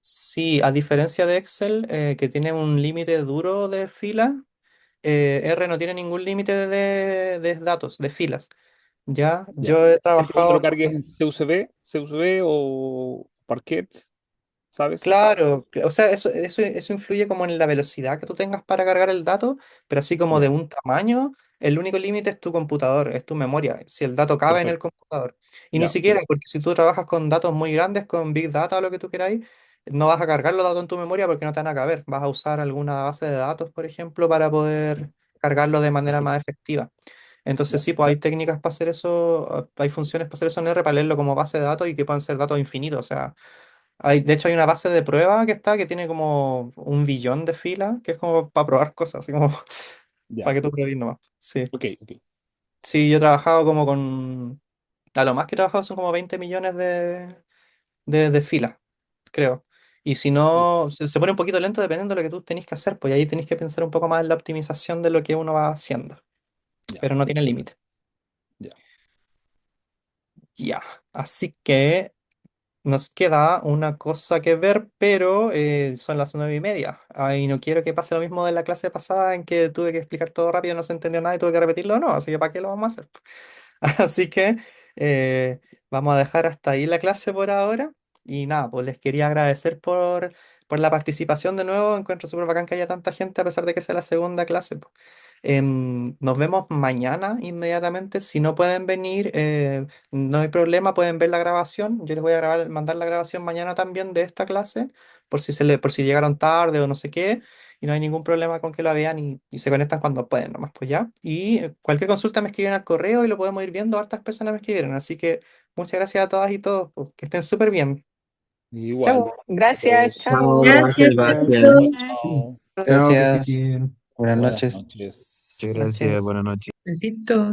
sí, a diferencia de Excel, que tiene un límite duro de filas, R no tiene ningún límite de datos, de filas. Ya, Ya. yo he Siempre cuando lo trabajado cargues con... en CUCV o Parquet, ¿sabes? Claro, o sea, eso influye como en la velocidad que tú tengas para cargar el dato, pero así como de Ya, un tamaño, el único límite es tu computador, es tu memoria, si el dato cabe en el perfecto. computador. Y ni Ya, siquiera, súper. porque si tú trabajas con datos muy grandes, con Big Data o lo que tú queráis, no vas a cargar los datos en tu memoria porque no te van a caber. Vas a usar alguna base de datos, por ejemplo, para poder cargarlo de manera más Perfecto. efectiva. Entonces Ya, sí, pues hay técnicas para hacer eso, hay funciones para hacer eso en R, para leerlo como base de datos y que puedan ser datos infinitos. O sea, de hecho, hay una base de prueba que tiene como 1 billón de filas, que es como para probar cosas, así como para ya. que tú pruebes nomás. Sí. Ok, ok. Sí, yo he trabajado como con. A lo más que he trabajado son como 20 millones de filas, creo. Y si no, se pone un poquito lento dependiendo de lo que tú tenés que hacer, pues ahí tenés que pensar un poco más en la optimización de lo que uno va haciendo. Ya, Pero no tiene límite. ya. Ya. Así que. Nos queda una cosa que ver, pero son las 9:30. Ay, no quiero que pase lo mismo de la clase pasada en que tuve que explicar todo rápido, no se entendió nada y tuve que repetirlo, no, así que ¿para qué lo vamos a hacer? Así que eh, vamos a dejar hasta ahí la clase por ahora. Y nada, pues les quería agradecer por la participación de nuevo. Encuentro súper bacán que haya tanta gente a pesar de que sea la segunda clase, po. Nos vemos mañana inmediatamente. Si no pueden venir, no hay problema, pueden ver la grabación. Yo les voy a mandar la grabación mañana también de esta clase, por si llegaron tarde o no sé qué. Y no hay ningún problema con que la vean y se conectan cuando pueden, nomás, pues ya. Y cualquier consulta me escriben al correo y lo podemos ir viendo. Hartas personas me escribieron. Así que muchas gracias a todas y todos, pues, que estén súper bien. Igual. Chao. A Gracias, todos. chao. Chao, Gracias, gracias, Gracias. Sebastián. Chaito. Eh, Chao, que estés Gracias. bien. Buenas Buenas noches. noches. Muchas gracias, Noches. buenas noches. Besito.